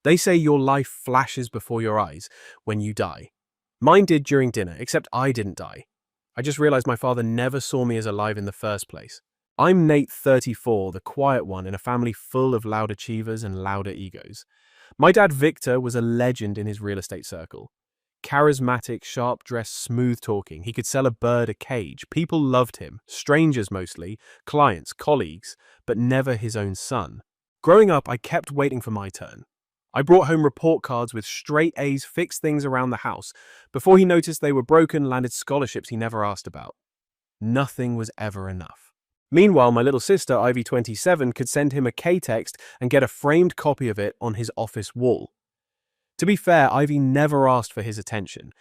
They say your life flashes before your eyes when you die. Mine did during dinner, except I didn't die. I just realized my father never saw me as alive in the first place. I'm Nate, 34, the quiet one in a family full of loud achievers and louder egos. My dad, Victor, was a legend in his real estate circle. Charismatic, sharp-dressed, smooth-talking. He could sell a bird a cage. People loved him, strangers mostly, clients, colleagues, but never his own son. Growing up, I kept waiting for my turn. I brought home report cards with straight A's, fixed things around the house. Before he noticed they were broken, landed scholarships he never asked about. Nothing was ever enough. Meanwhile, my little sister, Ivy, 27, could send him a K-text and get a framed copy of it on his office wall. To be fair, Ivy never asked for his attention.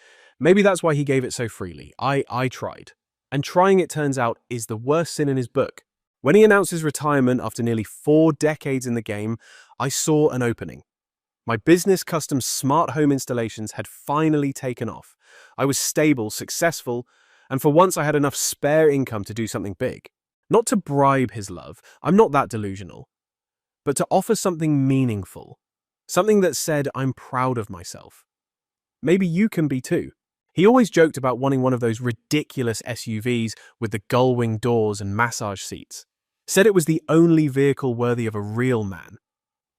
Maybe that's why he gave it so freely. I tried. And trying, it turns out, is the worst sin in his book. When he announced his retirement after nearly 4 decades in the game, I saw an opening. My business custom smart home installations had finally taken off. I was stable, successful, and for once I had enough spare income to do something big. Not to bribe his love, I'm not that delusional, but to offer something meaningful. Something that said, I'm proud of myself. Maybe you can be too. He always joked about wanting one of those ridiculous SUVs with the gull-wing doors and massage seats. Said it was the only vehicle worthy of a real man.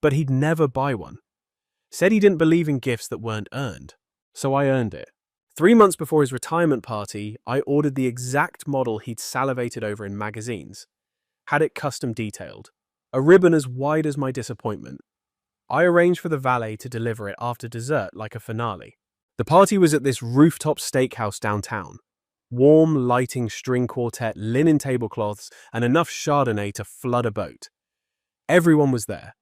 But he'd never buy one. Said he didn't believe in gifts that weren't earned. So I earned it. 3 months before his retirement party, I ordered the exact model he'd salivated over in magazines. Had it custom detailed. A ribbon as wide as my disappointment. I arranged for the valet to deliver it after dessert like a finale. The party was at this rooftop steakhouse downtown. Warm, lighting string quartet, linen tablecloths, and enough Chardonnay to flood a boat. Everyone was there.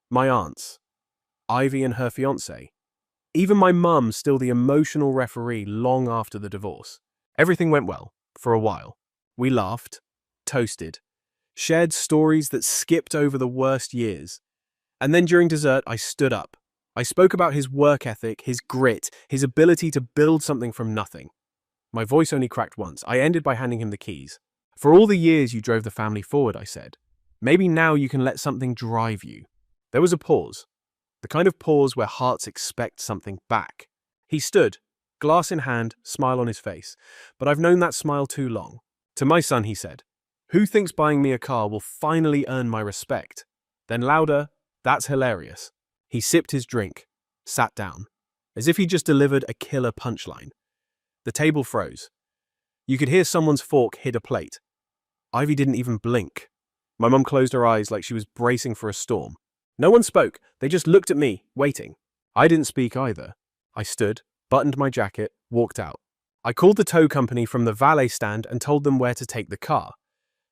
My aunts. Ivy and her fiancé. Even my mum, still the emotional referee long after the divorce. Everything went well, for a while. We laughed, toasted, shared stories that skipped over the worst years. And then during dessert, I stood up. I spoke about his work ethic, his grit, his ability to build something from nothing. My voice only cracked once. I ended by handing him the keys. For all the years you drove the family forward, I said. Maybe now you can let something drive you. There was a pause. The kind of pause where hearts expect something back. He stood, glass in hand, smile on his face. But I've known that smile too long. To my son, he said, "Who thinks buying me a car will finally earn my respect?" Then louder, "That's hilarious." He sipped his drink, sat down, as if he just delivered a killer punchline. The table froze. You could hear someone's fork hit a plate. Ivy didn't even blink. My mum closed her eyes like she was bracing for a storm. No one spoke. They just looked at me, waiting. I didn't speak either. I stood, buttoned my jacket, walked out. I called the tow company from the valet stand and told them where to take the car.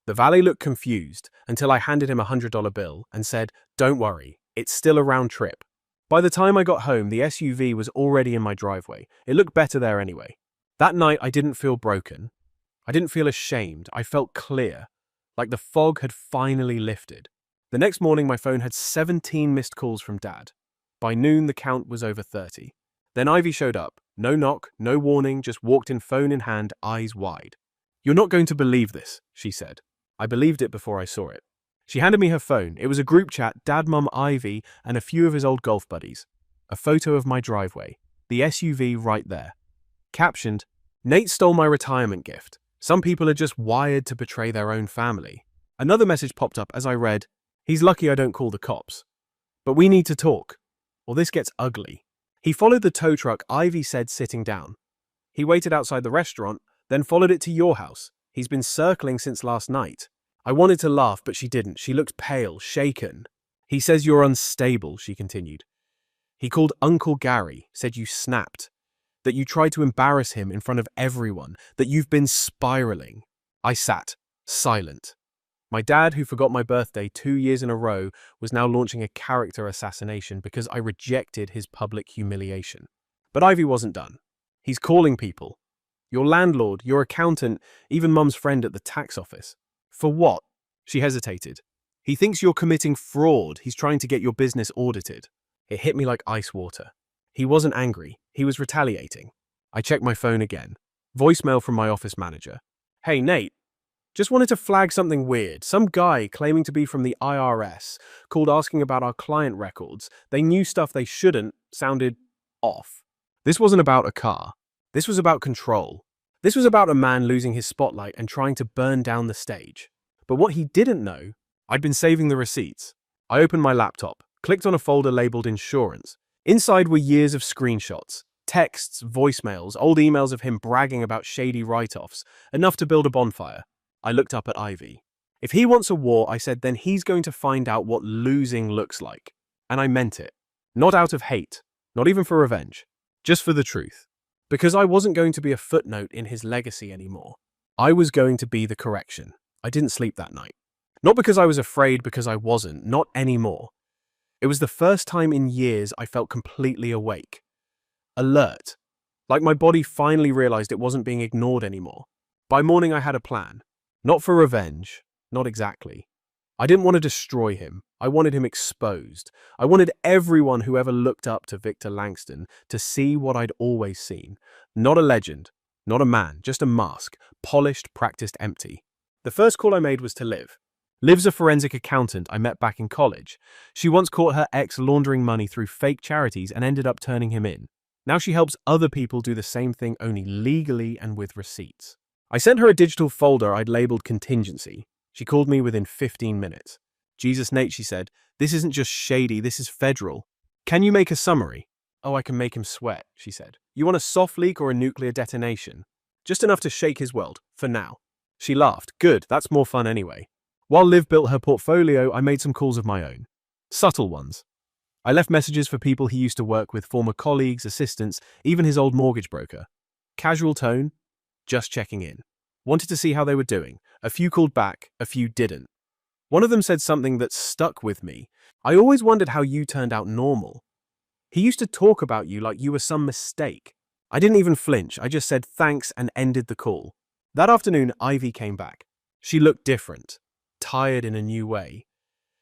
The valet looked confused until I handed him a $100 bill and said, "Don't worry, it's still a round trip." By the time I got home, the SUV was already in my driveway. It looked better there anyway. That night, I didn't feel broken. I didn't feel ashamed. I felt clear, like the fog had finally lifted. The next morning, my phone had 17 missed calls from Dad. By noon, the count was over 30. Then Ivy showed up. No knock, no warning, just walked in phone in hand, eyes wide. "You're not going to believe this," she said. I believed it before I saw it. She handed me her phone. It was a group chat, Dad, Mum, Ivy, and a few of his old golf buddies. A photo of my driveway. The SUV right there. Captioned, "Nate stole my retirement gift. Some people are just wired to betray their own family." Another message popped up as I read, "He's lucky I don't call the cops. But we need to talk, or this gets ugly." He followed the tow truck, Ivy said, sitting down. He waited outside the restaurant, then followed it to your house. He's been circling since last night. I wanted to laugh, but she didn't. She looked pale, shaken. "He says you're unstable," she continued. "He called Uncle Gary, said you snapped, that you tried to embarrass him in front of everyone, that you've been spiraling." I sat, silent. My dad, who forgot my birthday 2 years in a row, was now launching a character assassination because I rejected his public humiliation. But Ivy wasn't done. "He's calling people. Your landlord, your accountant, even Mum's friend at the tax office." "For what?" She hesitated. "He thinks you're committing fraud. He's trying to get your business audited." It hit me like ice water. He wasn't angry. He was retaliating. I checked my phone again. Voicemail from my office manager. "Hey, Nate. Just wanted to flag something weird. Some guy claiming to be from the IRS called asking about our client records. They knew stuff they shouldn't, sounded off. This wasn't about a car. This was about control. This was about a man losing his spotlight and trying to burn down the stage. But what he didn't know, I'd been saving the receipts. I opened my laptop, clicked on a folder labeled insurance. Inside were years of screenshots, texts, voicemails, old emails of him bragging about shady write-offs, enough to build a bonfire. I looked up at Ivy. If he wants a war, I said, then he's going to find out what losing looks like. And I meant it. Not out of hate, not even for revenge, just for the truth. Because I wasn't going to be a footnote in his legacy anymore. I was going to be the correction. I didn't sleep that night. Not because I was afraid, because I wasn't, not anymore. It was the first time in years I felt completely awake. Alert. Like my body finally realized it wasn't being ignored anymore. By morning I had a plan. Not for revenge, not exactly. I didn't want to destroy him. I wanted him exposed. I wanted everyone who ever looked up to Victor Langston to see what I'd always seen. Not a legend, not a man, just a mask, polished, practiced, empty. The first call I made was to Liv. Liv's a forensic accountant I met back in college. She once caught her ex laundering money through fake charities and ended up turning him in. Now she helps other people do the same thing, only legally and with receipts. I sent her a digital folder I'd labeled contingency. She called me within 15 minutes. Jesus, Nate, she said, this isn't just shady, this is federal. Can you make a summary? Oh, I can make him sweat, she said. You want a soft leak or a nuclear detonation? Just enough to shake his world, for now. She laughed. Good, that's more fun anyway. While Liv built her portfolio, I made some calls of my own. Subtle ones. I left messages for people he used to work with, former colleagues, assistants, even his old mortgage broker. Casual tone, just checking in. Wanted to see how they were doing. A few called back, a few didn't. One of them said something that stuck with me. I always wondered how you turned out normal. He used to talk about you like you were some mistake. I didn't even flinch. I just said thanks and ended the call. That afternoon, Ivy came back. She looked different, tired in a new way.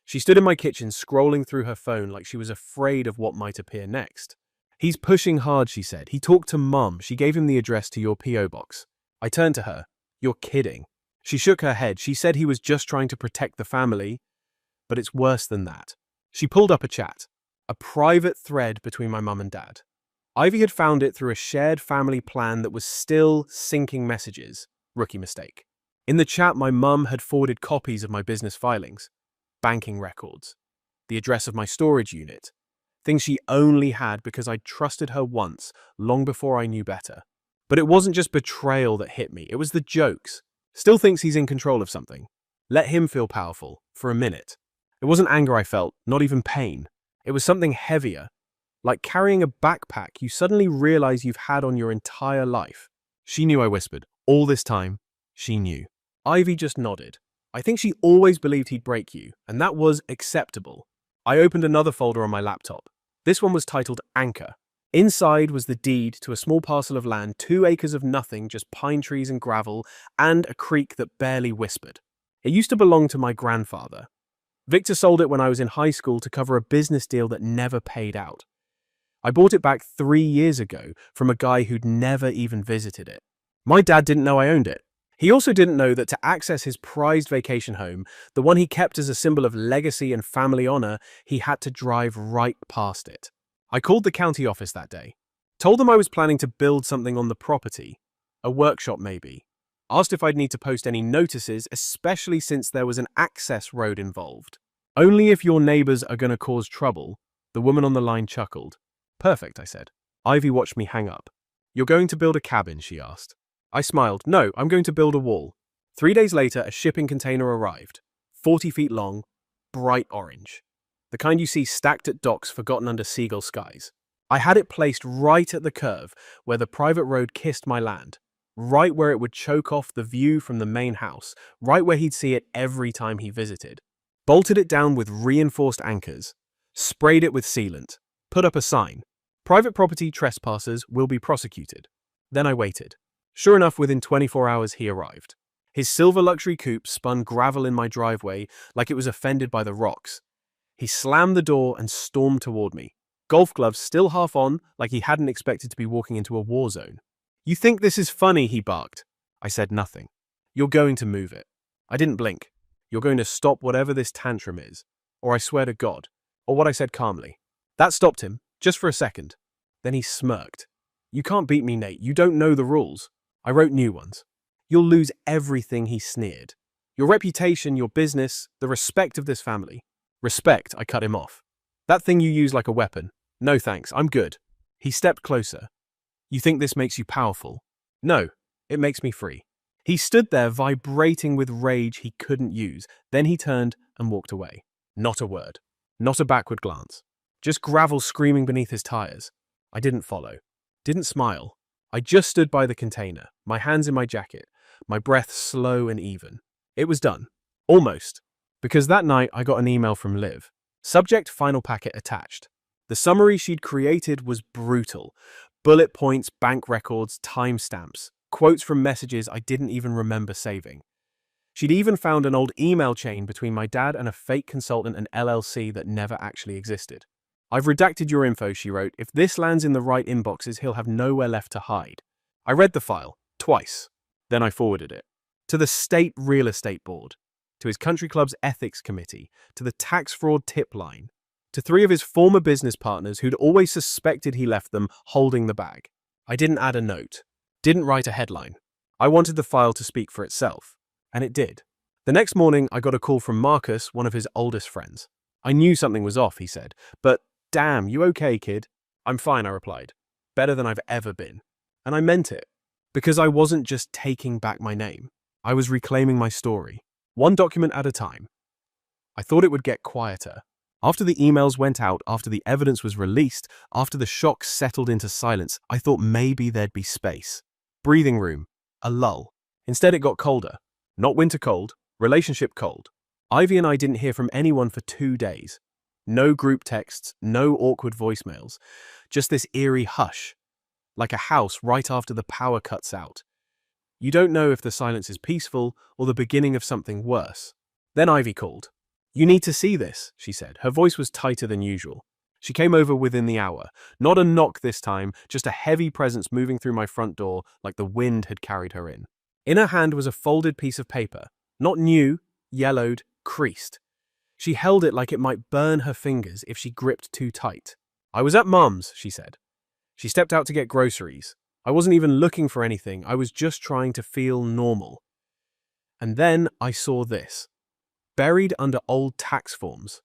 She stood in my kitchen scrolling through her phone like she was afraid of what might appear next. He's pushing hard, she said. He talked to Mum. She gave him the address to your P.O. box. I turned to her. You're kidding. She shook her head. She said he was just trying to protect the family, but it's worse than that. She pulled up a chat, a private thread between my mum and dad. Ivy had found it through a shared family plan that was still syncing messages. Rookie mistake. In the chat, my mum had forwarded copies of my business filings, banking records, the address of my storage unit, things she only had because I'd trusted her once, long before I knew better. But it wasn't just betrayal that hit me, it was the jokes. Still thinks he's in control of something. Let him feel powerful, for a minute. It wasn't anger I felt, not even pain. It was something heavier, like carrying a backpack you suddenly realize you've had on your entire life. She knew, I whispered. All this time, she knew. Ivy just nodded. I think she always believed he'd break you, and that was acceptable. I opened another folder on my laptop. This one was titled Anchor. Inside was the deed to a small parcel of land, 2 acres of nothing, just pine trees and gravel, and a creek that barely whispered. It used to belong to my grandfather. Victor sold it when I was in high school to cover a business deal that never paid out. I bought it back 3 years ago from a guy who'd never even visited it. My dad didn't know I owned it. He also didn't know that to access his prized vacation home, the one he kept as a symbol of legacy and family honor, he had to drive right past it. I called the county office that day. Told them I was planning to build something on the property. A workshop maybe. Asked if I'd need to post any notices, especially since there was an access road involved. Only if your neighbors are going to cause trouble. The woman on the line chuckled. Perfect, I said. Ivy watched me hang up. You're going to build a cabin, she asked. I smiled. No, I'm going to build a wall. 3 days later, a shipping container arrived. 40 feet long, bright orange. The kind you see stacked at docks forgotten under seagull skies. I had it placed right at the curve where the private road kissed my land, right where it would choke off the view from the main house, right where he'd see it every time he visited. Bolted it down with reinforced anchors, sprayed it with sealant, put up a sign. Private property trespassers will be prosecuted. Then I waited. Sure enough, within 24 hours he arrived. His silver luxury coupe spun gravel in my driveway like it was offended by the rocks. He slammed the door and stormed toward me, golf gloves still half on, like he hadn't expected to be walking into a war zone. You think this is funny, he barked. I said nothing. You're going to move it. I didn't blink. You're going to stop whatever this tantrum is, or I swear to God, or what I said calmly. That stopped him, just for a second. Then he smirked. You can't beat me, Nate. You don't know the rules. I wrote new ones. You'll lose everything, he sneered. Your reputation, your business, the respect of this family. Respect, I cut him off. That thing you use like a weapon. No thanks, I'm good. He stepped closer. You think this makes you powerful? No, it makes me free. He stood there vibrating with rage he couldn't use. Then he turned and walked away. Not a word. Not a backward glance. Just gravel screaming beneath his tires. I didn't follow. Didn't smile. I just stood by the container, my hands in my jacket, my breath slow and even. It was done. Almost. Because that night I got an email from Liv. Subject final packet attached. The summary she'd created was brutal. Bullet points, bank records, timestamps, quotes from messages I didn't even remember saving. She'd even found an old email chain between my dad and a fake consultant and LLC that never actually existed. I've redacted your info, she wrote. If this lands in the right inboxes, he'll have nowhere left to hide. I read the file, twice. Then I forwarded it. To the state real estate board, to his country club's ethics committee, to the tax fraud tip line, to 3 of his former business partners who'd always suspected he left them holding the bag. I didn't add a note, didn't write a headline. I wanted the file to speak for itself, and it did. The next morning, I got a call from Marcus, one of his oldest friends. I knew something was off, he said, but damn, you okay, kid? I'm fine, I replied. Better than I've ever been. And I meant it, because I wasn't just taking back my name. I was reclaiming my story, one document at a time. I thought it would get quieter. After the emails went out, after the evidence was released, after the shock settled into silence, I thought maybe there'd be space. Breathing room. A lull. Instead, it got colder. Not winter cold, relationship cold. Ivy and I didn't hear from anyone for 2 days. No group texts, no awkward voicemails. Just this eerie hush. Like a house right after the power cuts out. You don't know if the silence is peaceful or the beginning of something worse. Then Ivy called. You need to see this, she said. Her voice was tighter than usual. She came over within the hour. Not a knock this time, just a heavy presence moving through my front door like the wind had carried her in. In her hand was a folded piece of paper. Not new, yellowed, creased. She held it like it might burn her fingers if she gripped too tight. I was at Mum's, she said. She stepped out to get groceries. I wasn't even looking for anything. I was just trying to feel normal. And then I saw this. Buried under old tax forms.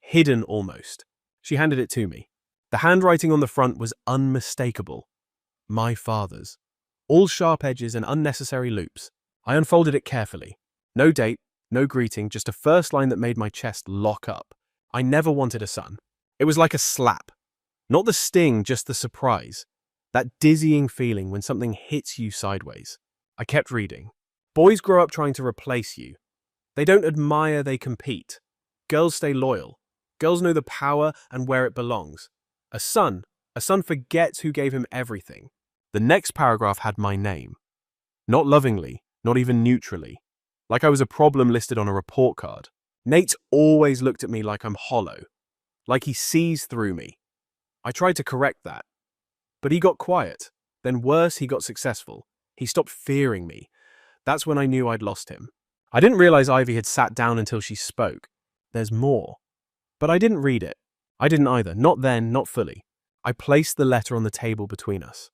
Hidden almost. She handed it to me. The handwriting on the front was unmistakable. My father's. All sharp edges and unnecessary loops. I unfolded it carefully. No date, no greeting, just a first line that made my chest lock up. I never wanted a son. It was like a slap. Not the sting, just the surprise. That dizzying feeling when something hits you sideways. I kept reading. Boys grow up trying to replace you. They don't admire, they compete. Girls stay loyal. Girls know the power and where it belongs. A son forgets who gave him everything. The next paragraph had my name. Not lovingly, not even neutrally. Like I was a problem listed on a report card. Nate's always looked at me like I'm hollow. Like he sees through me. I tried to correct that. But he got quiet. Then worse, he got successful. He stopped fearing me. That's when I knew I'd lost him. I didn't realize Ivy had sat down until she spoke. There's more. But I didn't read it. I didn't either. Not then, not fully. I placed the letter on the table between us.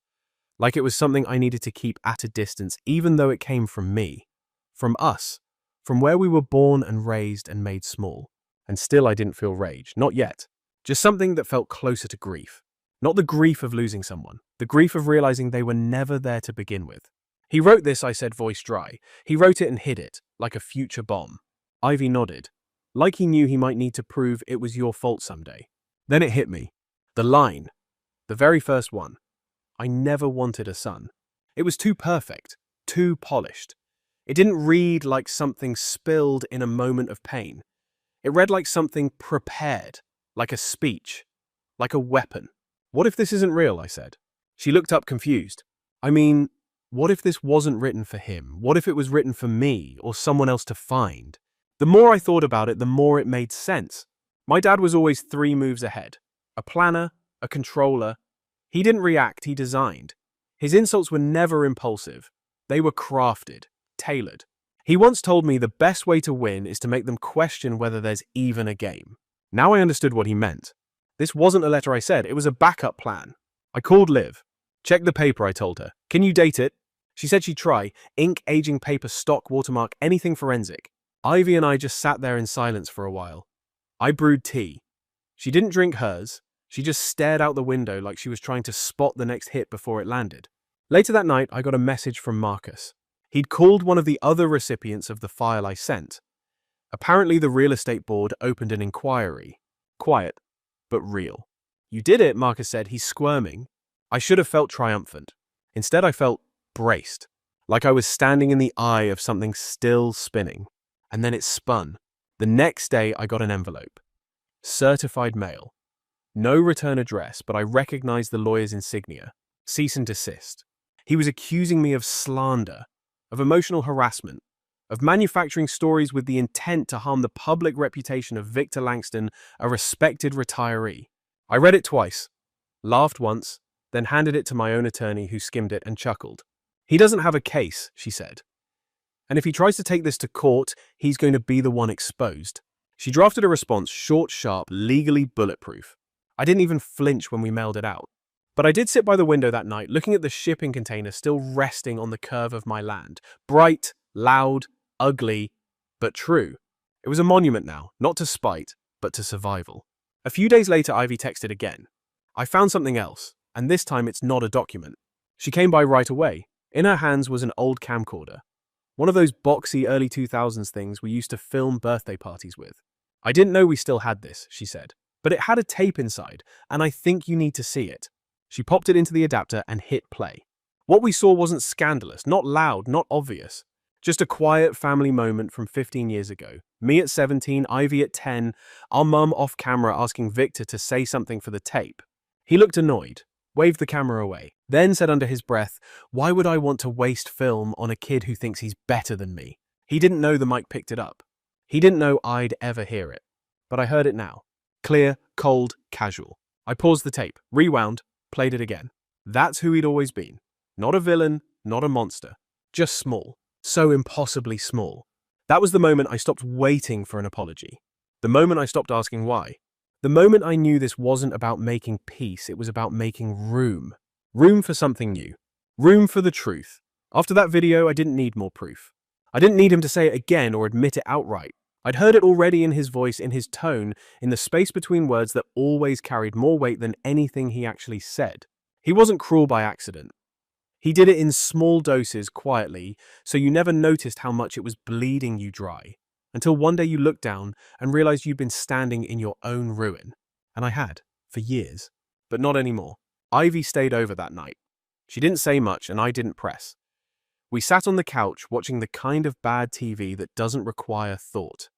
Like it was something I needed to keep at a distance, even though it came from me. From us. From where we were born and raised and made small. And still I didn't feel rage. Not yet. Just something that felt closer to grief. Not the grief of losing someone. The grief of realizing they were never there to begin with. He wrote this, I said, voice dry. He wrote it and hid it, like a future bomb. Ivy nodded. Like he knew he might need to prove it was your fault someday. Then it hit me. The line. The very first one. I never wanted a son. It was too perfect. Too polished. It didn't read like something spilled in a moment of pain. It read like something prepared. Like a speech. Like a weapon. What if this isn't real, I said. She looked up confused. I mean, what if this wasn't written for him? What if it was written for me or someone else to find? The more I thought about it, the more it made sense. My dad was always 3 moves ahead. A planner, a controller. He didn't react, he designed. His insults were never impulsive. They were crafted, tailored. He once told me the best way to win is to make them question whether there's even a game. Now I understood what he meant. This wasn't a letter I said, it was a backup plan. I called Liv. Check the paper, I told her. Can you date it? She said she'd try. Ink, aging paper, stock, watermark, anything forensic. Ivy and I just sat there in silence for a while. I brewed tea. She didn't drink hers. She just stared out the window like she was trying to spot the next hit before it landed. Later that night, I got a message from Marcus. He'd called one of the other recipients of the file I sent. Apparently, the real estate board opened an inquiry. Quiet, but real. You did it, Marcus said. He's squirming. I should have felt triumphant. Instead, I felt braced, like I was standing in the eye of something still spinning. And then it spun. The next day, I got an envelope. Certified mail. No return address, but I recognized the lawyer's insignia. Cease and desist. He was accusing me of slander, of emotional harassment, of manufacturing stories with the intent to harm the public reputation of Victor Langston, a respected retiree. I read it twice, laughed once, then handed it to my own attorney who skimmed it and chuckled. He doesn't have a case, she said. And if he tries to take this to court, he's going to be the one exposed. She drafted a response, short, sharp, legally bulletproof. I didn't even flinch when we mailed it out. But I did sit by the window that night, looking at the shipping container still resting on the curve of my land. Bright, loud, ugly, but true. It was a monument now, not to spite, but to survival. A few days later, Ivy texted again. I found something else, and this time it's not a document. She came by right away. In her hands was an old camcorder. One of those boxy early 2000s things we used to film birthday parties with. I didn't know we still had this, she said, but it had a tape inside, and I think you need to see it. She popped it into the adapter and hit play. What we saw wasn't scandalous, not loud, not obvious. Just a quiet family moment from 15 years ago. Me at 17, Ivy at 10, our mum off camera asking Victor to say something for the tape. He looked annoyed, waved the camera away, then said under his breath, "Why would I want to waste film on a kid who thinks he's better than me?" He didn't know the mic picked it up. He didn't know I'd ever hear it. But I heard it now. Clear, cold, casual. I paused the tape, rewound, played it again. That's who he'd always been. Not a villain, not a monster. Just small. So impossibly small. That was the moment I stopped waiting for an apology. The moment I stopped asking why. The moment I knew this wasn't about making peace, it was about making room. Room for something new. Room for the truth. After that video, I didn't need more proof. I didn't need him to say it again or admit it outright. I'd heard it already in his voice, in his tone, in the space between words that always carried more weight than anything he actually said. He wasn't cruel by accident. He did it in small doses, quietly, so you never noticed how much it was bleeding you dry, until one day you looked down and realized you'd been standing in your own ruin. And I had, for years. But not anymore. Ivy stayed over that night. She didn't say much, and I didn't press. We sat on the couch watching the kind of bad TV that doesn't require thought.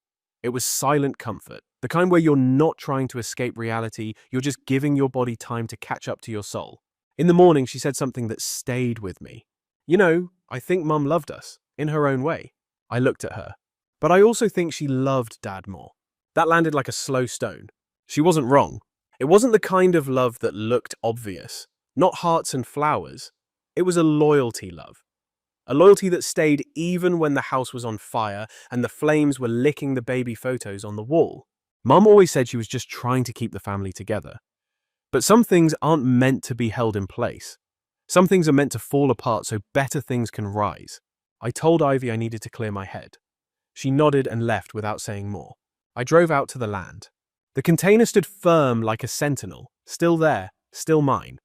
It was silent comfort, the kind where you're not trying to escape reality, you're just giving your body time to catch up to your soul. In the morning, she said something that stayed with me. You know, I think Mum loved us, in her own way. I looked at her. But I also think she loved Dad more. That landed like a slow stone. She wasn't wrong. It wasn't the kind of love that looked obvious. Not hearts and flowers. It was a loyalty love. A loyalty that stayed even when the house was on fire and the flames were licking the baby photos on the wall. Mum always said she was just trying to keep the family together. But some things aren't meant to be held in place. Some things are meant to fall apart so better things can rise. I told Ivy I needed to clear my head. She nodded and left without saying more. I drove out to the land. The container stood firm like a sentinel, still there, still mine.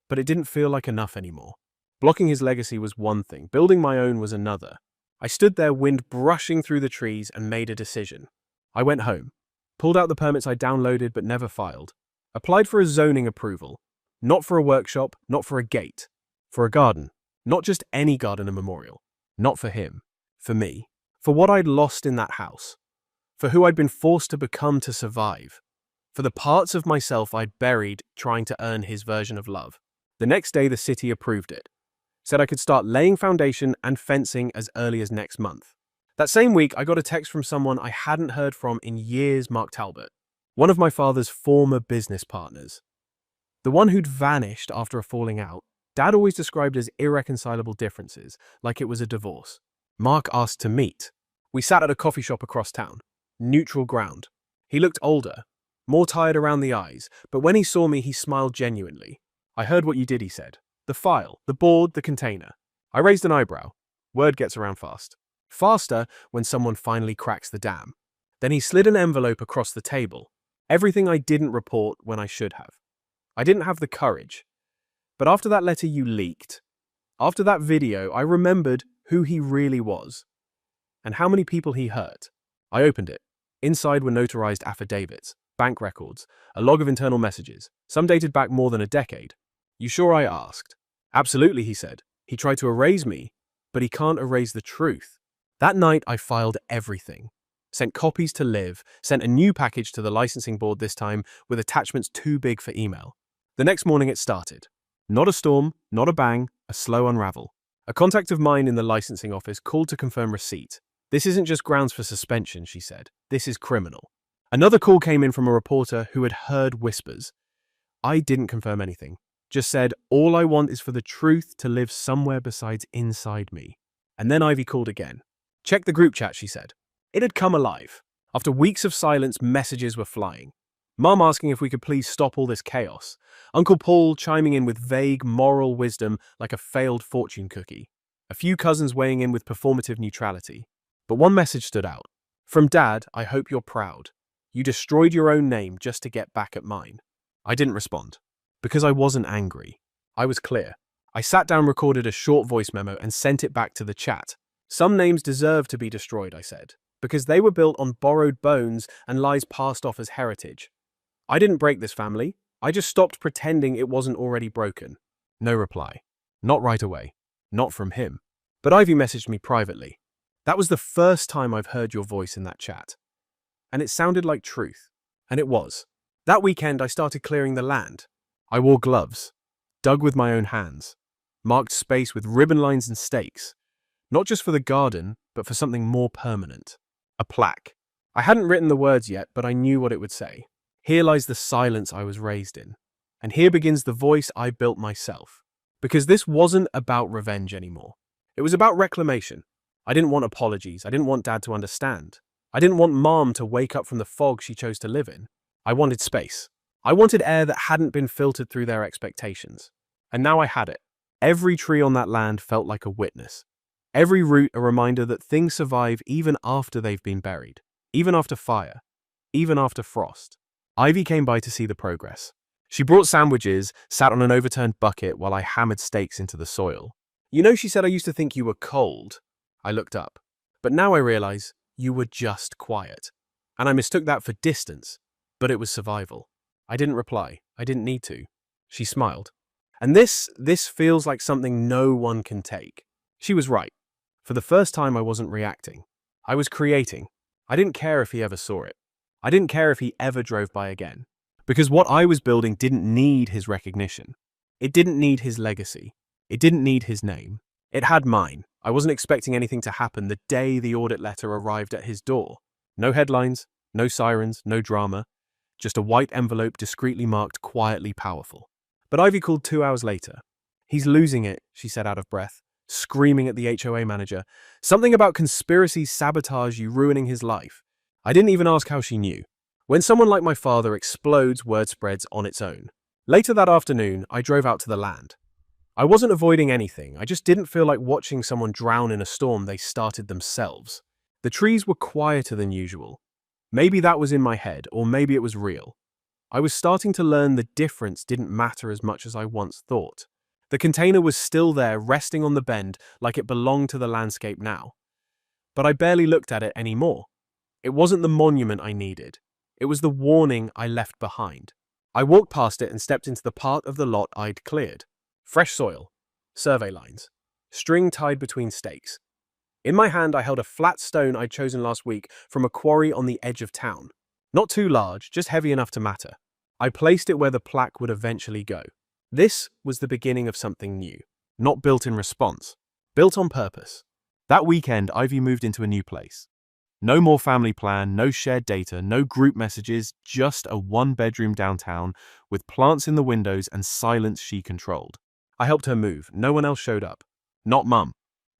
But it didn't feel like enough anymore. Blocking his legacy was one thing, building my own was another. I stood there, wind brushing through the trees, and made a decision. I went home, pulled out the permits I downloaded but never filed, applied for a zoning approval, not for a workshop, not for a gate, for a garden, not just any garden and memorial, not for him, for me, for what I'd lost in that house, for who I'd been forced to become to survive, for the parts of myself I'd buried trying to earn his version of love. The next day, the city approved it. Said I could start laying foundation and fencing as early as next month. That same week, I got a text from someone I hadn't heard from in years, Mark Talbot, one of my father's former business partners. The one who'd vanished after a falling out, Dad always described as irreconcilable differences, like it was a divorce. Mark asked to meet. We sat at a coffee shop across town. Neutral ground. He looked older, more tired around the eyes, but when he saw me, he smiled genuinely. I heard what you did, he said. The file, the board, the container. I raised an eyebrow. Word gets around fast. Faster when someone finally cracks the dam. Then he slid an envelope across the table. Everything I didn't report when I should have. I didn't have the courage. But after that letter you leaked, after that video, I remembered who he really was and how many people he hurt. I opened it. Inside were notarized affidavits, bank records, a log of internal messages. Some dated back more than a decade. You sure? I asked. Absolutely, he said. He tried to erase me, but he can't erase the truth. That night I filed everything. Sent copies to Liv, sent a new package to the licensing board this time with attachments too big for email. The next morning it started. Not a storm, not a bang, a slow unravel. A contact of mine in the licensing office called to confirm receipt. This isn't just grounds for suspension, she said. This is criminal. Another call came in from a reporter who had heard whispers. I didn't confirm anything. Just said, all I want is for the truth to live somewhere besides inside me. And then Ivy called again. Check the group chat, she said. It had come alive. After weeks of silence, messages were flying. Mum asking if we could please stop all this chaos. Uncle Paul chiming in with vague moral wisdom like a failed fortune cookie. A few cousins weighing in with performative neutrality. But one message stood out. From Dad, I hope you're proud. You destroyed your own name just to get back at mine. I didn't respond. Because I wasn't angry. I was clear. I sat down, recorded a short voice memo, and sent it back to the chat. Some names deserve to be destroyed, I said, because they were built on borrowed bones and lies passed off as heritage. I didn't break this family. I just stopped pretending it wasn't already broken. No reply. Not right away. Not from him. But Ivy messaged me privately. That was the first time I've heard your voice in that chat. And it sounded like truth. And it was. That weekend I started clearing the land. I wore gloves, dug with my own hands, marked space with ribbon lines and stakes, not just for the garden, but for something more permanent. A plaque. I hadn't written the words yet, but I knew what it would say. Here lies the silence I was raised in, and here begins the voice I built myself. Because this wasn't about revenge anymore. It was about reclamation. I didn't want apologies. I didn't want Dad to understand. I didn't want Mom to wake up from the fog she chose to live in. I wanted space. I wanted air that hadn't been filtered through their expectations. And now I had it. Every tree on that land felt like a witness. Every root a reminder that things survive even after they've been buried. Even after fire. Even after frost. Ivy came by to see the progress. She brought sandwiches, sat on an overturned bucket while I hammered stakes into the soil. You know, she said, I used to think you were cold. I looked up. But now I realize you were just quiet. And I mistook that for distance. But it was survival. I didn't reply. I didn't need to. She smiled. And this feels like something no one can take. She was right. For the first time, I wasn't reacting. I was creating. I didn't care if he ever saw it. I didn't care if he ever drove by again. Because what I was building didn't need his recognition. It didn't need his legacy. It didn't need his name. It had mine. I wasn't expecting anything to happen the day the audit letter arrived at his door. No headlines, no sirens, no drama. Just a white envelope discreetly marked quietly powerful. But Ivy called 2 hours later. He's losing it, she said out of breath, screaming at the HOA manager. Something about conspiracy, sabotage, you ruining his life. I didn't even ask how she knew. When someone like my father explodes, word spreads on its own. Later that afternoon, I drove out to the land. I wasn't avoiding anything. I just didn't feel like watching someone drown in a storm they started themselves. The trees were quieter than usual. Maybe that was in my head, or maybe it was real. I was starting to learn the difference didn't matter as much as I once thought. The container was still there, resting on the bend, like it belonged to the landscape now. But I barely looked at it anymore. It wasn't the monument I needed. It was the warning I left behind. I walked past it and stepped into the part of the lot I'd cleared. Fresh soil, survey lines, string tied between stakes. In my hand, I held a flat stone I'd chosen last week from a quarry on the edge of town. Not too large, just heavy enough to matter. I placed it where the plaque would eventually go. This was the beginning of something new. Not built in response. Built on purpose. That weekend, Ivy moved into a new place. No more family plan, no shared data, no group messages, just a one-bedroom downtown with plants in the windows and silence she controlled. I helped her move. No one else showed up. Not Mum.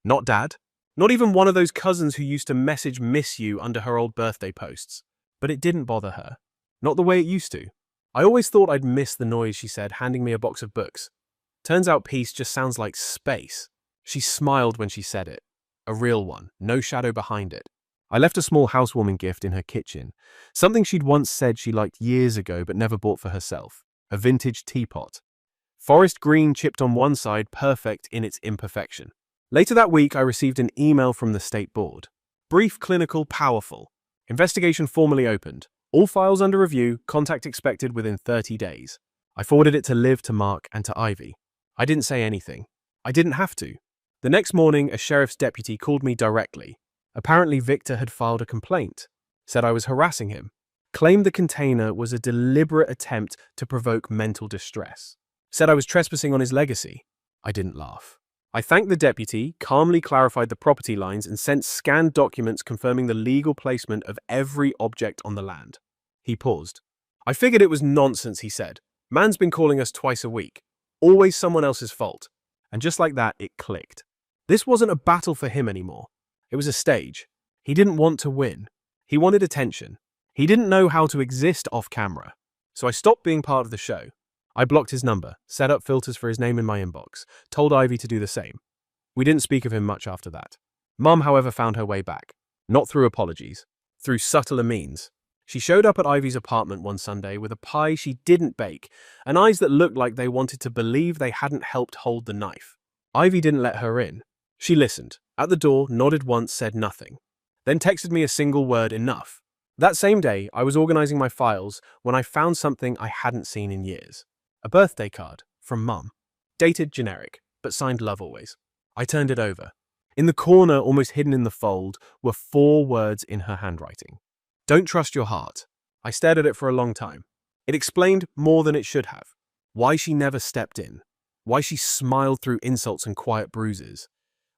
Not Dad. Not even one of those cousins who used to message "miss you" under her old birthday posts. But it didn't bother her. Not the way it used to. I always thought I'd miss the noise, she said, handing me a box of books. Turns out peace just sounds like space. She smiled when she said it. A real one, no shadow behind it. I left a small housewarming gift in her kitchen. Something she'd once said she liked years ago but never bought for herself. A vintage teapot. Forest green chipped on one side, perfect in its imperfection. Later that week, I received an email from the state board. Brief, clinical, powerful. Investigation formally opened. All files under review, contact expected within 30 days. I forwarded it to Liv, to Mark, and to Ivy. I didn't say anything. I didn't have to. The next morning, a sheriff's deputy called me directly. Apparently, Victor had filed a complaint. Said I was harassing him. Claimed the container was a deliberate attempt to provoke mental distress. Said I was trespassing on his legacy. I didn't laugh. I thanked the deputy, calmly clarified the property lines, and sent scanned documents confirming the legal placement of every object on the land. He paused. I figured it was nonsense, he said. Man's been calling us twice a week. Always someone else's fault. And just like that, it clicked. This wasn't a battle for him anymore. It was a stage. He didn't want to win. He wanted attention. He didn't know how to exist off camera. So I stopped being part of the show. I blocked his number, set up filters for his name in my inbox, told Ivy to do the same. We didn't speak of him much after that. Mum, however, found her way back. Not through apologies. Through subtler means. She showed up at Ivy's apartment one Sunday with a pie she didn't bake and eyes that looked like they wanted to believe they hadn't helped hold the knife. Ivy didn't let her in. She listened. At the door, nodded once, said nothing. Then texted me a single word, enough. That same day, I was organizing my files when I found something I hadn't seen in years. A birthday card from Mum. Dated generic, but signed love always. I turned it over. In the corner, almost hidden in the fold, were 4 words in her handwriting. Don't trust your heart. I stared at it for a long time. It explained more than it should have. Why she never stepped in. Why she smiled through insults and quiet bruises.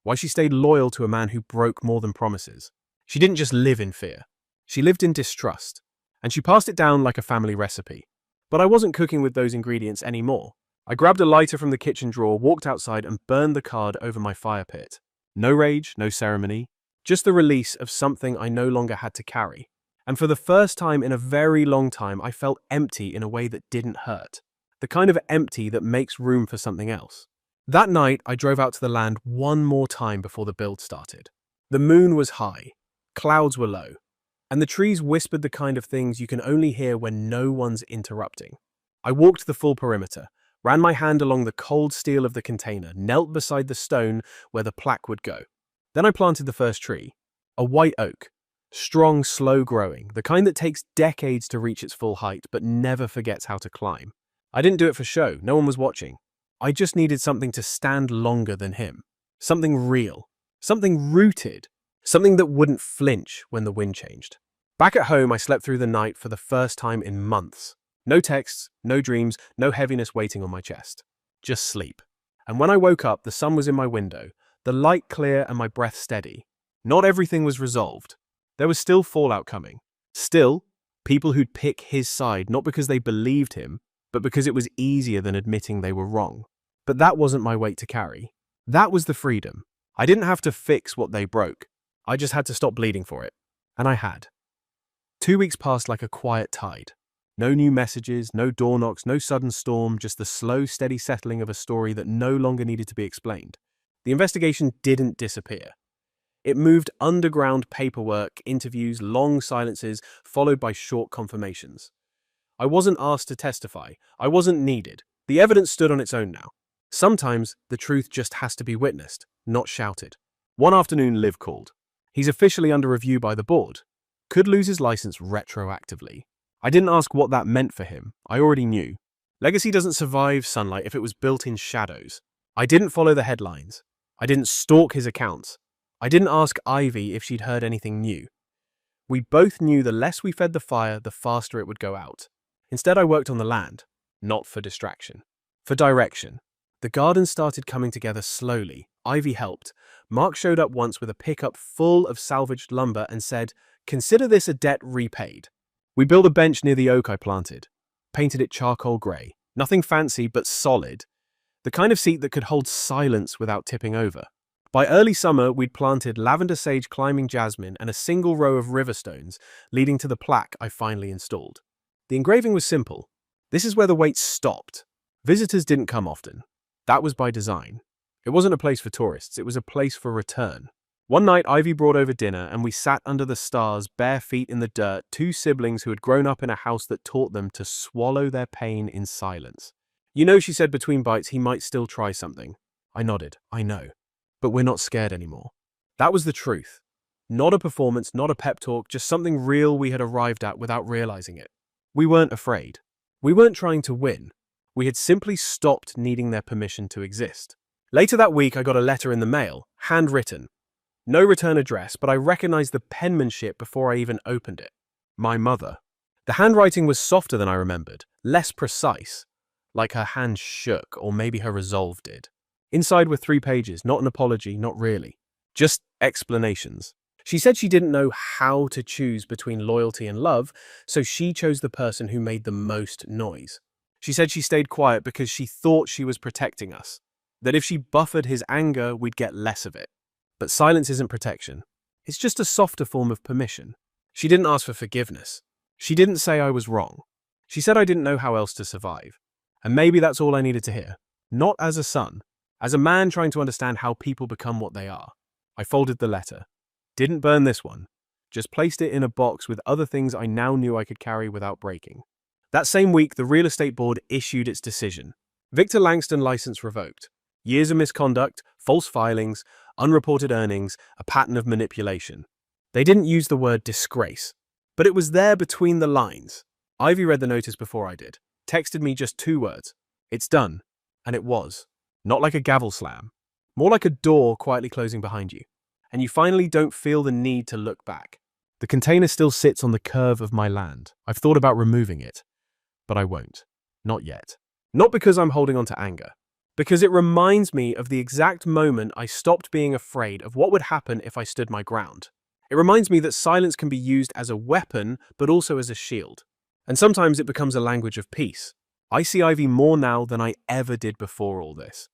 Why she stayed loyal to a man who broke more than promises. She didn't just live in fear. She lived in distrust. And she passed it down like a family recipe. But I wasn't cooking with those ingredients anymore. I grabbed a lighter from the kitchen drawer, walked outside, and burned the card over my fire pit. No rage, no ceremony. Just the release of something I no longer had to carry. And for the first time in a very long time, I felt empty in a way that didn't hurt. The kind of empty that makes room for something else. That night, I drove out to the land one more time before the build started. The moon was high, clouds were low, and the trees whispered the kind of things you can only hear when no one's interrupting. I walked the full perimeter, ran my hand along the cold steel of the container, knelt beside the stone where the plaque would go. Then I planted the first tree, a white oak. Strong, slow growing, the kind that takes decades to reach its full height but never forgets how to climb. I didn't do it for show, no one was watching. I just needed something to stand longer than him. Something real. Something rooted. Something that wouldn't flinch when the wind changed. Back at home, I slept through the night for the first time in months. No texts, no dreams, no heaviness waiting on my chest. Just sleep. And when I woke up, the sun was in my window, the light clear and my breath steady. Not everything was resolved. There was still fallout coming. Still, people who'd pick his side not because they believed him, but because it was easier than admitting they were wrong. But that wasn't my weight to carry. That was the freedom. I didn't have to fix what they broke. I just had to stop bleeding for it. And I had. 2 weeks passed like a quiet tide. No new messages, no door knocks, no sudden storm, just the slow, steady settling of a story that no longer needed to be explained. The investigation didn't disappear. It moved underground paperwork, interviews, long silences, followed by short confirmations. I wasn't asked to testify. I wasn't needed. The evidence stood on its own now. Sometimes the truth just has to be witnessed, not shouted. One afternoon, Liv called. He's officially under review by the board. Could lose his license retroactively. I didn't ask what that meant for him. I already knew. Legacy doesn't survive sunlight if it was built in shadows. I didn't follow the headlines. I didn't stalk his accounts. I didn't ask Ivy if she'd heard anything new. We both knew the less we fed the fire, the faster it would go out. Instead, I worked on the land, not for distraction, for direction. The garden started coming together slowly. Ivy helped. Mark showed up once with a pickup full of salvaged lumber and said, "Consider this a debt repaid." We built a bench near the oak I planted, painted it charcoal grey. Nothing fancy, but solid. The kind of seat that could hold silence without tipping over. By early summer, we'd planted lavender sage climbing jasmine and a single row of river stones, leading to the plaque I finally installed. The engraving was simple. This is where the wait stopped. Visitors didn't come often. That was by design. It wasn't a place for tourists, it was a place for return. One night, Ivy brought over dinner and we sat under the stars, bare feet in the dirt, two siblings who had grown up in a house that taught them to swallow their pain in silence. "You know," she said between bites, "he might still try something." I nodded. "I know. But we're not scared anymore." That was the truth. Not a performance, not a pep talk, just something real we had arrived at without realizing it. We weren't afraid. We weren't trying to win. We had simply stopped needing their permission to exist. Later that week, I got a letter in the mail, handwritten. No return address, but I recognized the penmanship before I even opened it. My mother. The handwriting was softer than I remembered, less precise, like her hand shook, or maybe her resolve did. Inside were 3 pages, not an apology, not really. Just explanations. She said she didn't know how to choose between loyalty and love, so she chose the person who made the most noise. She said she stayed quiet because she thought she was protecting us, that if she buffered his anger, we'd get less of it. But silence isn't protection. It's just a softer form of permission. She didn't ask for forgiveness. She didn't say I was wrong. She said I didn't know how else to survive. And maybe that's all I needed to hear. Not as a son, as a man trying to understand how people become what they are. I folded the letter. Didn't burn this one. Just placed it in a box with other things I now knew I could carry without breaking. That same week, the real estate board issued its decision. Victor Langston license revoked. Years of misconduct, false filings, unreported earnings, a pattern of manipulation. They didn't use the word disgrace, but it was there between the lines. Ivy read the notice before I did, texted me just 2 words. "It's done." And it was. Not like a gavel slam. More like a door quietly closing behind you. And you finally don't feel the need to look back. The container still sits on the curve of my land. I've thought about removing it, but I won't. Not yet. Not because I'm holding on to anger. Because it reminds me of the exact moment I stopped being afraid of what would happen if I stood my ground. It reminds me that silence can be used as a weapon, but also as a shield. And sometimes it becomes a language of peace. I see Ivy more now than I ever did before all this.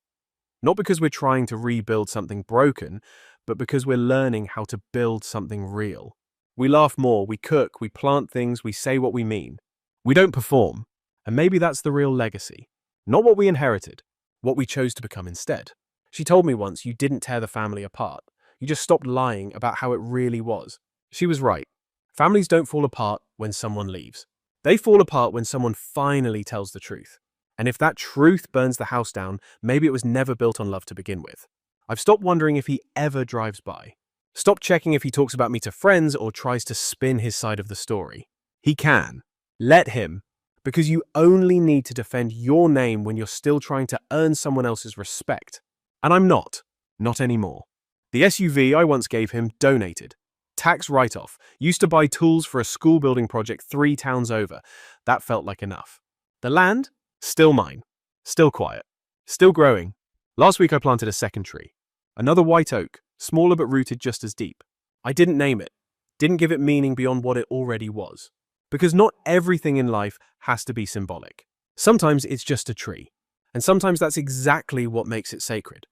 Not because we're trying to rebuild something broken, but because we're learning how to build something real. We laugh more, we cook, we plant things, we say what we mean. We don't perform. And maybe that's the real legacy. Not what we inherited. What we chose to become instead. She told me once, you didn't tear the family apart. You just stopped lying about how it really was. She was right. Families don't fall apart when someone leaves. They fall apart when someone finally tells the truth. And if that truth burns the house down, maybe it was never built on love to begin with. I've stopped wondering if he ever drives by. Stopped checking if he talks about me to friends or tries to spin his side of the story. He can. Let him. Because you only need to defend your name when you're still trying to earn someone else's respect. And I'm not. Not anymore. The SUV I once gave him, donated. Tax write-off. Used to buy tools for a school building project 3 towns over. That felt like enough. The land? Still mine. Still quiet. Still growing. Last week I planted a second tree. Another white oak, smaller but rooted just as deep. I didn't name it. Didn't give it meaning beyond what it already was. Because not everything in life has to be symbolic. Sometimes it's just a tree. And sometimes that's exactly what makes it sacred.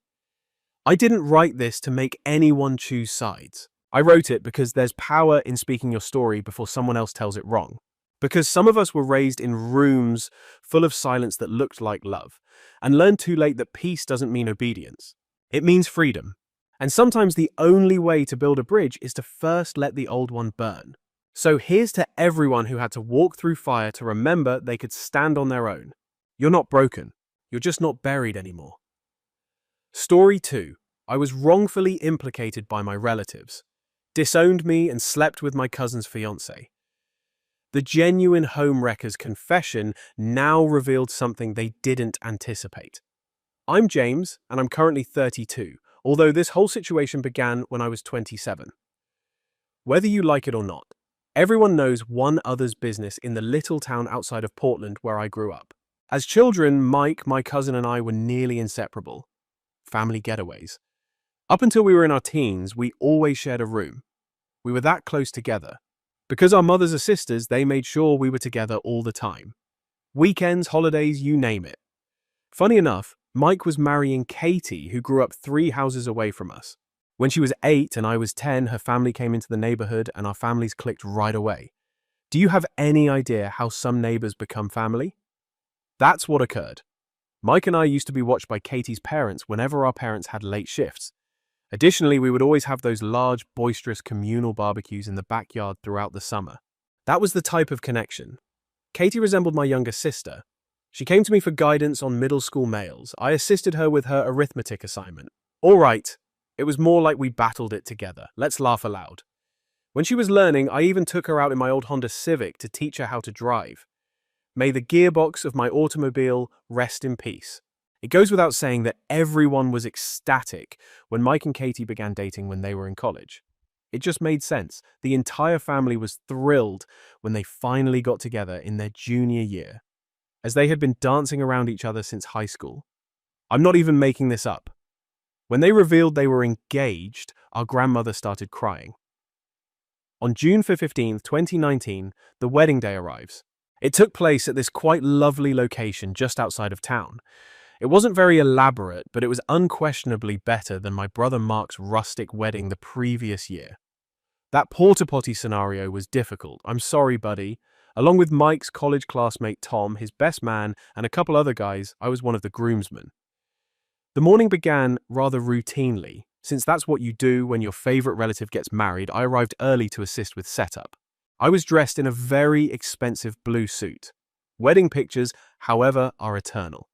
I didn't write this to make anyone choose sides. I wrote it because there's power in speaking your story before someone else tells it wrong. Because some of us were raised in rooms full of silence that looked like love, and learned too late that peace doesn't mean obedience. It means freedom. And sometimes the only way to build a bridge is to first let the old one burn. So here's to everyone who had to walk through fire to remember they could stand on their own. You're not broken. You're just not buried anymore. Story 2. I was wrongfully implicated by my relatives. Disowned me and slept with my cousin's fiancé. The genuine homewrecker's confession now revealed something they didn't anticipate. I'm James, and I'm currently 32, although this whole situation began when I was 27. Whether you like it or not, everyone knows one other's business in the little town outside of Portland where I grew up. As children, Mike, my cousin, and I were nearly inseparable. Family getaways. Up until we were in our teens, we always shared a room. We were that close together. Because our mothers are sisters, they made sure we were together all the time. Weekends, holidays, you name it. Funny enough, Mike was marrying Katie, who grew up 3 houses away from us. When she was 8 and I was 10, her family came into the neighborhood and our families clicked right away. Do you have any idea how some neighbors become family? That's what occurred. Mike and I used to be watched by Katie's parents whenever our parents had late shifts. Additionally, we would always have those large, boisterous communal barbecues in the backyard throughout the summer. That was the type of connection. Katie resembled my younger sister. She came to me for guidance on middle school males. I assisted her with her arithmetic assignment. All right, it was more like we battled it together. Let's laugh aloud. When she was learning, I even took her out in my old Honda Civic to teach her how to drive. May the gearbox of my automobile rest in peace. It goes without saying that everyone was ecstatic when Mike and Katie began dating when they were in college. It just made sense. The entire family was thrilled when they finally got together in their junior year, as they had been dancing around each other since high school. I'm not even making this up. When they revealed they were engaged, our grandmother started crying. On June 15th, 2019, the wedding day arrives. It took place at this quite lovely location just outside of town. It wasn't very elaborate, but it was unquestionably better than my brother Mark's rustic wedding the previous year. That porta potty scenario was difficult. I'm sorry, buddy. Along with Mike's college classmate Tom, his best man, and a couple other guys, I was one of the groomsmen. The morning began rather routinely. Since that's what you do when your favorite relative gets married, I arrived early to assist with setup. I was dressed in a very expensive blue suit. Wedding pictures, however, are eternal.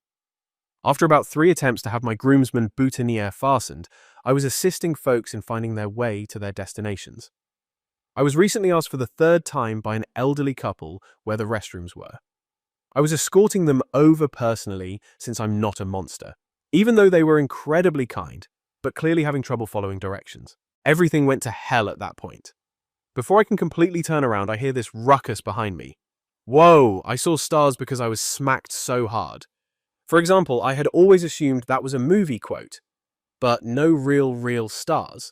After about 3 attempts to have my groomsmen boutonniere fastened, I was assisting folks in finding their way to their destinations. I was recently asked for the 3rd time by an elderly couple where the restrooms were. I was escorting them over personally since I'm not a monster, even though they were incredibly kind, but clearly having trouble following directions. Everything went to hell at that point. Before I can completely turn around, I hear this ruckus behind me. Whoa, I saw stars because I was smacked so hard. For example, I had always assumed that was a movie quote, but no real stars.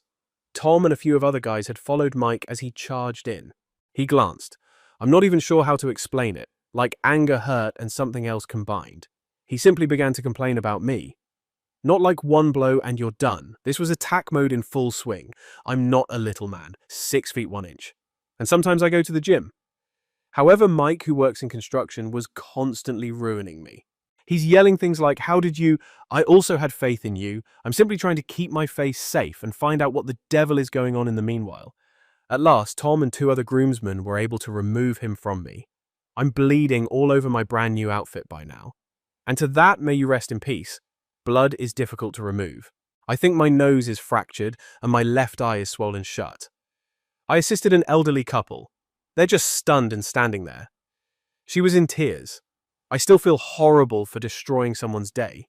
Tom and a few of other guys had followed Mike as he charged in. He glanced. I'm not even sure how to explain it, like anger, hurt, and something else combined. He simply began to complain about me. Not like one blow and you're done. This was attack mode in full swing. I'm not a little man, 6 feet 1 inch. And sometimes I go to the gym. However, Mike, who works in construction, was constantly ruining me. He's yelling things like, "How did you? I also had faith in you. I'm simply trying to keep my face safe and find out what the devil is going on in the meanwhile." At last, Tom and 2 other groomsmen were able to remove him from me. I'm bleeding all over my brand new outfit by now. And to that, may you rest in peace. Blood is difficult to remove. I think my nose is fractured and my left eye is swollen shut. I assisted an elderly couple. They're just stunned and standing there. She was in tears. I still feel horrible for destroying someone's day.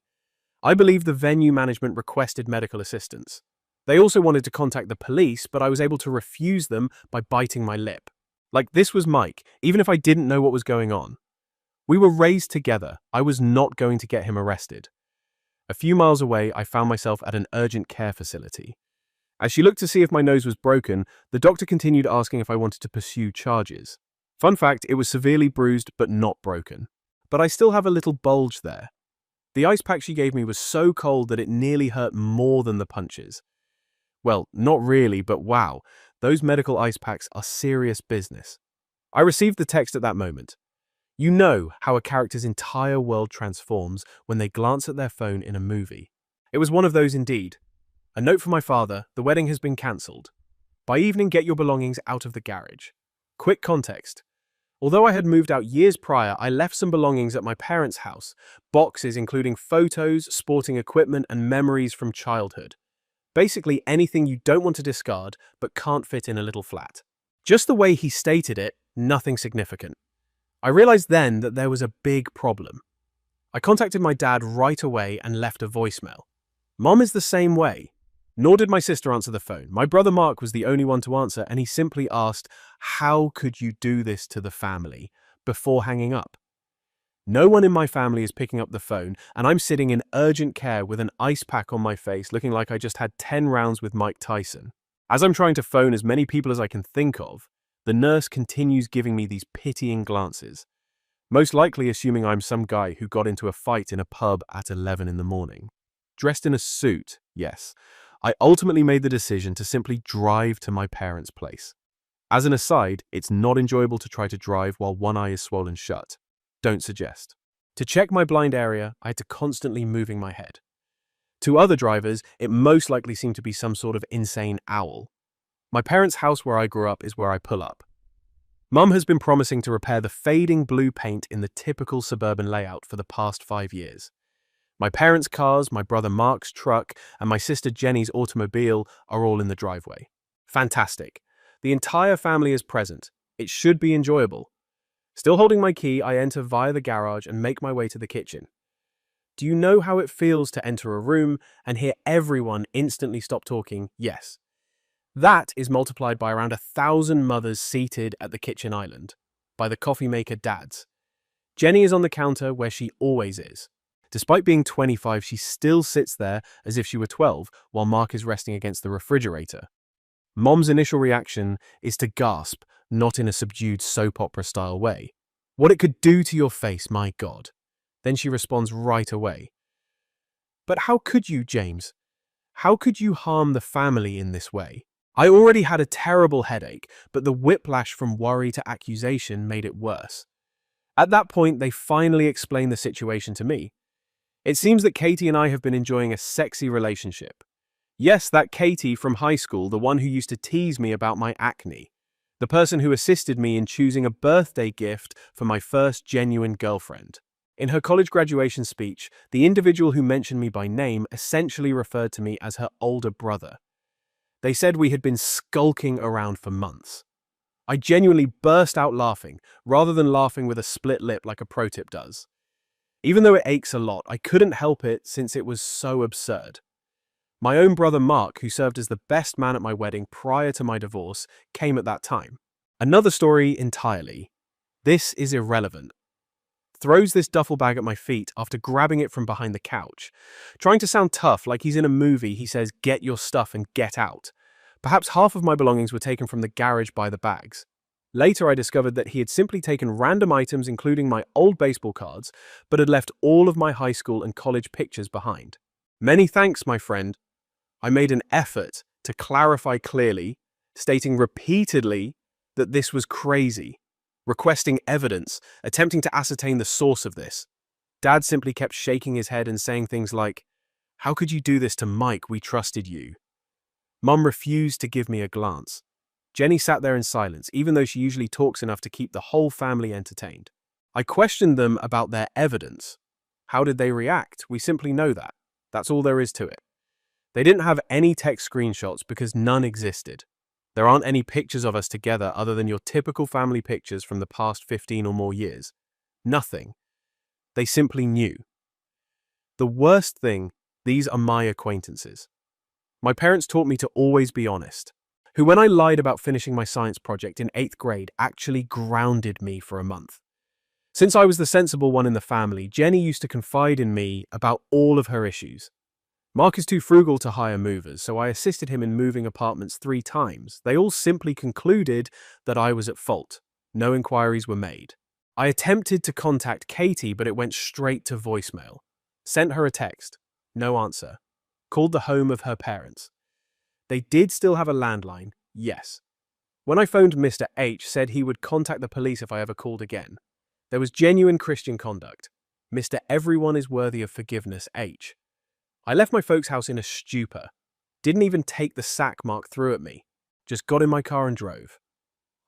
I believe the venue management requested medical assistance. They also wanted to contact the police, but I was able to refuse them by biting my lip. Like, this was Mike, even if I didn't know what was going on. We were raised together. I was not going to get him arrested. A few miles away, I found myself at an urgent care facility. As she looked to see if my nose was broken, the doctor continued asking if I wanted to pursue charges. Fun fact, it was severely bruised but not broken. But I still have a little bulge there. The ice pack she gave me was so cold that it nearly hurt more than the punches. Well, not really, but wow, those medical ice packs are serious business. I received the text at that moment. You know how a character's entire world transforms when they glance at their phone in a movie. It was one of those indeed. A note from my father, the wedding has been cancelled. By evening, get your belongings out of the garage. Quick context. Although I had moved out years prior, I left some belongings at my parents' house, boxes including photos, sporting equipment, and memories from childhood. Basically anything you don't want to discard, but can't fit in a little flat. Just the way he stated it, nothing significant. I realized then that there was a big problem. I contacted my dad right away and left a voicemail. Mom is the same way. Nor did my sister answer the phone. My brother Mark was the only one to answer, and he simply asked, "How could you do this to the family?" before hanging up. No one in my family is picking up the phone, and I'm sitting in urgent care with an ice pack on my face, looking like I just had 10 rounds with Mike Tyson. As I'm trying to phone as many people as I can think of, the nurse continues giving me these pitying glances. most likely assuming I'm some guy who got into a fight in a pub at 11 in the morning. Dressed in a suit, yes. I ultimately made the decision to simply drive to my parents' place. As an aside, it's not enjoyable to try to drive while one eye is swollen shut. Don't suggest. To check my blind area, I had to constantly moving my head. To other drivers, it most likely seemed to be some sort of insane owl. My parents' house where I grew up is where I pull up. Mum has been promising to repair the fading blue paint in the typical suburban layout for the past 5 years. My parents' cars, my brother Mark's truck, and my sister Jenny's automobile are all in the driveway. Fantastic. The entire family is present. It should be enjoyable. Still holding my key, I enter via the garage and make my way to the kitchen. Do you know how it feels to enter a room and hear everyone instantly stop talking? Yes. That is multiplied by around 1,000 mothers seated at the kitchen island, by the coffee maker dads. Jenny is on the counter where she always is. Despite being 25, she still sits there as if she were 12 while Mark is resting against the refrigerator. Mom's initial reaction is to gasp, not in a subdued soap opera style way. What it could do to your face, my God. Then she responds right away. But how could you, James? How could you harm the family in this way? I already had a terrible headache, but the whiplash from worry to accusation made it worse. At that point, they finally explained the situation to me. It seems that Katie and I have been enjoying a sexy relationship. Yes, that Katie from high school, the one who used to tease me about my acne. The person who assisted me in choosing a birthday gift for my first genuine girlfriend. In her college graduation speech, the individual who mentioned me by name essentially referred to me as her older brother. They said we had been skulking around for months. I genuinely burst out laughing, rather than laughing with a split lip like a pro tip does. Even though it aches a lot, I couldn't help it since it was so absurd. My own brother Mark, who served as the best man at my wedding prior to my divorce, came at that time. Another story entirely. This is irrelevant. Throws this duffel bag at my feet after grabbing it from behind the couch. Trying to sound tough like he's in a movie, he says, "Get your stuff and get out." Perhaps half of my belongings were taken from the garage by the bags. Later, I discovered that he had simply taken random items, including my old baseball cards, but had left all of my high school and college pictures behind. Many thanks, my friend. I made an effort to clarify clearly, stating repeatedly that this was crazy, requesting evidence, attempting to ascertain the source of this. Dad simply kept shaking his head and saying things like, "How could you do this to Mike? We trusted you." Mum refused to give me a glance. Jenny sat there in silence, even though she usually talks enough to keep the whole family entertained. I questioned them about their evidence. How did they react? We simply know that. That's all there is to it. They didn't have any text screenshots because none existed. There aren't any pictures of us together other than your typical family pictures from the past 15 or more years. Nothing. They simply knew. The worst thing, these are my acquaintances. My parents taught me to always be honest, who when I lied about finishing my science project in 8th grade actually grounded me for a month. Since I was the sensible one in the family, Jenny used to confide in me about all of her issues. Mark is too frugal to hire movers, so I assisted him in moving apartments 3 times. They all simply concluded that I was at fault. No inquiries were made. I attempted to contact Katie, but it went straight to voicemail. Sent her a text. No answer. Called the home of her parents. They did still have a landline, yes. When I phoned Mr. H, said he would contact the police if I ever called again. There was genuine Christian conduct. Mr. Everyone is worthy of forgiveness, H. I left my folks' house in a stupor. Didn't even take the sack Mark threw at me. Just got in my car and drove.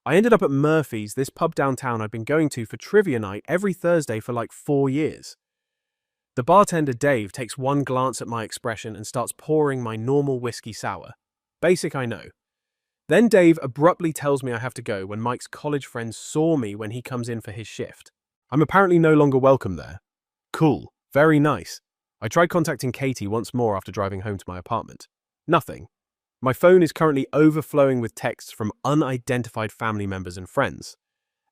I ended up at Murphy's, this pub downtown I'd been going to for trivia night every Thursday for like 4 years. The bartender, Dave, takes one glance at my expression and starts pouring my normal whiskey sour. Basic, I know. Then Dave abruptly tells me I have to go when Mike's college friends saw me when he comes in for his shift. I'm apparently no longer welcome there. Cool. Very nice. I tried contacting Katie once more after driving home to my apartment. Nothing. My phone is currently overflowing with texts from unidentified family members and friends.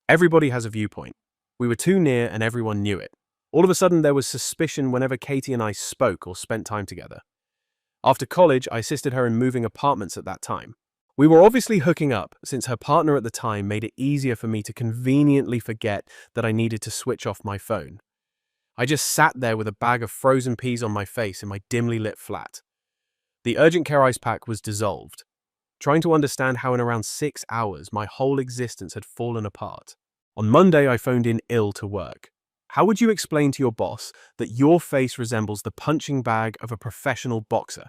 Everybody has a viewpoint. We were too near and everyone knew it. All of a sudden there was suspicion whenever Katie and I spoke or spent time together. After college, I assisted her in moving apartments at that time. We were obviously hooking up since her partner at the time made it easier for me to conveniently forget that I needed to switch off my phone. I just sat there with a bag of frozen peas on my face in my dimly lit flat. The urgent care ice pack was dissolved, trying to understand how in around 6 hours my whole existence had fallen apart. On Monday, I phoned in ill to work. How would you explain to your boss that your face resembles the punching bag of a professional boxer?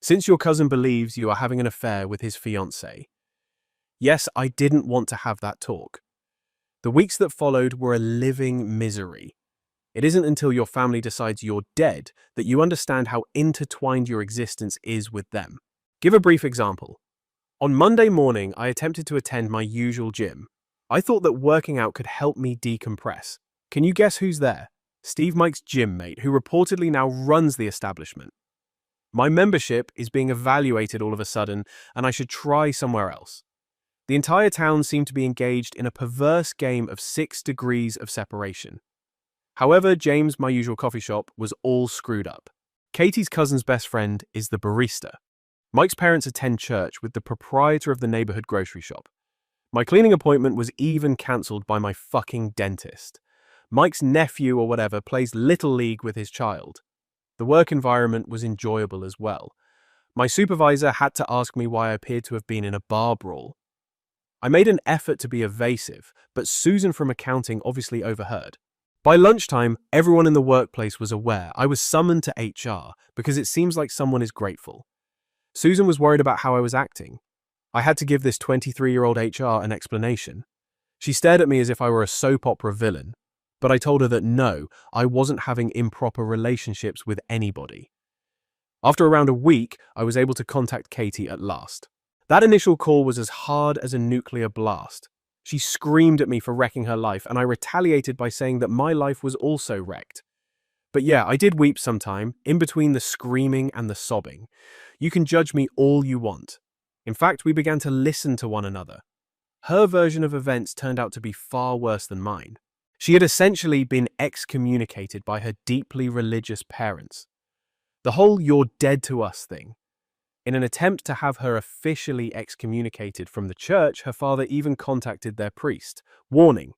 Since your cousin believes you are having an affair with his fiancée. Yes, I didn't want to have that talk. The weeks that followed were a living misery. It isn't until your family decides you're dead that you understand how intertwined your existence is with them. Give a brief example. On Monday morning, I attempted to attend my usual gym. I thought that working out could help me decompress. Can you guess who's there? Steve Mike's gym mate, who reportedly now runs the establishment. My membership is being evaluated all of a sudden, and I should try somewhere else. The entire town seemed to be engaged in a perverse game of 6 degrees of separation. However, James, my usual coffee shop, was all screwed up. Katie's cousin's best friend is the barista. Mike's parents attend church with the proprietor of the neighborhood grocery shop. My cleaning appointment was even cancelled by my fucking dentist. Mike's nephew or whatever plays Little League with his child. The work environment was enjoyable as well. My supervisor had to ask me why I appeared to have been in a bar brawl. I made an effort to be evasive, but Susan from accounting obviously overheard. By lunchtime, everyone in the workplace was aware I was summoned to HR because it seems like someone is grateful. Susan was worried about how I was acting. I had to give this 23-year-old HR an explanation. She stared at me as if I were a soap opera villain, but I told her that no, I wasn't having improper relationships with anybody. After around a week, I was able to contact Katie at last. That initial call was as hard as a nuclear blast. She screamed at me for wrecking her life, and I retaliated by saying that my life was also wrecked. But yeah, I did weep sometime, in between the screaming and the sobbing. You can judge me all you want. In fact, we began to listen to one another. Her version of events turned out to be far worse than mine. She had essentially been excommunicated by her deeply religious parents. The whole "you're dead to us" thing. In an attempt to have her officially excommunicated from the church, her father even contacted their priest. Warning: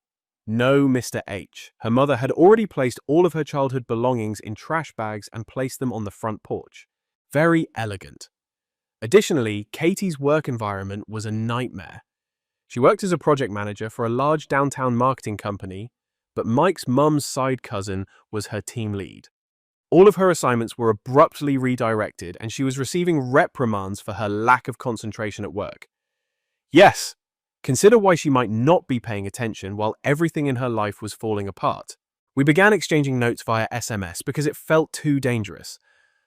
no, Mr. H. Her mother had already placed all of her childhood belongings in trash bags and placed them on the front porch. Very elegant. Additionally, Katie's work environment was a nightmare. She worked as a project manager for a large downtown marketing company, but Mike's mum's side cousin was her team lead. All of her assignments were abruptly redirected, and she was receiving reprimands for her lack of concentration at work. Yes, consider why she might not be paying attention while everything in her life was falling apart. We began exchanging notes via SMS because it felt too dangerous.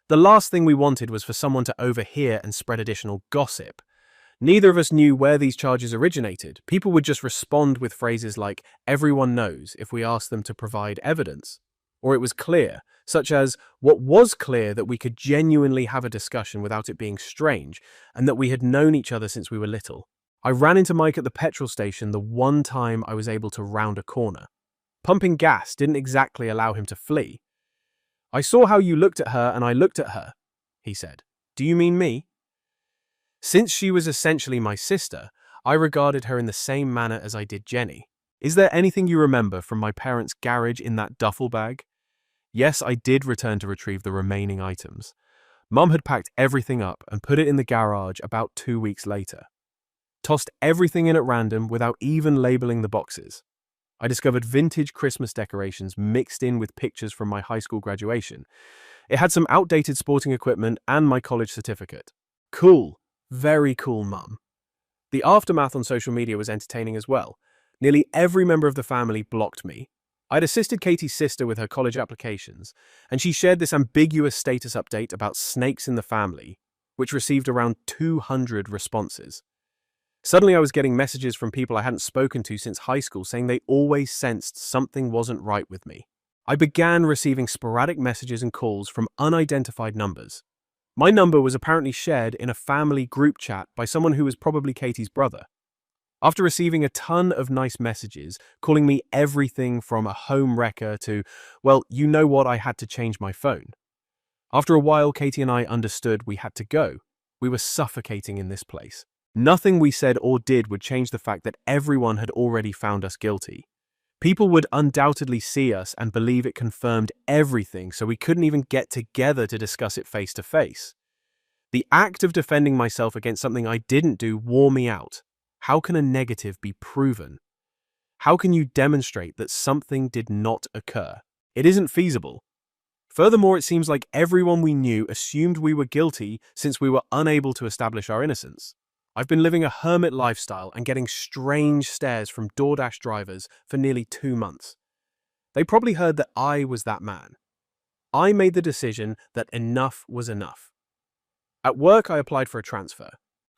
The last thing we wanted was for someone to overhear and spread additional gossip. Neither of us knew where these charges originated. People would just respond with phrases like, "everyone knows," if we asked them to provide evidence. Or it was clear, such as, what was clear that we could genuinely have a discussion without it being strange, and that we had known each other since we were little. I ran into Mike at the petrol station the one time I was able to round a corner. Pumping gas didn't exactly allow him to flee. "I saw how you looked at her and I looked at her," he said. "Do you mean me?" Since she was essentially my sister, I regarded her in the same manner as I did Jenny. "Is there anything you remember from my parents' garage in that duffel bag?" Yes, I did return to retrieve the remaining items. Mum had packed everything up and put it in the garage about 2 weeks later. Tossed everything in at random without even labeling the boxes. I discovered vintage Christmas decorations mixed in with pictures from my high school graduation. It had some outdated sporting equipment and my college certificate. Cool. Very cool, Mum. The aftermath on social media was entertaining as well. Nearly every member of the family blocked me. I'd assisted Katie's sister with her college applications, and she shared this ambiguous status update about snakes in the family, which received around 200 responses. Suddenly I was getting messages from people I hadn't spoken to since high school saying they always sensed something wasn't right with me. I began receiving sporadic messages and calls from unidentified numbers. My number was apparently shared in a family group chat by someone who was probably Katie's brother. After receiving a ton of nice messages, calling me everything from a home wrecker to, well, you know what, I had to change my phone. After a while, Katie and I understood we had to go. We were suffocating in this place. Nothing we said or did would change the fact that everyone had already found us guilty. People would undoubtedly see us and believe it confirmed everything, so we couldn't even get together to discuss it face to face. The act of defending myself against something I didn't do wore me out. How can a negative be proven? How can you demonstrate that something did not occur? It isn't feasible. Furthermore, it seems like everyone we knew assumed we were guilty since we were unable to establish our innocence. I've been living a hermit lifestyle and getting strange stares from DoorDash drivers for nearly 2 months. They probably heard that I was that man. I made the decision that enough was enough. At work, I applied for a transfer.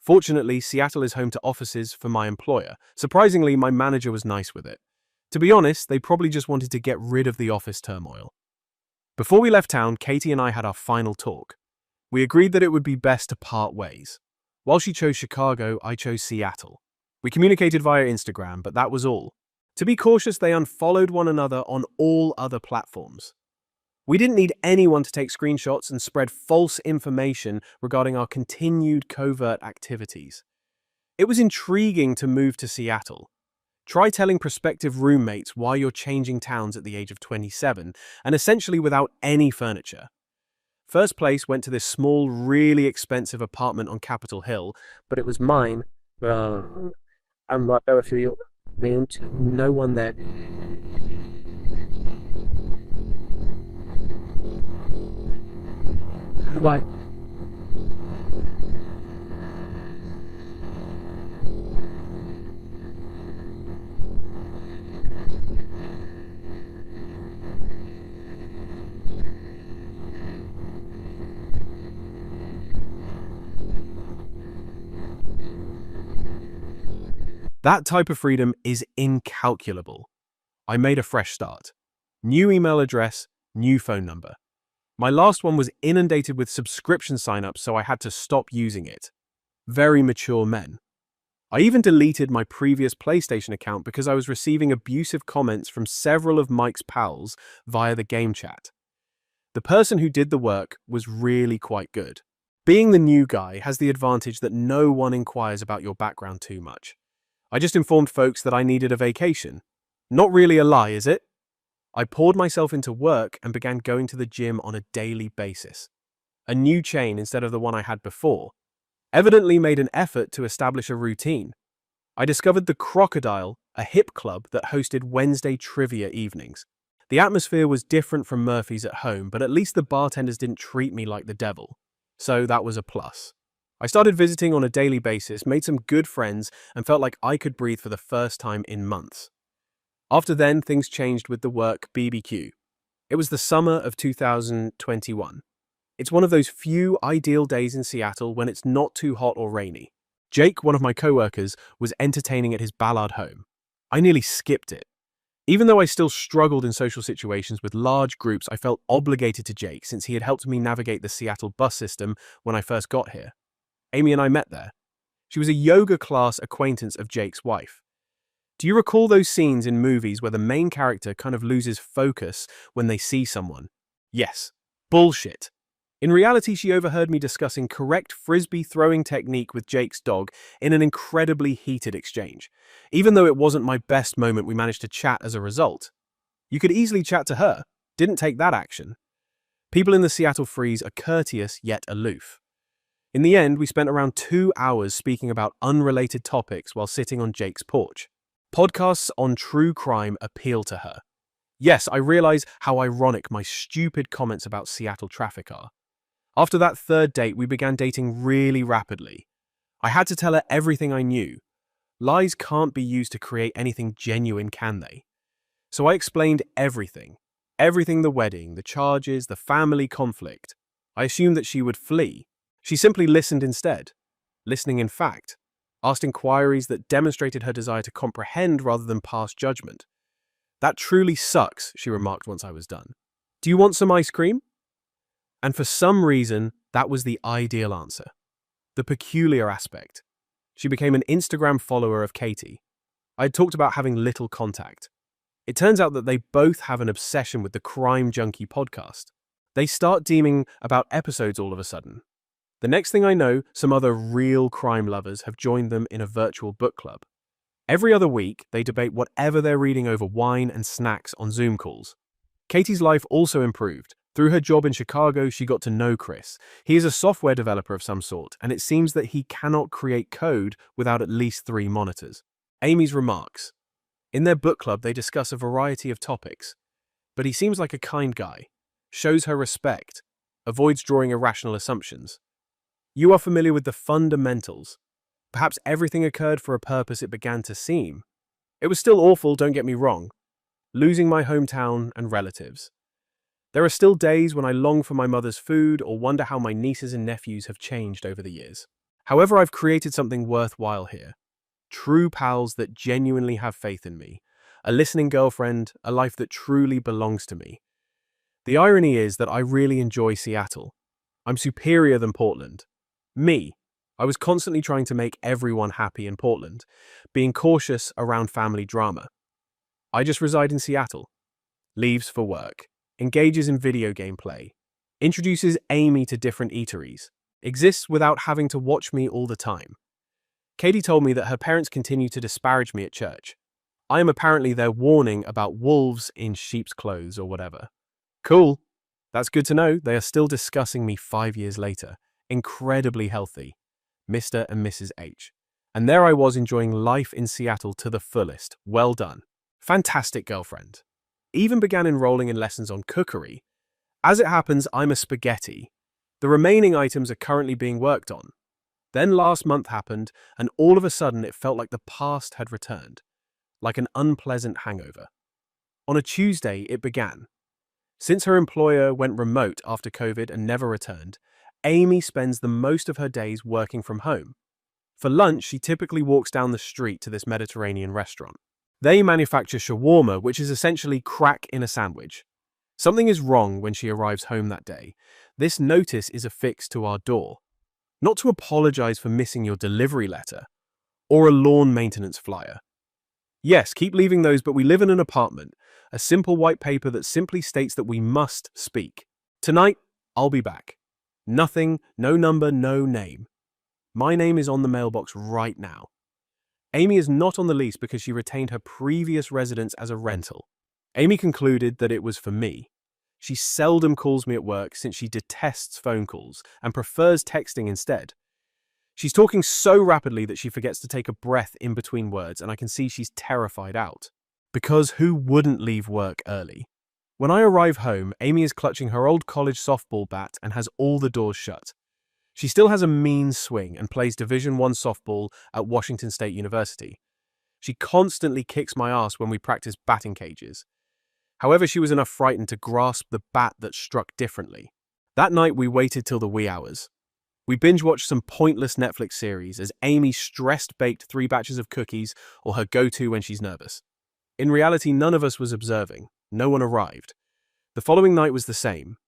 Fortunately, Seattle is home to offices for my employer. Surprisingly, my manager was nice with it. To be honest, they probably just wanted to get rid of the office turmoil. Before we left town, Katie and I had our final talk. We agreed that it would be best to part ways. While she chose Chicago, I chose Seattle. We communicated via Instagram, but that was all. To be cautious, they unfollowed one another on all other platforms. We didn't need anyone to take screenshots and spread false information regarding our continued covert activities. It was intriguing to move to Seattle. Try telling prospective roommates why you're changing towns at the age of 27, and essentially without any furniture. First place went to this small, really expensive apartment on Capitol Hill, but it was mine. I'm right there with you. No one there. Why? That type of freedom is incalculable. I made a fresh start. New email address, new phone number. My last one was inundated with subscription signups, so I had to stop using it. Very mature men. I even deleted my previous PlayStation account because I was receiving abusive comments from several of Mike's pals via the game chat. The person who did the work was really quite good. Being the new guy has the advantage that no one inquires about your background too much. I just informed folks that I needed a vacation. Not really a lie, is it? I poured myself into work and began going to the gym on a daily basis. A new chain instead of the one I had before. Evidently made an effort to establish a routine. I discovered the Crocodile, a hip club that hosted Wednesday trivia evenings. The atmosphere was different from Murphy's at home, but at least the bartenders didn't treat me like the devil. So that was a plus. I started visiting on a daily basis, made some good friends, and felt like I could breathe for the first time in months. After then, things changed with the work BBQ. It was the summer of 2021. It's one of those few ideal days in Seattle when it's not too hot or rainy. Jake, one of my coworkers, was entertaining at his Ballard home. I nearly skipped it. Even though I still struggled in social situations with large groups, I felt obligated to Jake since he had helped me navigate the Seattle bus system when I first got here. Amy and I met there. She was a yoga class acquaintance of Jake's wife. Do you recall those scenes in movies where the main character kind of loses focus when they see someone? Yes. Bullshit. In reality, she overheard me discussing correct frisbee throwing technique with Jake's dog in an incredibly heated exchange. Even though it wasn't my best moment, we managed to chat as a result. You could easily chat to her. Didn't take that action. People in the Seattle Freeze are courteous yet aloof. In the end, we spent around 2 hours speaking about unrelated topics while sitting on Jake's porch. Podcasts on true crime appeal to her. Yes, I realize how ironic my stupid comments about Seattle traffic are. After that third date, we began dating really rapidly. I had to tell her everything I knew. Lies can't be used to create anything genuine, can they? So I explained everything. Everything: the wedding, the charges, the family conflict. I assumed that she would flee. She simply listened instead. Listening, in fact, asked inquiries that demonstrated her desire to comprehend rather than pass judgment. That truly sucks, she remarked once I was done. Do you want some ice cream? And for some reason, that was the ideal answer. The peculiar aspect. She became an Instagram follower of Katie. I had talked about having little contact. It turns out that they both have an obsession with the Crime Junkie podcast. They start deeming about episodes all of a sudden. The next thing I know, some other real crime lovers have joined them in a virtual book club. Every other week, they debate whatever they're reading over wine and snacks on Zoom calls. Katie's life also improved. Through her job in Chicago, she got to know Chris. He is a software developer of some sort, and it seems that he cannot create code without at least 3 monitors. Amy's remarks. In their book club, they discuss a variety of topics, but he seems like a kind guy, shows her respect, avoids drawing irrational assumptions. You are familiar with the fundamentals. Perhaps everything occurred for a purpose it began to seem. It was still awful, don't get me wrong. Losing my hometown and relatives. There are still days when I long for my mother's food or wonder how my nieces and nephews have changed over the years. However, I've created something worthwhile here. True pals that genuinely have faith in me. A listening girlfriend, a life that truly belongs to me. The irony is that I really enjoy Seattle. I'm superior than Portland. Me. I was constantly trying to make everyone happy in Portland, being cautious around family drama. I just reside in Seattle. Leaves for work. Engages in video game play. Introduces Amy to different eateries. Exists without having to watch me all the time. Katie told me that her parents continue to disparage me at church. I am apparently their warning about wolves in sheep's clothes or whatever. Cool. That's good to know. They are still discussing me 5 years later. Incredibly healthy. Mr. and Mrs. H. And there I was enjoying life in Seattle to the fullest. Well done. Fantastic girlfriend. Even began enrolling in lessons on cookery. As it happens, I'm a spaghetti. The remaining items are currently being worked on. Then last month happened, and all of a sudden it felt like the past had returned, like an unpleasant hangover. On a Tuesday, it began. Since her employer went remote after COVID and never returned, Amy spends the most of her days working from home. For lunch, she typically walks down the street to this Mediterranean restaurant. They manufacture shawarma, which is essentially crack in a sandwich. Something is wrong when she arrives home that day. This notice is affixed to our door. Not to apologize for missing your delivery letter or a lawn maintenance flyer. Yes, keep leaving those, but we live in an apartment. A simple white paper that simply states that we must speak. Tonight, I'll be back. Nothing, no number, no name. My name is on the mailbox right now. Amy is not on the lease because she retained her previous residence as a rental. Amy concluded that it was for me. She seldom calls me at work since she detests phone calls and prefers texting instead. She's talking so rapidly that she forgets to take a breath in between words, and I can see she's terrified out. Because who wouldn't leave work early? When I arrive home, Amy is clutching her old college softball bat and has all the doors shut. She still has a mean swing and plays Division I softball at Washington State University. She constantly kicks my ass when we practice batting cages. However, she was enough frightened to grasp the bat that struck differently. That night, we waited till the wee hours. We binge-watched some pointless Netflix series as Amy stressed-baked 3 batches of cookies, or her go-to when she's nervous. In reality, none of us was observing. No one arrived. The following night was the same.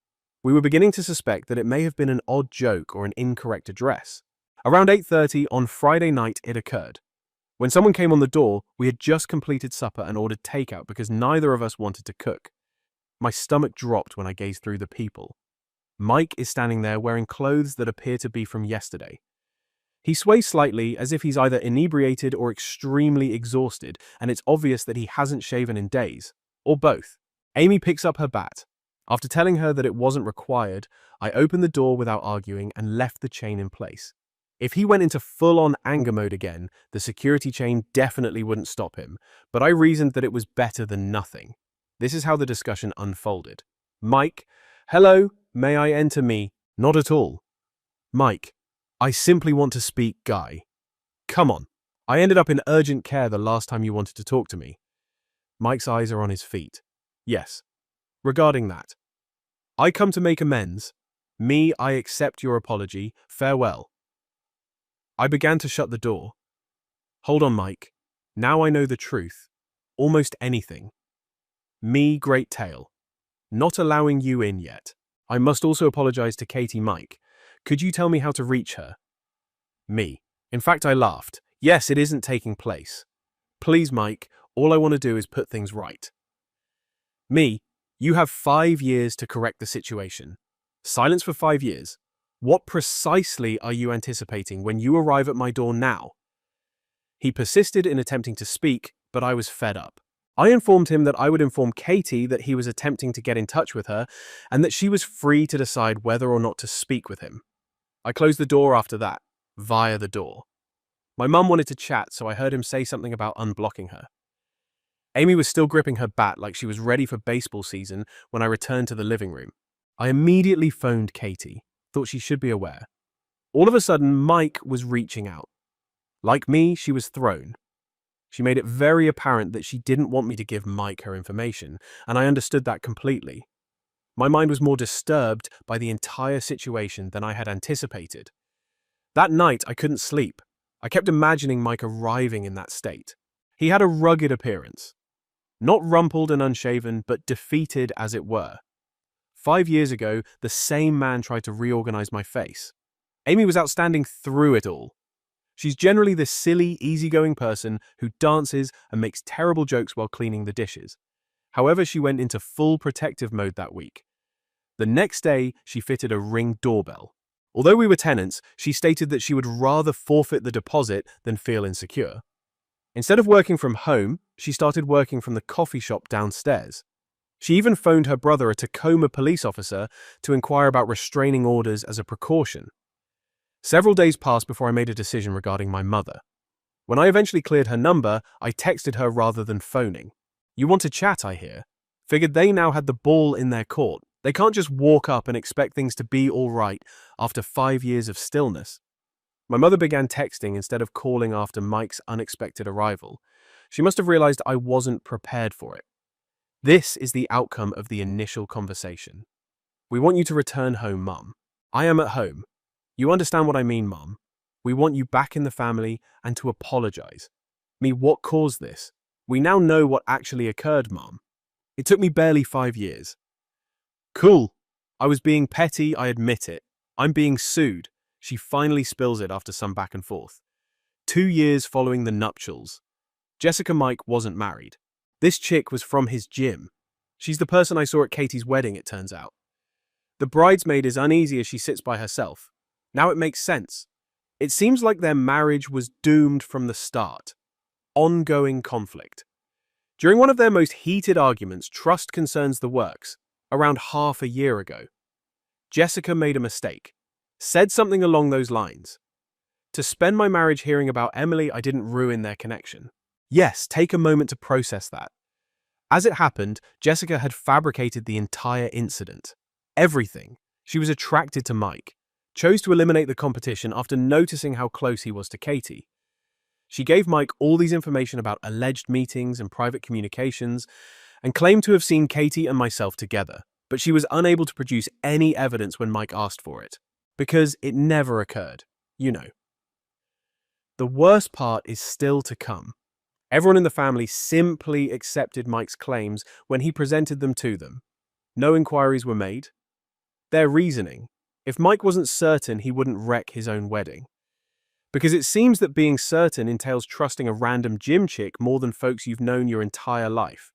We were beginning to suspect that it may have been an odd joke or an incorrect address. Around 8:30 on Friday night, it occurred. When someone came on the door, we had just completed supper and ordered takeout because neither of us wanted to cook. My stomach dropped when I gazed through the people. Mike is standing there wearing clothes that appear to be from yesterday. He sways slightly as if he's either inebriated or extremely exhausted, and it's obvious that he hasn't shaven in days, or both. Amy picks up her bat. After telling her that it wasn't required, I opened the door without arguing and left the chain in place. If he went into full-on anger mode again, the security chain definitely wouldn't stop him, but I reasoned that it was better than nothing. This is how the discussion unfolded. Mike, hello, may I enter me? Not at all. Mike, I simply want to speak, Guy. Come on. I ended up in urgent care the last time you wanted to talk to me. Mike's eyes are on his feet. Yes. Regarding that. I come to make amends. Me, I accept your apology. Farewell. I began to shut the door. Hold on, Mike. Now I know the truth. Almost anything. Me, great tale. Not allowing you in yet. I must also apologize to Katie, Mike. Could you tell me how to reach her? Me. In fact, I laughed. Yes, it isn't taking place. Please, Mike, all I want to do is put things right. Me. You have 5 years to correct the situation. Silence for 5 years. What precisely are you anticipating when you arrive at my door now? He persisted in attempting to speak, but I was fed up. I informed him that I would inform Katie that he was attempting to get in touch with her and that she was free to decide whether or not to speak with him. I closed the door after that, via the door. My mum wanted to chat, so I heard him say something about unblocking her. Amy was still gripping her bat like she was ready for baseball season when I returned to the living room. I immediately phoned Katie, thought she should be aware. All of a sudden, Mike was reaching out. Like me, she was thrown. She made it very apparent that she didn't want me to give Mike her information, and I understood that completely. My mind was more disturbed by the entire situation than I had anticipated. That night, I couldn't sleep. I kept imagining Mike arriving in that state. He had a rugged appearance. Not rumpled and unshaven, but defeated as it were. 5 years ago, the same man tried to reorganize my face. Amy was outstanding through it all. She's generally this silly, easygoing person who dances and makes terrible jokes while cleaning the dishes. However, she went into full protective mode that week. The next day, she fitted a Ring doorbell. Although we were tenants, she stated that she would rather forfeit the deposit than feel insecure. Instead of working from home, she started working from the coffee shop downstairs. She even phoned her brother, a Tacoma police officer, to inquire about restraining orders as a precaution. Several days passed before I made a decision regarding my mother. When I eventually cleared her number, I texted her rather than phoning. "You want to chat, I hear." Figured they now had the ball in their court. They can't just walk up and expect things to be all right after 5 years of stillness. My mother began texting instead of calling after Mike's unexpected arrival. She must have realized I wasn't prepared for it. This is the outcome of the initial conversation. "We want you to return home, Mum. I am at home. You understand what I mean, Mum. We want you back in the family and to apologize." Me, what caused this? "We now know what actually occurred, Mum. It took me barely 5 years. "Cool. I was being petty, I admit it. I'm being sued." She finally spills it after some back and forth. 2 years following the nuptials. Jessica Mike wasn't married. This chick was from his gym. She's the person I saw at Katie's wedding, it turns out. The bridesmaid is uneasy as she sits by herself. Now it makes sense. It seems like their marriage was doomed from the start. Ongoing conflict. During one of their most heated arguments, trust concerns the works, around half a year ago. Jessica made a mistake. Said something along those lines. To spend my marriage hearing about Emily, I didn't ruin their connection. Yes, take a moment to process that. As it happened, Jessica had fabricated the entire incident. Everything. She was attracted to Mike. Chose to eliminate the competition after noticing how close he was to Katie. She gave Mike all these information about alleged meetings and private communications and claimed to have seen Katie and myself together, but she was unable to produce any evidence when Mike asked for it. Because it never occurred, you know. The worst part is still to come. Everyone in the family simply accepted Mike's claims when he presented them to them. No inquiries were made. Their reasoning: if Mike wasn't certain, he wouldn't wreck his own wedding. Because it seems that being certain entails trusting a random gym chick more than folks you've known your entire life.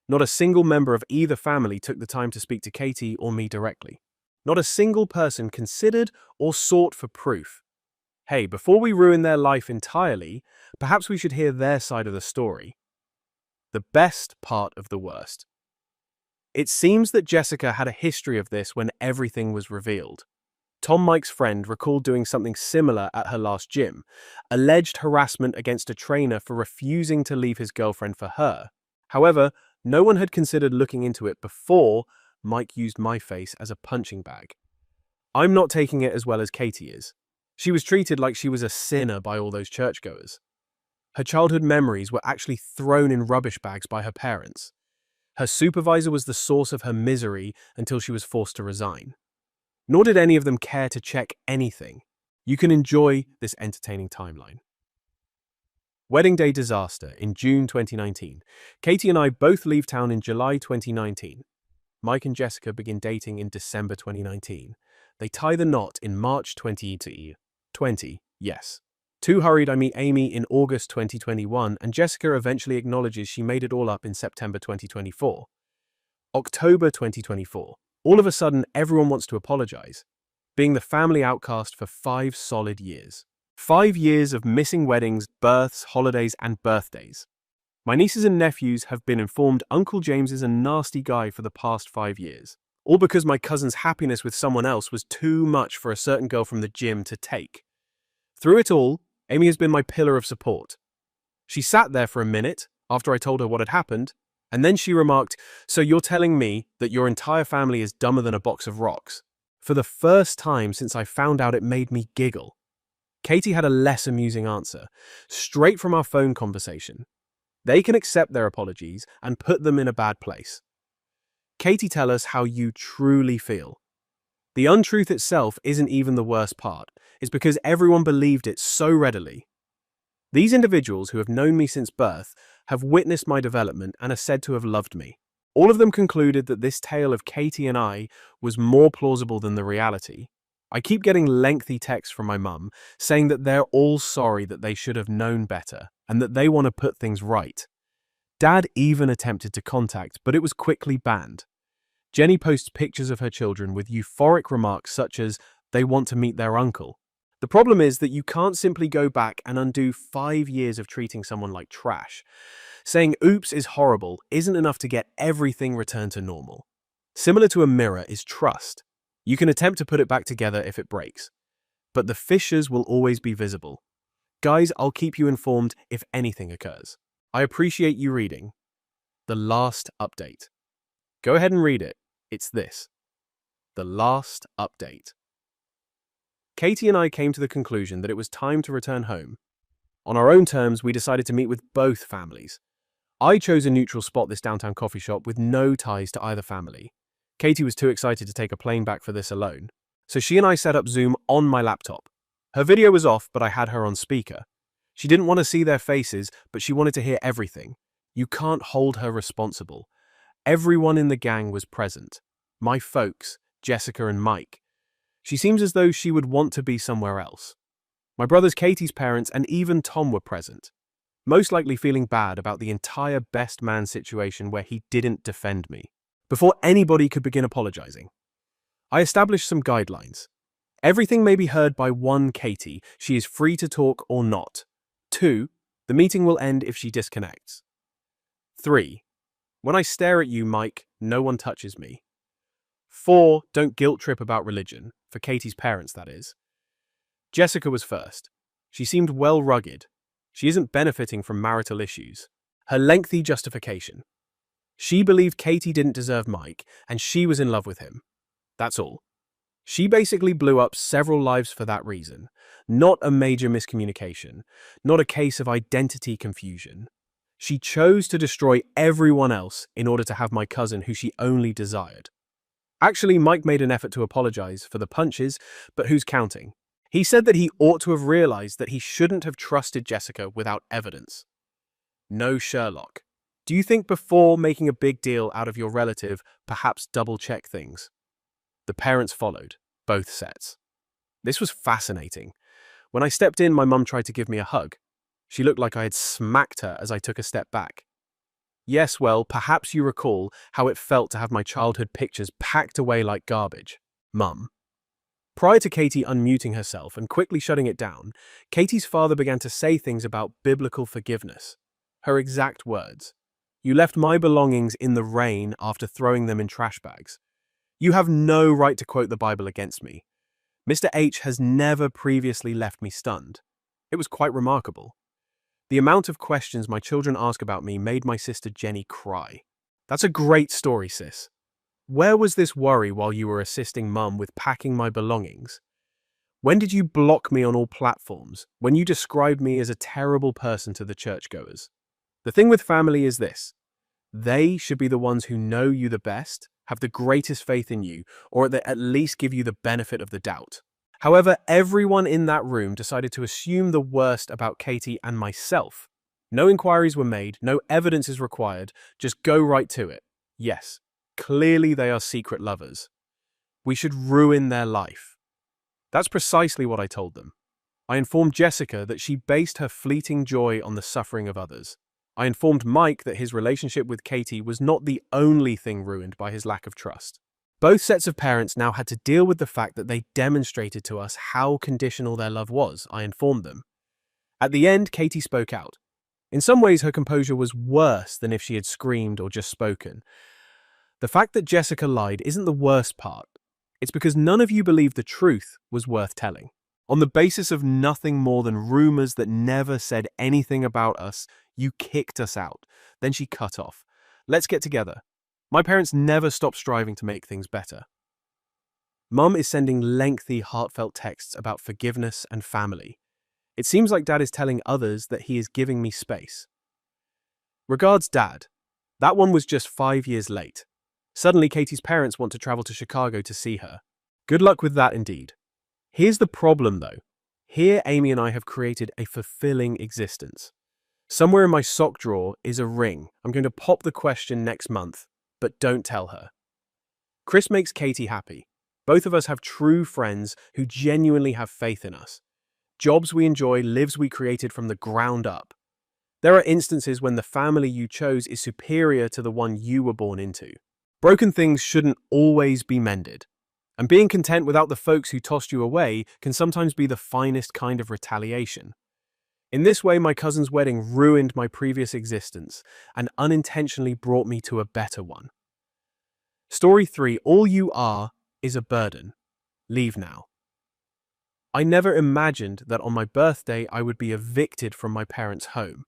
Not a single member of either family took the time to speak to Katie or me directly. Not a single person considered or sought for proof. Hey, before we ruin their life entirely, perhaps we should hear their side of the story. The best part of the worst. It seems that Jessica had a history of this when everything was revealed. Tom, Mike's friend, recalled doing something similar at her last gym, alleged harassment against a trainer for refusing to leave his girlfriend for her. However, no one had considered looking into it before Mike used my face as a punching bag. I'm not taking it as well as Katie is. She was treated like she was a sinner by all those churchgoers. Her childhood memories were actually thrown in rubbish bags by her parents. Her supervisor was the source of her misery until she was forced to resign. Nor did any of them care to check anything. You can enjoy this entertaining timeline. Wedding day disaster in June 2019. Katie and I both leave town in July 2019. Mike and Jessica begin dating in December 2019. They tie the knot in March 2020, yes. Too hurried, I meet Amy in August 2021, and Jessica eventually acknowledges she made it all up in September 2024. October 2024. All of a sudden, everyone wants to apologize. being the family outcast for 5 solid years. 5 years of missing weddings, births, holidays, and birthdays. My nieces and nephews have been informed Uncle James is a nasty guy for the past 5 years. All because my cousin's happiness with someone else was too much for a certain girl from the gym to take. Through it all, Amy has been my pillar of support. She sat there for a minute after I told her what had happened, and then she remarked, "So you're telling me that your entire family is dumber than a box of rocks?" For the first time since I found out, it made me giggle. Katie had a less amusing answer, straight from our phone conversation. They can accept their apologies and put them in a bad place. Katie, tell us how you truly feel. The untruth itself isn't even the worst part. It's because everyone believed it so readily. These individuals who have known me since birth have witnessed my development and are said to have loved me. All of them concluded that this tale of Katie and I was more plausible than the reality. I keep getting lengthy texts from my mum saying that they're all sorry, that they should have known better, and that they want to put things right. Dad even attempted to contact, but it was quickly banned. Jenny posts pictures of her children with euphoric remarks such as, they want to meet their uncle. The problem is that you can't simply go back and undo 5 years of treating someone like trash. Saying oops is horrible isn't enough to get everything returned to normal. Similar to a mirror is trust. You can attempt to put it back together if it breaks, but the fissures will always be visible. Guys, I'll keep you informed if anything occurs. I appreciate you reading. The last update. Go ahead and read it. It's this. The last update. Katie and I came to the conclusion that it was time to return home. On our own terms, we decided to meet with both families. I chose a neutral spot, this downtown coffee shop, with no ties to either family. Katie was too excited to take a plane back for this alone, so she and I set up Zoom on my laptop. Her video was off, but I had her on speaker. She didn't want to see their faces, but she wanted to hear everything. You can't hold her responsible. Everyone in the gang was present. My folks, Jessica and Mike. She seems as though she would want to be somewhere else. My brother's Katie's parents and even Tom were present, most likely feeling bad about the entire best man situation where he didn't defend me. Before anybody could begin apologizing, I established some guidelines. Everything may be heard by 1 Katie. She is free to talk or not. 2, the meeting will end if she disconnects. 3, when I stare at you, Mike, no one touches me. 4, don't guilt trip about religion, for Katie's parents, that is. Jessica was first. She seemed well rugged. She isn't benefiting from marital issues. Her lengthy justification. She believed Katie didn't deserve Mike, and she was in love with him. That's all. She basically blew up several lives for that reason. Not a major miscommunication. Not a case of identity confusion. She chose to destroy everyone else in order to have my cousin who she only desired. Actually, Mike made an effort to apologize for the punches, but who's counting? He said that he ought to have realized that he shouldn't have trusted Jessica without evidence. No Sherlock. Do you think before making a big deal out of your relative, perhaps double-check things? The parents followed, both sets. This was fascinating. When I stepped in, my mum tried to give me a hug. She looked like I had smacked her as I took a step back. Yes, well, perhaps you recall how it felt to have my childhood pictures packed away like garbage. Mum. Prior to Katie unmuting herself and quickly shutting it down, Katie's father began to say things about biblical forgiveness. Her exact words. You left my belongings in the rain after throwing them in trash bags. You have no right to quote the Bible against me. Mr. H has never previously left me stunned. It was quite remarkable. The amount of questions my children ask about me made my sister Jenny cry. That's a great story, sis. Where was this worry while you were assisting Mum with packing my belongings? When did you block me on all platforms? When you described me as a terrible person to the churchgoers? The thing with family is this. They should be the ones who know you the best, have the greatest faith in you, or at least give you the benefit of the doubt. However, everyone in that room decided to assume the worst about Katie and myself. No inquiries were made, no evidence is required, just go right to it. Yes, clearly they are secret lovers. We should ruin their life. That's precisely what I told them. I informed Jessica that she based her fleeting joy on the suffering of others. I informed Mike that his relationship with Katie was not the only thing ruined by his lack of trust. Both sets of parents now had to deal with the fact that they demonstrated to us how conditional their love was, I informed them. At the end, Katie spoke out. In some ways, her composure was worse than if she had screamed or just spoken. The fact that Jessica lied isn't the worst part. It's because none of you believed the truth was worth telling. On the basis of nothing more than rumors that never said anything about us, you kicked us out. Then she cut off. Let's get together. My parents never stopped striving to make things better. Mum is sending lengthy, heartfelt texts about forgiveness and family. It seems like Dad is telling others that he is giving me space. Regards, Dad. That one was just 5 years late. Suddenly, Katie's parents want to travel to Chicago to see her. Good luck with that indeed. Here's the problem, though. Here, Amy and I have created a fulfilling existence. Somewhere in my sock drawer is a ring. I'm going to pop the question next month, but don't tell her. Chris makes Katie happy. Both of us have true friends who genuinely have faith in us. Jobs we enjoy, lives we created from the ground up. There are instances when the family you chose is superior to the one you were born into. Broken things shouldn't always be mended. And being content without the folks who tossed you away can sometimes be the finest kind of retaliation. In this way, my cousin's wedding ruined my previous existence and unintentionally brought me to a better one. Story 3. All you are is a burden. Leave now. I never imagined that on my birthday I would be evicted from my parents' home.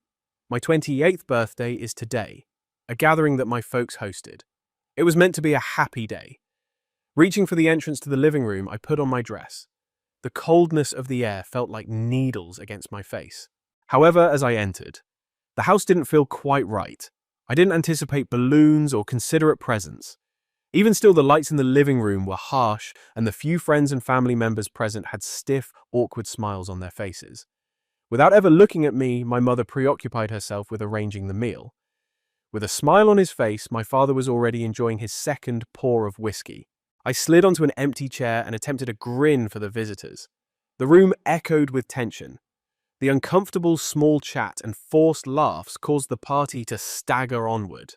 My 28th birthday is today, a gathering that my folks hosted. It was meant to be a happy day. Reaching for the entrance to the living room, I put on my dress. The coldness of the air felt like needles against my face. However, as I entered, the house didn't feel quite right. I didn't anticipate balloons or considerate presents. Even still, the lights in the living room were harsh, and the few friends and family members present had stiff, awkward smiles on their faces. Without ever looking at me, my mother preoccupied herself with arranging the meal. With a smile on his face, my father was already enjoying his second pour of whiskey. I slid onto an empty chair and attempted a grin for the visitors. The room echoed with tension. The uncomfortable small chat and forced laughs caused the party to stagger onward.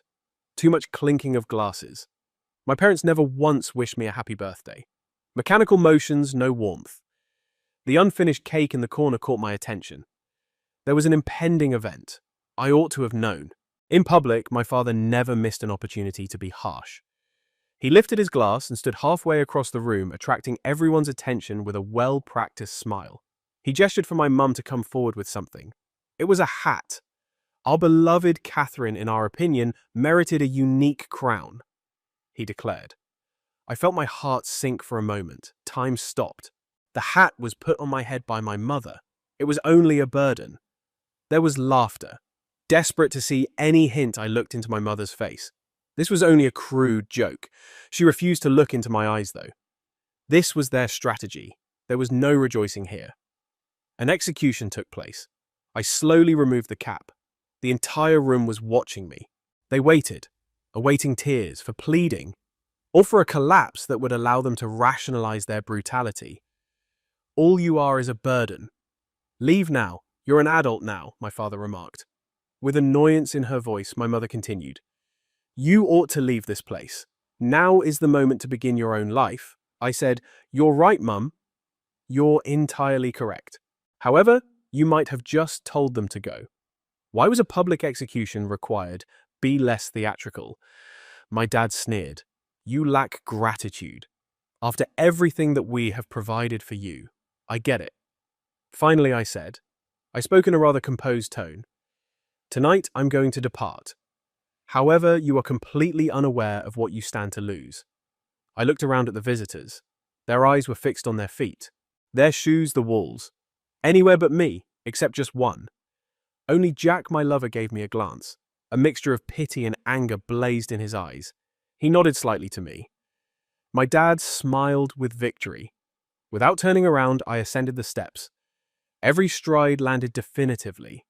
Too much clinking of glasses. My parents never once wished me a happy birthday. Mechanical motions, no warmth. The unfinished cake in the corner caught my attention. There was an impending event. I ought to have known. In public, my father never missed an opportunity to be harsh. He lifted his glass and stood halfway across the room, attracting everyone's attention with a well-practiced smile. He gestured for my mum to come forward with something. It was a hat. Our beloved Catherine, in our opinion, merited a unique crown, he declared. I felt my heart sink for a moment. Time stopped. The hat was put on my head by my mother. It was only a burden. There was laughter. Desperate to see any hint, I looked into my mother's face. This was only a crude joke. She refused to look into my eyes, though. This was their strategy. There was no rejoicing here. An execution took place. I slowly removed the cap. The entire room was watching me. They waited, awaiting tears, for pleading, or for a collapse that would allow them to rationalize their brutality. All you are is a burden. Leave now. You're an adult now, my father remarked. With annoyance in her voice, my mother continued. You ought to leave this place. Now is the moment to begin your own life. I said, You're right, Mum. You're entirely correct. However, you might have just told them to go. Why was a public execution required? Be less theatrical. My dad sneered. You lack gratitude. After everything that we have provided for you, I get it. Finally, I said. I spoke in a rather composed tone. Tonight, I'm going to depart. However, you are completely unaware of what you stand to lose. I looked around at the visitors. Their eyes were fixed on their feet. Their shoes, the walls. Anywhere but me, except just one. Only Jack, my lover, gave me a glance. A mixture of pity and anger blazed in his eyes. He nodded slightly to me. My dad smiled with victory. Without turning around, I ascended the steps. Every stride landed definitively.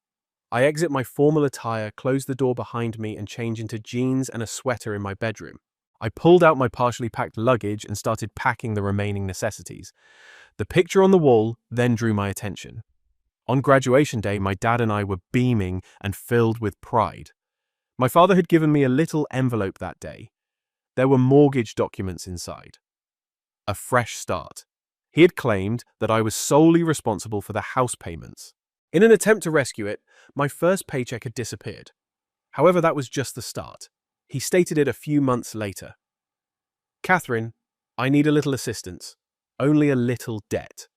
I exit my formal attire, close the door behind me, and change into jeans and a sweater in my bedroom. I pulled out my partially packed luggage and started packing the remaining necessities. The picture on the wall then drew my attention. On graduation day, my dad and I were beaming and filled with pride. My father had given me a little envelope that day. There were mortgage documents inside. A fresh start. He had claimed that I was solely responsible for the house payments. In an attempt to rescue it, my first paycheck had disappeared. However, that was just the start. He stated it a few months later. "Catherine, I need a little assistance. Only a little debt."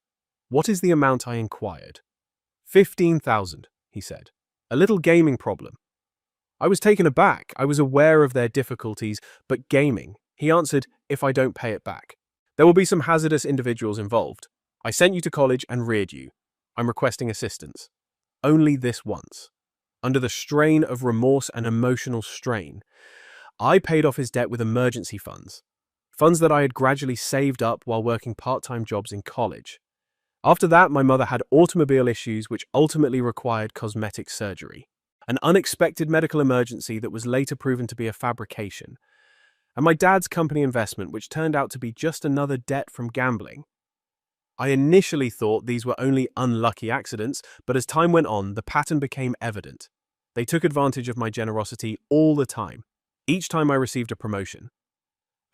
"What is the amount?" I inquired. 15,000, he said. "A little gaming problem." I was taken aback. I was aware of their difficulties, but gaming, he answered, "if I don't pay it back. There will be some hazardous individuals involved. I sent you to college and reared you. I'm requesting assistance. Only this once." Under the strain of remorse and emotional strain, I paid off his debt with emergency funds that I had gradually saved up while working part-time jobs in college. After that, my mother had automobile issues which ultimately required cosmetic surgery, an unexpected medical emergency that was later proven to be a fabrication, and my dad's company investment which turned out to be just another debt from gambling. I initially thought these were only unlucky accidents, but as time went on, the pattern became evident. They took advantage of my generosity all the time, each time I received a promotion.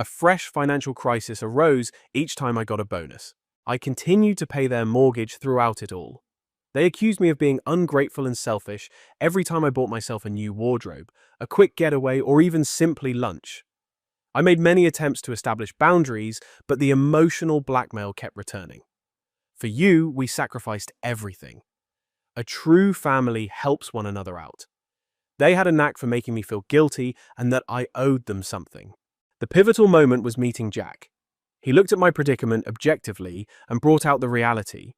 A fresh financial crisis arose each time I got a bonus. I continued to pay their mortgage throughout it all. They accused me of being ungrateful and selfish every time I bought myself a new wardrobe, a quick getaway, or even simply lunch. I made many attempts to establish boundaries, but the emotional blackmail kept returning. "For you, we sacrificed everything. A true family helps one another out." They had a knack for making me feel guilty and that I owed them something. The pivotal moment was meeting Jack. He looked at my predicament objectively and brought out the reality.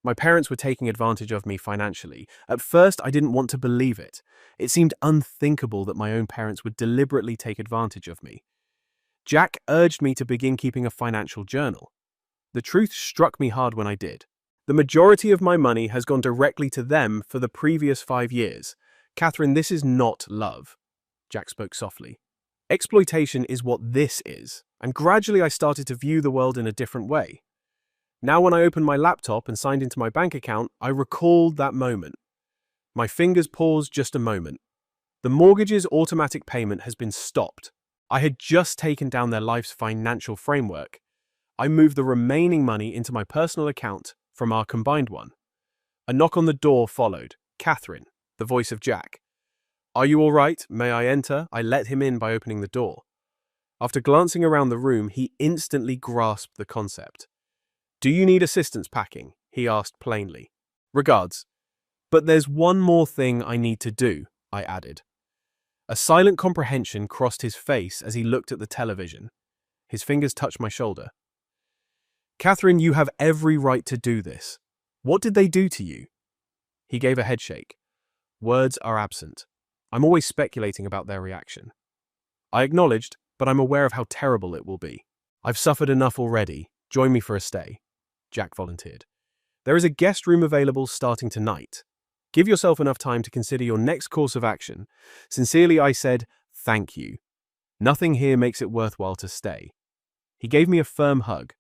My parents were taking advantage of me financially. At first, I didn't want to believe it. It seemed unthinkable that my own parents would deliberately take advantage of me. Jack urged me to begin keeping a financial journal. The truth struck me hard when I did. The majority of my money has gone directly to them for the previous 5 years. "Catherine, this is not love," Jack spoke softly. "Exploitation is what this is." And gradually I started to view the world in a different way. Now when I opened my laptop and signed into my bank account, I recalled that moment. My fingers paused just a moment. The mortgage's automatic payment has been stopped. I had just taken down their life's financial framework. I moved the remaining money into my personal account from our combined one. A knock on the door followed. "Catherine," the voice of Jack. "Are you all right? May I enter?" I let him in by opening the door. After glancing around the room, he instantly grasped the concept. "Do you need assistance packing?" he asked plainly. "Regards. But there's one more thing I need to do," I added. A silent comprehension crossed his face as he looked at the television. His fingers touched my shoulder. "Catherine, you have every right to do this. What did they do to you?" He gave a headshake. "Words are absent. I'm always speculating about their reaction." I acknowledged, but I'm aware of how terrible it will be. "I've suffered enough already. Join me for a stay," Jack volunteered. "There is a guest room available starting tonight. Give yourself enough time to consider your next course of action." Sincerely, I said, "Thank you. Nothing here makes it worthwhile to stay." He gave me a firm hug.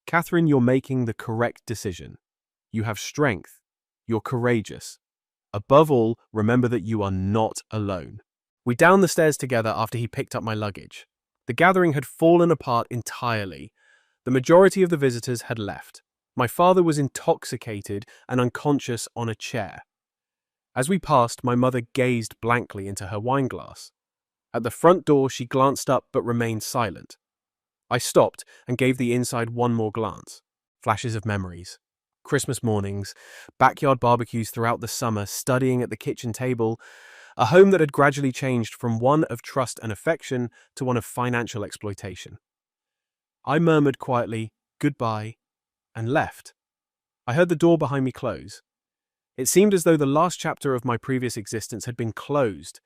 "Catherine, you're making the correct decision. You have strength. You're courageous. Above all, remember that you are not alone." We downed the stairs together after he picked up my luggage. The gathering had fallen apart entirely. The majority of the visitors had left. My father was intoxicated and unconscious on a chair. As we passed, my mother gazed blankly into her wineglass. At the front door, she glanced up but remained silent. I stopped and gave the inside one more glance. Flashes of memories. Christmas mornings, backyard barbecues throughout the summer, studying at the kitchen table, a home that had gradually changed from one of trust and affection to one of financial exploitation. I murmured quietly, "Goodbye," and left. I heard the door behind me close. It seemed as though the last chapter of my previous existence had been closed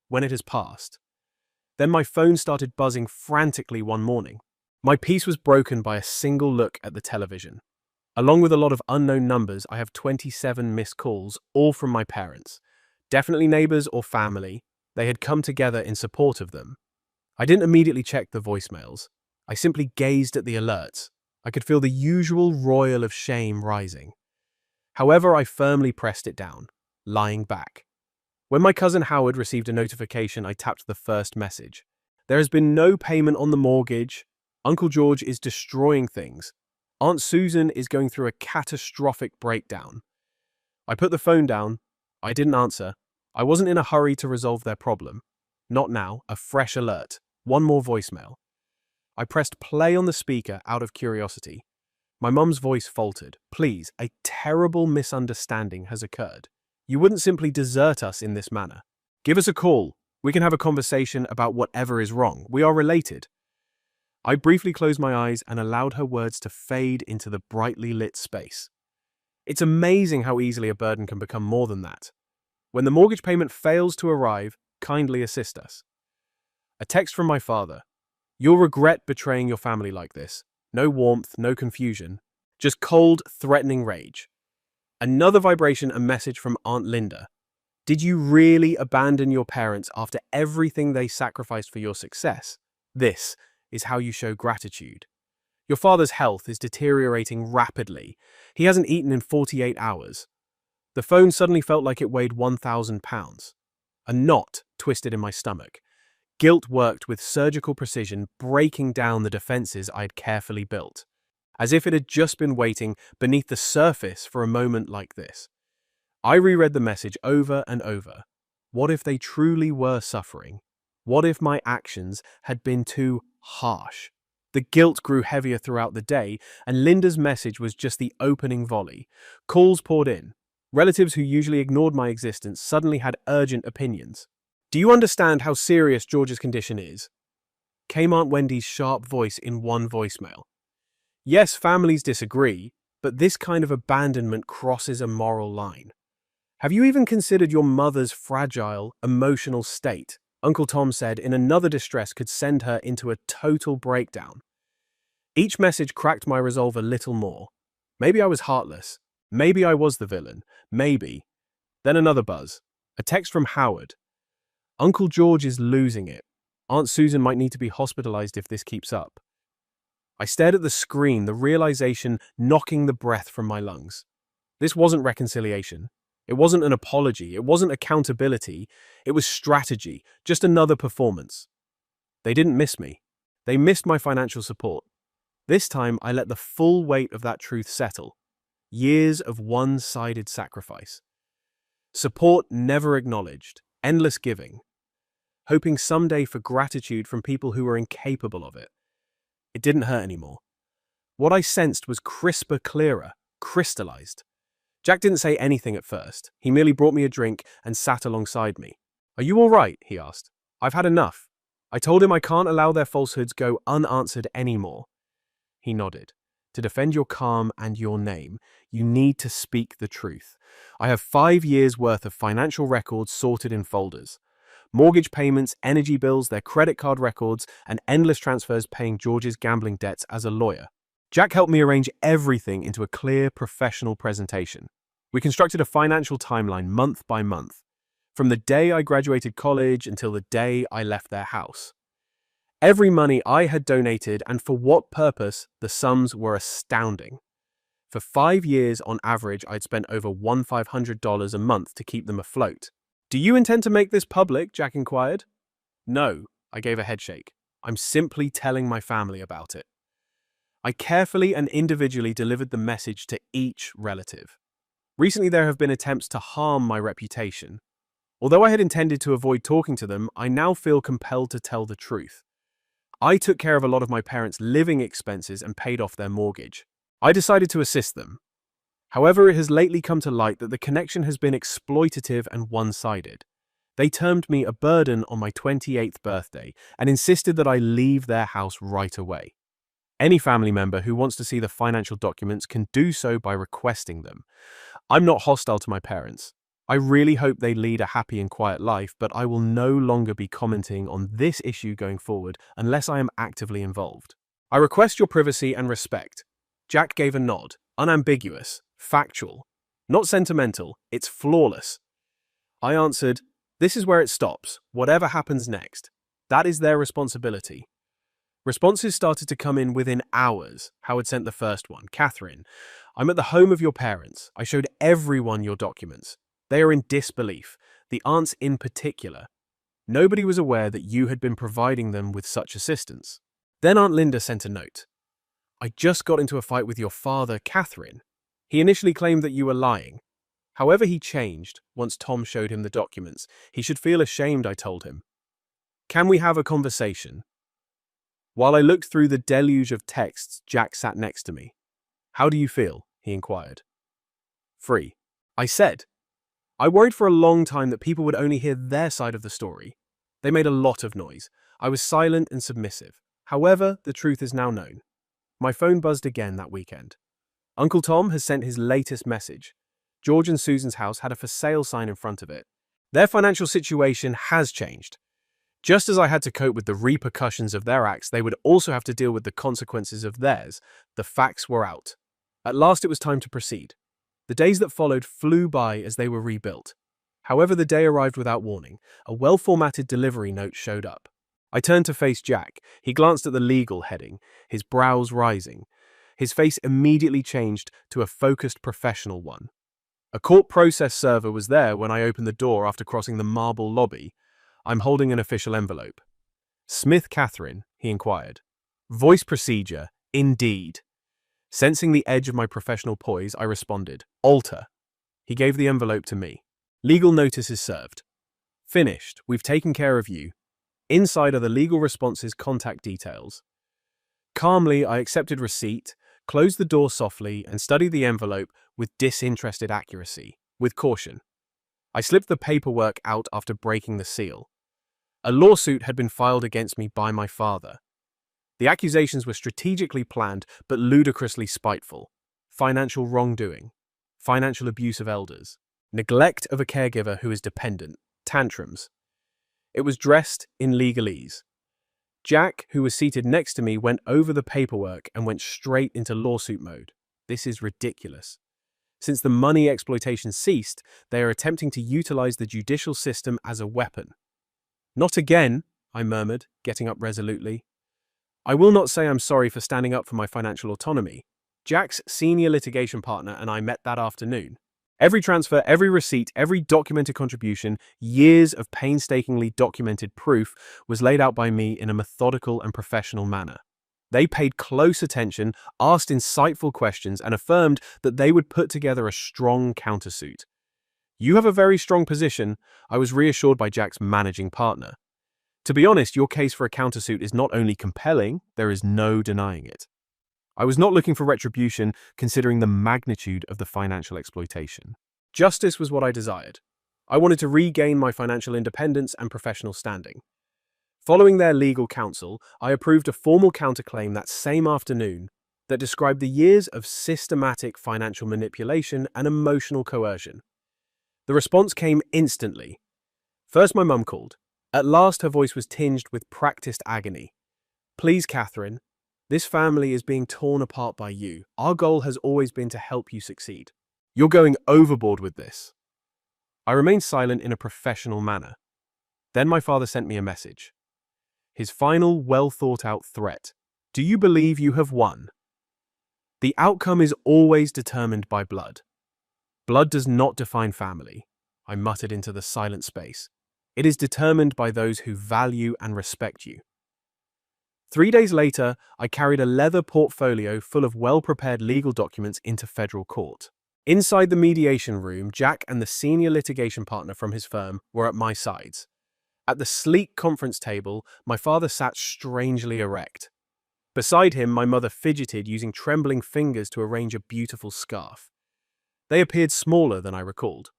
when it has passed. Then my phone started buzzing frantically one morning. My peace was broken by a single look at the television. Along with a lot of unknown numbers, I have 27 missed calls, all from my parents. Definitely neighbors or family. They had come together in support of them. I didn't immediately check the voicemails. I simply gazed at the alerts. I could feel the usual roil of shame rising. However, I firmly pressed it down, lying back. When my cousin Howard received a notification, I tapped the first message. There has been no payment on the mortgage. Uncle George is destroying things. Aunt Susan is going through a catastrophic breakdown. I put the phone down. I didn't answer. I wasn't in a hurry to resolve their problem. Not now. A fresh alert. One more voicemail. I pressed play on the speaker out of curiosity. My mum's voice faltered. Please, a terrible misunderstanding has occurred. You wouldn't simply desert us in this manner. Give us a call. We can have a conversation about whatever is wrong. We are related. I briefly closed my eyes and allowed her words to fade into the brightly lit space. It's amazing how easily a burden can become more than that. When the mortgage payment fails to arrive, kindly assist us. A text from my father. You'll regret betraying your family like this. No warmth, no confusion. Just cold, threatening rage. Another vibration, a message from Aunt Linda. Did you really abandon your parents after everything they sacrificed for your success? This is how you show gratitude. Your father's health is deteriorating rapidly. He hasn't eaten in 48 hours. The phone suddenly felt like it weighed 1,000 pounds. A knot twisted in my stomach. Guilt worked with surgical precision, breaking down the defenses I had carefully built, as if it had just been waiting beneath the surface for a moment like this. I reread the message over and over. What if they truly were suffering? What if my actions had been too harsh? The guilt grew heavier throughout the day, and Linda's message was just the opening volley. Calls poured in. Relatives who usually ignored my existence suddenly had urgent opinions. Do you understand how serious George's condition is? Came Aunt Wendy's sharp voice in one voicemail. Yes, families disagree, but this kind of abandonment crosses a moral line. Have you even considered your mother's fragile, emotional state? Uncle Tom said in another distress could send her into a total breakdown. Each message cracked my resolve a little more. Maybe I was heartless. Maybe I was the villain. Maybe. Then another buzz. A text from Howard. Uncle George is losing it. Aunt Susan might need to be hospitalized if this keeps up. I stared at the screen, the realization knocking the breath from my lungs. This wasn't reconciliation. It wasn't an apology. It wasn't accountability. It was strategy, just another performance. They didn't miss me. They missed my financial support. This time, I let the full weight of that truth settle. Years of one-sided sacrifice. Support never acknowledged. Endless giving. Hoping someday for gratitude from people who were incapable of it. It didn't hurt anymore. What I sensed was crisper, clearer, crystallized. Jack didn't say anything at first. He merely brought me a drink and sat alongside me. Are you all right? He asked. I've had enough. I told him I can't allow their falsehoods go unanswered anymore. He nodded. To defend your calm and your name, you need to speak the truth. I have 5 years' worth of financial records sorted in folders. Mortgage payments, energy bills, their credit card records, and endless transfers paying George's gambling debts as a lawyer. Jack helped me arrange everything into a clear, professional presentation. We constructed a financial timeline month by month, from the day I graduated college until the day I left their house. Every money I had donated and for what purpose, the sums were astounding. For 5 years, on average, I'd spent over $1,500 a month to keep them afloat. Do you intend to make this public? Jack inquired. No, I gave a headshake. I'm simply telling my family about it. I carefully and individually delivered the message to each relative. Recently, there have been attempts to harm my reputation. Although I had intended to avoid talking to them, I now feel compelled to tell the truth. I took care of a lot of my parents' living expenses and paid off their mortgage. I decided to assist them. However, it has lately come to light that the connection has been exploitative and one-sided. They termed me a burden on my 28th birthday and insisted that I leave their house right away. Any family member who wants to see the financial documents can do so by requesting them. I'm not hostile to my parents. I really hope they lead a happy and quiet life, but I will no longer be commenting on this issue going forward unless I am actively involved. I request your privacy and respect. Jack gave a nod, unambiguous, factual, not sentimental, it's flawless. I answered, this is where it stops, whatever happens next. That is their responsibility. Responses started to come in within hours. Howard sent the first one. Catherine, I'm at the home of your parents. I showed everyone your documents. They are in disbelief, the aunts in particular. Nobody was aware that you had been providing them with such assistance. Then Aunt Linda sent a note. I just got into a fight with your father, Catherine. He initially claimed that you were lying. However, he changed once Tom showed him the documents. He should feel ashamed, I told him. Can we have a conversation? While I looked through the deluge of texts, Jack sat next to me. How do you feel? He inquired. Free. I said. I worried for a long time that people would only hear their side of the story. They made a lot of noise. I was silent and submissive. However, the truth is now known. My phone buzzed again that weekend. Uncle Tom has sent his latest message. George and Susan's house had a for sale sign in front of it. Their financial situation has changed. Just as I had to cope with the repercussions of their acts, they would also have to deal with the consequences of theirs. The facts were out. At last, it was time to proceed. The days that followed flew by as they were rebuilt. However, the day arrived without warning. A well-formatted delivery note showed up. I turned to face Jack. He glanced at the legal heading, his brows rising. His face immediately changed to a focused professional one. A court process server was there when I opened the door after crossing the marble lobby. I'm holding an official envelope. Smith Catherine, he inquired. Voice procedure, indeed. Sensing the edge of my professional poise, I responded, Alter. He gave the envelope to me. Legal notice is served. Finished. We've taken care of you. Inside are the legal response's contact details. Calmly, I accepted receipt, closed the door softly, and studied the envelope with disinterested accuracy, with caution. I slipped the paperwork out after breaking the seal. A lawsuit had been filed against me by my father. The accusations were strategically planned but ludicrously spiteful. Financial wrongdoing, financial abuse of elders, neglect of a caregiver who is dependent, tantrums. It was dressed in legalese. Jack, who was seated next to me, went over the paperwork and went straight into lawsuit mode. This is ridiculous. Since the money exploitation ceased, they are attempting to utilize the judicial system as a weapon. Not again, I murmured, getting up resolutely. I will not say I'm sorry for standing up for my financial autonomy. Jack's senior litigation partner and I met that afternoon. Every transfer, every receipt, every documented contribution, years of painstakingly documented proof was laid out by me in a methodical and professional manner. They paid close attention, asked insightful questions, and affirmed that they would put together a strong countersuit. You have a very strong position, I was reassured by Jack's managing partner. To be honest, your case for a countersuit is not only compelling, there is no denying it. I was not looking for retribution, considering the magnitude of the financial exploitation. Justice was what I desired. I wanted to regain my financial independence and professional standing. Following their legal counsel, I approved a formal counterclaim that same afternoon that described the years of systematic financial manipulation and emotional coercion. The response came instantly. First, my mum called. At last, her voice was tinged with practiced agony. Please, Catherine, this family is being torn apart by you. Our goal has always been to help you succeed. You're going overboard with this. I remained silent in a professional manner. Then my father sent me a message. His final, well-thought-out threat. Do you believe you have won? The outcome is always determined by blood. Blood does not define family, I muttered into the silent space. It is determined by those who value and respect you. 3 days later, I carried a leather portfolio full of well-prepared legal documents into federal court. Inside the mediation room, Jack and the senior litigation partner from his firm were at my sides. At the sleek conference table, my father sat strangely erect. Beside him, my mother fidgeted, using trembling fingers to arrange a beautiful scarf. They appeared smaller than I recalled.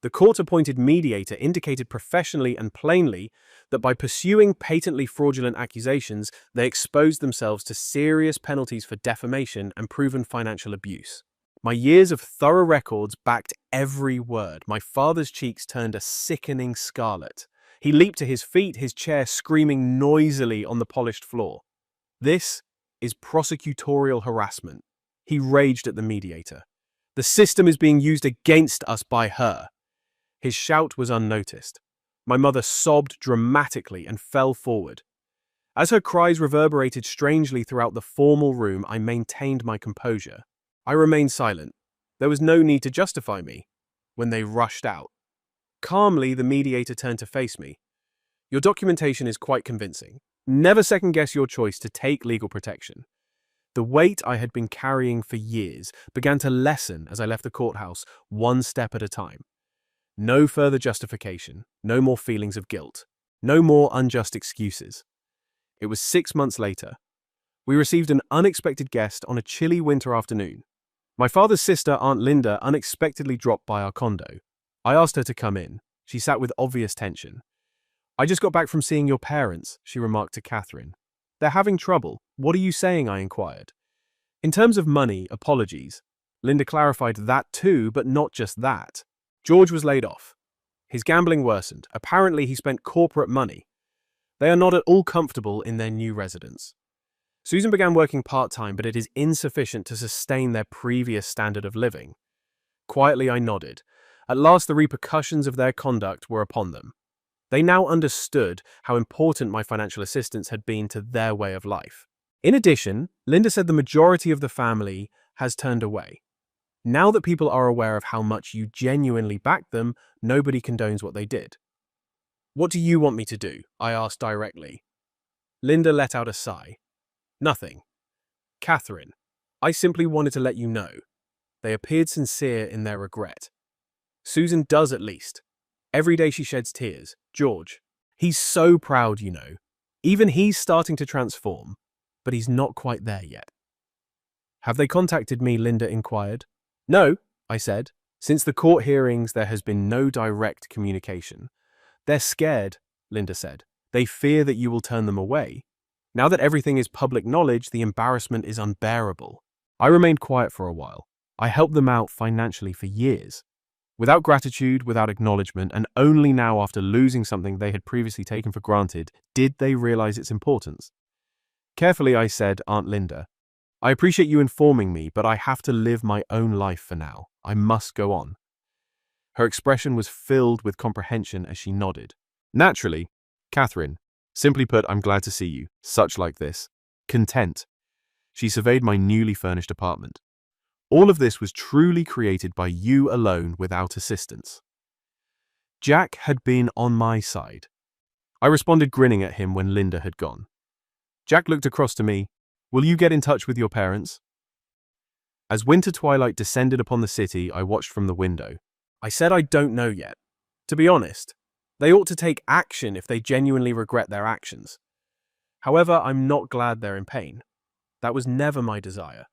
The court-appointed mediator indicated professionally and plainly that by pursuing patently fraudulent accusations, they exposed themselves to serious penalties for defamation and proven financial abuse. My years of thorough records backed every word. My father's cheeks turned a sickening scarlet. He leaped to his feet, his chair screaming noisily on the polished floor. This is prosecutorial harassment. He raged at the mediator. The system is being used against us by her. His shout was unnoticed. My mother sobbed dramatically and fell forward. As her cries reverberated strangely throughout the formal room, I maintained my composure. I remained silent. There was no need to justify me when they rushed out. Calmly, the mediator turned to face me. Your documentation is quite convincing. Never second-guess your choice to take legal protection. The weight I had been carrying for years began to lessen as I left the courthouse, one step at a time. No further justification, no more feelings of guilt, no more unjust excuses. It was 6 months later. We received an unexpected guest on a chilly winter afternoon. My father's sister, Aunt Linda, unexpectedly dropped by our condo. I asked her to come in. She sat with obvious tension. "I just got back from seeing your parents," she remarked to Catherine. "They're having trouble. What are you saying?" I inquired. "In terms of money, apologies." Linda clarified that too, but not just that. George was laid off. His gambling worsened. Apparently, he spent corporate money. They are not at all comfortable in their new residence. Susan began working part-time, but it is insufficient to sustain their previous standard of living. Quietly, I nodded. At last, the repercussions of their conduct were upon them. They now understood how important my financial assistance had been to their way of life. In addition, Linda said the majority of the family has turned away. Now that people are aware of how much you genuinely backed them, nobody condones what they did. "What do you want me to do?" I asked directly. Linda let out a sigh. "Nothing. Catherine, I simply wanted to let you know." They appeared sincere in their regret. "Susan does at least. Every day she sheds tears. George, he's so proud, you know. Even he's starting to transform, but he's not quite there yet." "Have they contacted me?" Linda inquired. "No," I said. "Since the court hearings, there has been no direct communication." "They're scared," Linda said. "They fear that you will turn them away. Now that everything is public knowledge, the embarrassment is unbearable." I remained quiet for a while. I helped them out financially for years. Without gratitude, without acknowledgement, and only now after losing something they had previously taken for granted, did they realize its importance. Carefully, I said, "Aunt Linda, I appreciate you informing me, but I have to live my own life for now. I must go on." Her expression was filled with comprehension as she nodded. "Naturally, Catherine. Simply put, I'm glad to see you. Such like this. Content." She surveyed my newly furnished apartment. "All of this was truly created by you alone without assistance." Jack had been on my side. I responded grinning at him when Linda had gone. Jack looked across to me. "Will you get in touch with your parents?" As winter twilight descended upon the city, I watched from the window. I said I don't know yet. To be honest, they ought to take action if they genuinely regret their actions. However, I'm not glad they're in pain. That was never my desire.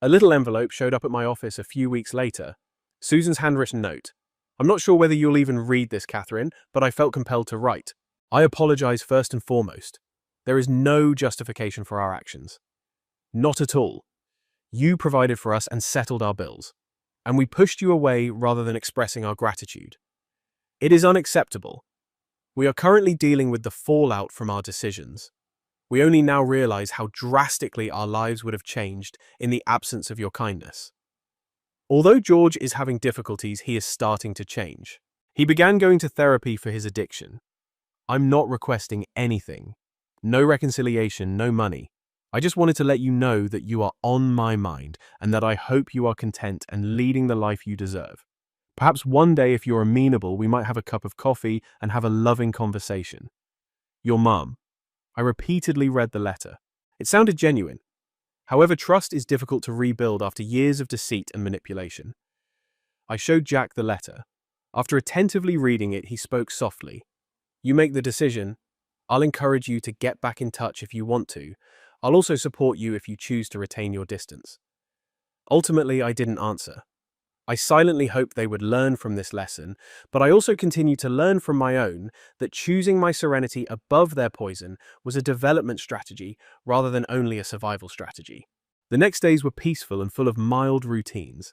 A little envelope showed up at my office a few weeks later. Susan's handwritten note. "I'm not sure whether you'll even read this, Catherine, but I felt compelled to write. I apologize first and foremost. There is no justification for our actions. Not at all. You provided for us and settled our bills, and we pushed you away rather than expressing our gratitude. It is unacceptable. We are currently dealing with the fallout from our decisions. We only now realize how drastically our lives would have changed in the absence of your kindness." Although George is having difficulties, he is starting to change. He began going to therapy for his addiction. I'm not requesting anything. No reconciliation, no money. I just wanted to let you know that you are on my mind and that I hope you are content and leading the life you deserve. Perhaps one day, if you're amenable, we might have a cup of coffee and have a loving conversation. Your mum. I repeatedly read the letter. It sounded genuine. However, trust is difficult to rebuild after years of deceit and manipulation. I showed Jack the letter. After attentively reading it, he spoke softly. "You make the decision. I'll encourage you to get back in touch if you want to. I'll also support you if you choose to retain your distance." Ultimately, I didn't answer. I silently hoped they would learn from this lesson, but I also continued to learn from my own that choosing my serenity above their poison was a development strategy rather than only a survival strategy. The next days were peaceful and full of mild routines.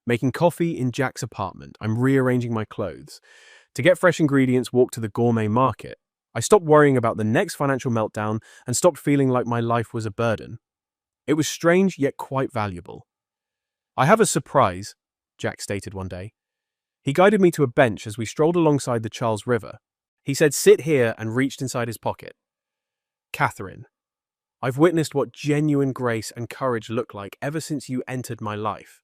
Making coffee in Jack's apartment, I'm rearranging my clothes. To get fresh ingredients, walk to the gourmet market. I stopped worrying about the next financial meltdown and stopped feeling like my life was a burden. It was strange, yet quite valuable. "I have a surprise," Jack stated one day. He guided me to a bench as we strolled alongside the Charles River. He said, "Sit here," and reached inside his pocket. "Catherine, I've witnessed what genuine grace and courage look like ever since you entered my life.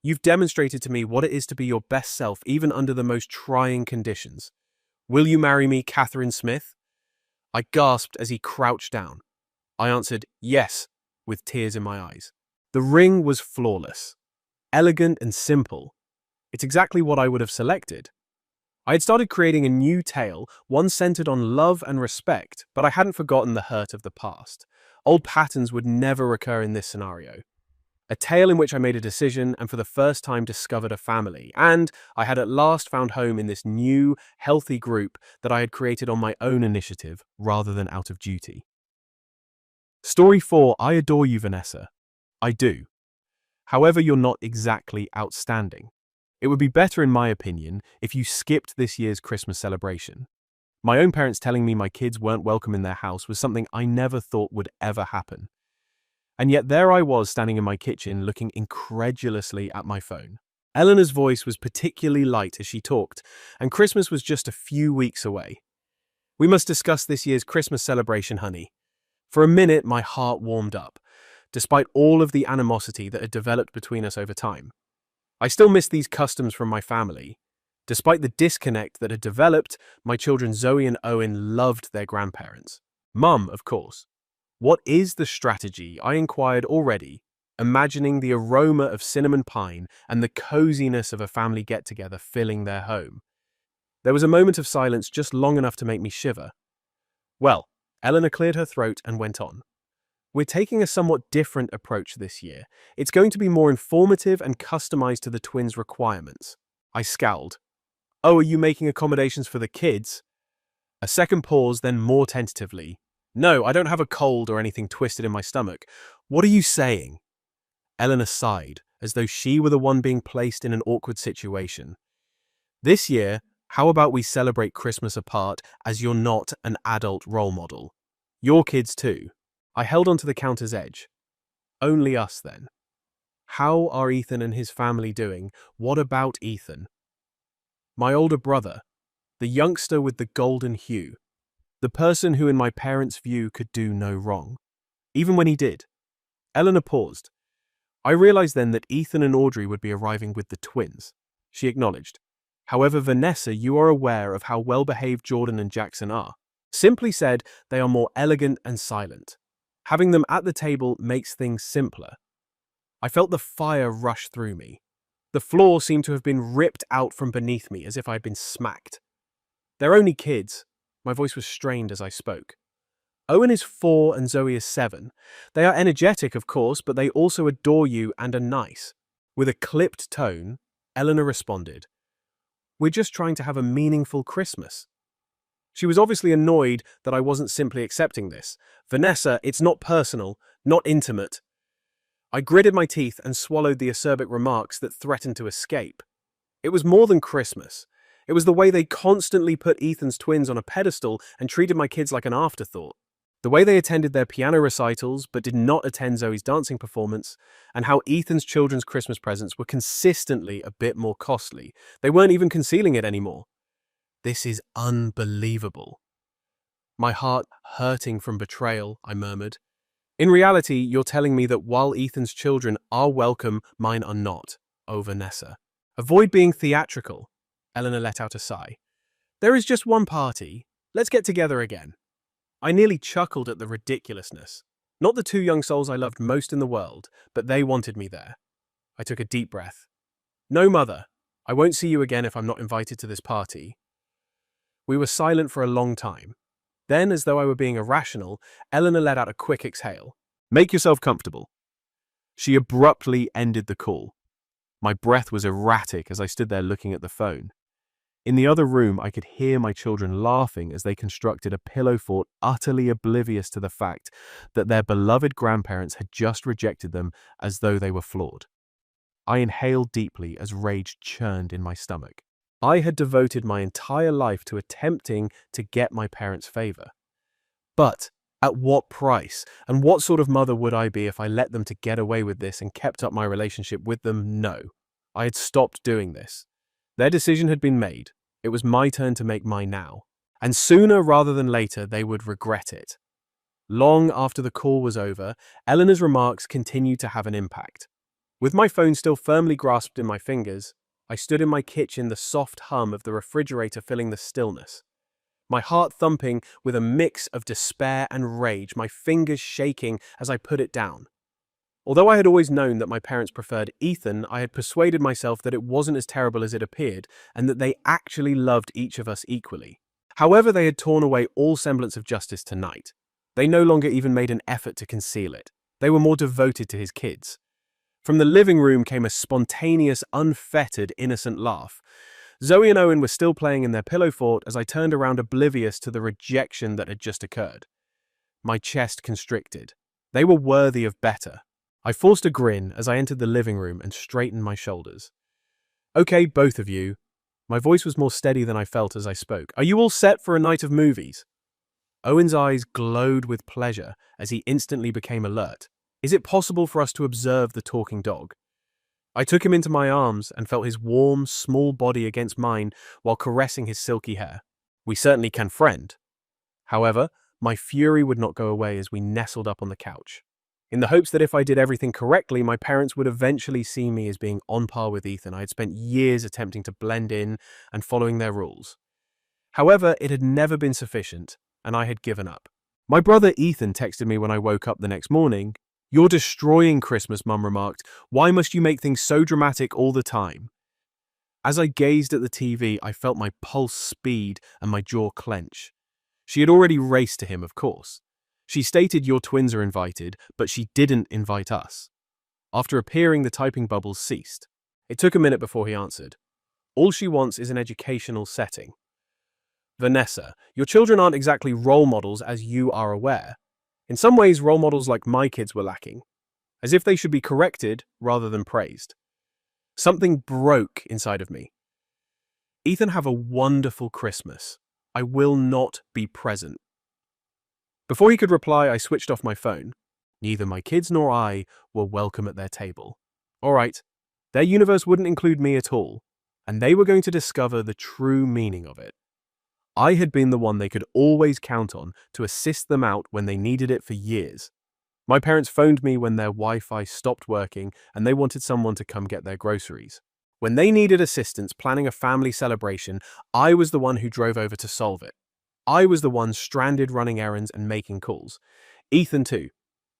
You've demonstrated to me what it is to be your best self, even under the most trying conditions. Will you marry me, Catherine Smith?" I gasped as he crouched down. I answered, yes, with tears in my eyes. The ring was flawless, elegant and simple. It's exactly what I would have selected. I had started creating a new tale, one centered on love and respect, but I hadn't forgotten the hurt of the past. Old patterns would never recur in this scenario. A tale in which I made a decision and for the first time discovered a family, and I had at last found home in this new, healthy group that I had created on my own initiative rather than out of duty. Story 4, I adore you, Vanessa. I do. However, you're not exactly outstanding. It would be better, in my opinion, if you skipped this year's Christmas celebration. My own parents telling me my kids weren't welcome in their house was something I never thought would ever happen. And yet there I was standing in my kitchen looking incredulously at my phone. Eleanor's voice was particularly light as she talked, and Christmas was just a few weeks away. We must discuss this year's Christmas celebration, honey. For a minute, my heart warmed up, despite all of the animosity that had developed between us over time. I still missed these customs from my family. Despite the disconnect that had developed, my children Zoe and Owen loved their grandparents. Mum, of course. What is the strategy? I inquired already, imagining the aroma of cinnamon pine and the coziness of a family get-together filling their home. There was a moment of silence just long enough to make me shiver. Well, Eleanor cleared her throat and went on. We're taking a somewhat different approach this year. It's going to be more informative and customized to the twins' requirements. I scowled. Oh, are you making accommodations for the kids? A second pause, then more tentatively. No, I don't have a cold or anything twisted in my stomach. What are you saying? Eleanor sighed, as though she were the one being placed in an awkward situation. This year, how about we celebrate Christmas apart, as you're not an adult role model? Your kids too. I held onto the counter's edge. Only us, then. How are Ethan and his family doing? What about Ethan? My older brother, the youngster with the golden hue. The person who in my parents' view could do no wrong. Even when he did. Eleanor paused. I realized then that Ethan and Audrey would be arriving with the twins. She acknowledged. However, Vanessa, you are aware of how well-behaved Jordan and Jackson are. Simply said, they are more elegant and silent. Having them at the table makes things simpler. I felt the fire rush through me. The floor seemed to have been ripped out from beneath me as if I had been smacked. They're only kids. My voice was strained as I spoke. Owen is 4 and Zoe is 7. They are energetic, of course, but they also adore you and are nice. With a clipped tone, Eleanor responded, We're just trying to have a meaningful Christmas. She was obviously annoyed that I wasn't simply accepting this. Vanessa, it's not personal, not intimate. I gritted my teeth and swallowed the acerbic remarks that threatened to escape. It was more than Christmas. It was the way they constantly put Ethan's twins on a pedestal and treated my kids like an afterthought. The way they attended their piano recitals but did not attend Zoe's dancing performance, and how Ethan's children's Christmas presents were consistently a bit more costly. They weren't even concealing it anymore. This is unbelievable. My heart hurting from betrayal, I murmured. In reality, you're telling me that while Ethan's children are welcome, mine are not. Oh, Vanessa. Avoid being theatrical. Eleanor let out a sigh. There is just one party. Let's get together again. I nearly chuckled at the ridiculousness. Not the two young souls I loved most in the world, but they wanted me there. I took a deep breath. No, Mother. I won't see you again if I'm not invited to this party. We were silent for a long time. Then, as though I were being irrational, Eleanor let out a quick exhale. Make yourself comfortable. She abruptly ended the call. My breath was erratic as I stood there looking at the phone. In the other room, I could hear my children laughing as they constructed a pillow fort utterly oblivious to the fact that their beloved grandparents had just rejected them as though they were flawed. I inhaled deeply as rage churned in my stomach. I had devoted my entire life to attempting to get my parents' favor. But at what price? And what sort of mother would I be if I let them to get away with this and kept up my relationship with them? No. I had stopped doing this. Their decision had been made. It was my turn to make mine now. And sooner rather than later, they would regret it. Long after the call was over, Eleanor's remarks continued to have an impact. With my phone still firmly grasped in my fingers, I stood in my kitchen, the soft hum of the refrigerator filling the stillness. my heart thumping with a mix of despair and rage, my fingers shaking as I put it down. Although I had always known that my parents preferred Ethan, I had persuaded myself that it wasn't as terrible as it appeared and that they actually loved each of us equally. However, they had torn away all semblance of justice tonight. They no longer even made an effort to conceal it. They were more devoted to his kids. From the living room came a spontaneous, unfettered, innocent laugh. Zoe and Owen were still playing in their pillow fort as I turned around oblivious to the rejection that had just occurred. My chest constricted. They were worthy of better. I forced a grin as I entered the living room and straightened my shoulders. Okay, both of you. My voice was more steady than I felt as I spoke. Are you all set for a night of movies? Owen's eyes glowed with pleasure as he instantly became alert. Is it possible for us to observe the talking dog? I took him into my arms and felt his warm, small body against mine while caressing his silky hair. We certainly can friend. However, my fury would not go away as we nestled up on the couch. In the hopes that if I did everything correctly, my parents would eventually see me as being on par with Ethan, I had spent years attempting to blend in and following their rules. However, it had never been sufficient, and I had given up. My brother Ethan texted me when I woke up the next morning. "You're destroying Christmas," Mum remarked. "Why must you make things so dramatic all the time?" As I gazed at the TV, I felt my pulse speed and my jaw clench. She had already raced to him, of course. She stated, "Your twins are invited," but she didn't invite us. After appearing, the typing bubbles ceased. It took a minute before he answered. "All she wants is an educational setting." "Vanessa, your children aren't exactly role models, as you are aware. In some ways, role models like my kids were lacking, as if they should be corrected rather than praised." Something broke inside of me. "Ethan, have a wonderful Christmas. I will not be present." Before he could reply, I switched off my phone. Neither my kids nor I were welcome at their table. All right, their universe wouldn't include me at all, and they were going to discover the true meaning of it. I had been the one they could always count on to assist them out when they needed it for years. My parents phoned me when their Wi-Fi stopped working and they wanted someone to come get their groceries. When they needed assistance planning a family celebration, I was the one who drove over to solve it. I was the one stranded running errands and making calls. Ethan too.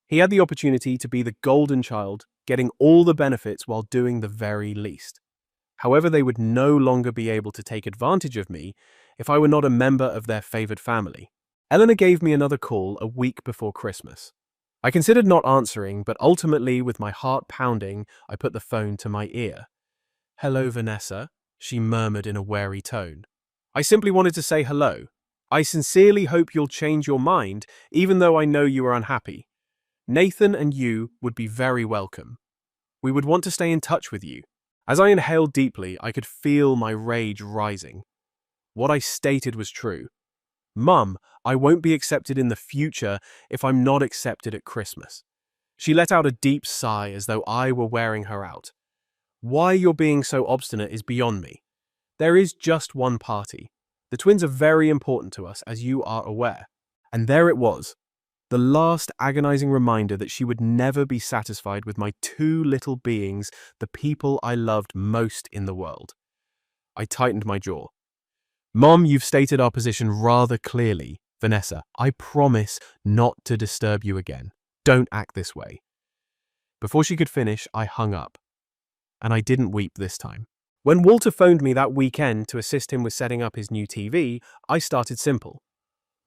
He had the opportunity to be the golden child, getting all the benefits while doing the very least. However, they would no longer be able to take advantage of me if I were not a member of their favored family. Eleanor gave me another call a week before Christmas. I considered not answering, but ultimately, with my heart pounding, I put the phone to my ear. "Hello, Vanessa," she murmured in a wary tone. "I simply wanted to say hello. I sincerely hope you'll change your mind, even though I know you are unhappy. Nathan and you would be very welcome. We would want to stay in touch with you." As I inhaled deeply, I could feel my rage rising. What I stated was true. "Mum, I won't be accepted in the future if I'm not accepted at Christmas." She let out a deep sigh as though I were wearing her out. "Why you're being so obstinate is beyond me. There is just one party. The twins are very important to us, as you are aware." And there it was, the last agonizing reminder that she would never be satisfied with my two little beings, the people I loved most in the world. I tightened my jaw. "Mom, you've stated our position rather clearly. Vanessa, I promise not to disturb you again. Don't act this way." Before she could finish, I hung up. And I didn't weep this time. When Walter phoned me that weekend to assist him with setting up his new TV, I started simple.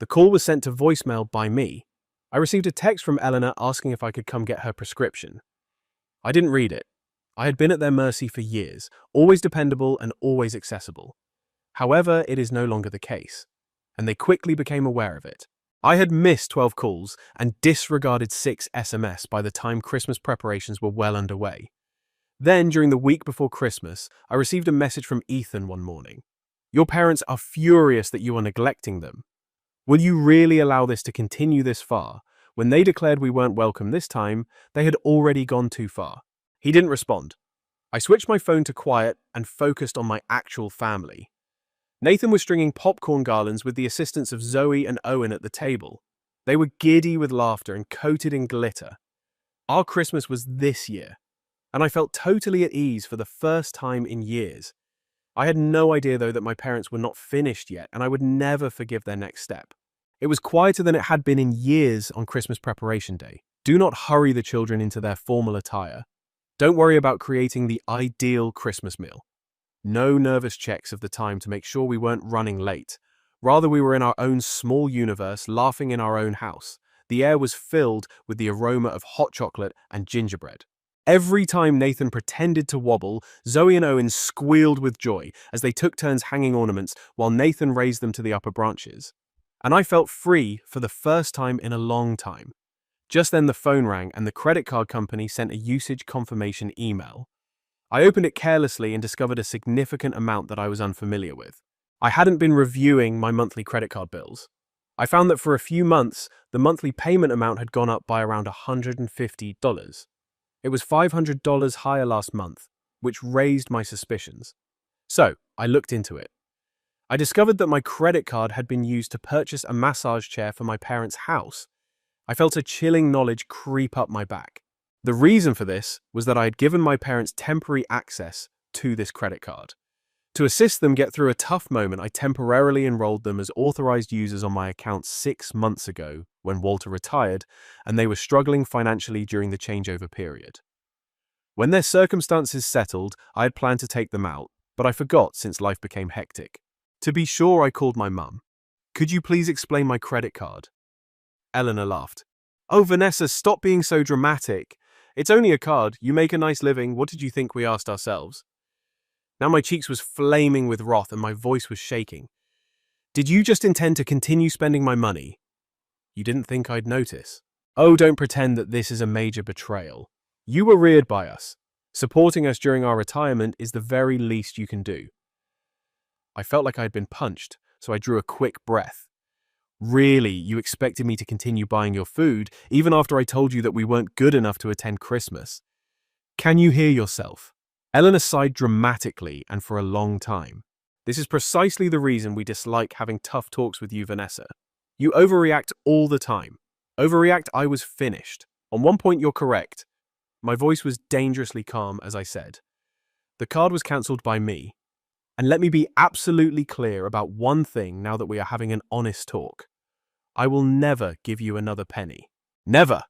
The call was sent to voicemail by me. I received a text from Eleanor asking if I could come get her prescription. I didn't read it. I had been at their mercy for years, always dependable and always accessible. However, it is no longer the case, and they quickly became aware of it. I had missed 12 calls and disregarded 6 SMS by the time Christmas preparations were well underway. Then, during the week before Christmas, I received a message from Ethan one morning. "Your parents are furious that you are neglecting them. Will you really allow this to continue this far? When they declared we weren't welcome this time, they had already gone too far." He didn't respond. I switched my phone to quiet and focused on my actual family. Nathan was stringing popcorn garlands with the assistance of Zoe and Owen at the table. They were giddy with laughter and coated in glitter. Our Christmas was this year, and I felt totally at ease for the first time in years. I had no idea, though, that my parents were not finished yet, and I would never forgive their next step. It was quieter than it had been in years on Christmas preparation day. Do not hurry the children into their formal attire. Don't worry about creating the ideal Christmas meal. No nervous checks of the time to make sure we weren't running late. Rather, we were in our own small universe, laughing in our own house. The air was filled with the aroma of hot chocolate and gingerbread. Every time Nathan pretended to wobble, Zoe and Owen squealed with joy as they took turns hanging ornaments while Nathan raised them to the upper branches. And I felt free for the first time in a long time. Just then the phone rang and the credit card company sent a usage confirmation email. I opened it carelessly and discovered a significant amount that I was unfamiliar with. I hadn't been reviewing my monthly credit card bills. I found that for a few months, the monthly payment amount had gone up by around $150. It was $500 higher last month, which raised my suspicions. So, I looked into it. I discovered that my credit card had been used to purchase a massage chair for my parents' house. I felt a chilling knowledge creep up my back. The reason for this was that I had given my parents temporary access to this credit card. To assist them get through a tough moment, I temporarily enrolled them as authorized users on my account 6 months ago when Walter retired, and they were struggling financially during the changeover period. When their circumstances settled, I had planned to take them out, but I forgot since life became hectic. To be sure, I called my mum. "Could you please explain my credit card?" Eleanor laughed. "Oh, Vanessa, stop being so dramatic. It's only a card. You make a nice living. What did you think?" we asked ourselves. Now my cheeks was flaming with wrath and my voice was shaking. "Did you just intend to continue spending my money? You didn't think I'd notice? Oh, don't pretend that this is a major betrayal. You were reared by us. Supporting us during our retirement is the very least you can do." I felt like I had been punched, so I drew a quick breath. "Really, you expected me to continue buying your food, even after I told you that we weren't good enough to attend Christmas? Can you hear yourself?" Eleanor sighed dramatically and for a long time. "This is precisely the reason we dislike having tough talks with you, Vanessa. You overreact all the time." "Overreact? I was finished. On one point, you're correct." My voice was dangerously calm as I said, "The card was cancelled by me. And let me be absolutely clear about one thing now that we are having an honest talk. I will never give you another penny. Never."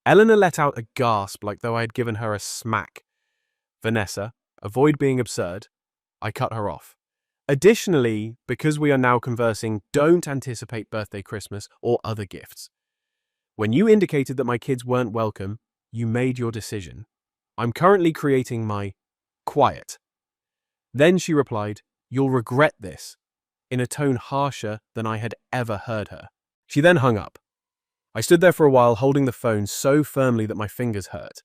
Eleanor let out a gasp like though I had given her a smack. "Vanessa, avoid being absurd." I cut her off. "Additionally, because we are now conversing, don't anticipate birthday, Christmas, or other gifts. When you indicated that my kids weren't welcome, you made your decision. I'm currently creating my quiet." Then she replied, "You'll regret this," in a tone harsher than I had ever heard her. She then hung up. I stood there for a while holding the phone so firmly that my fingers hurt.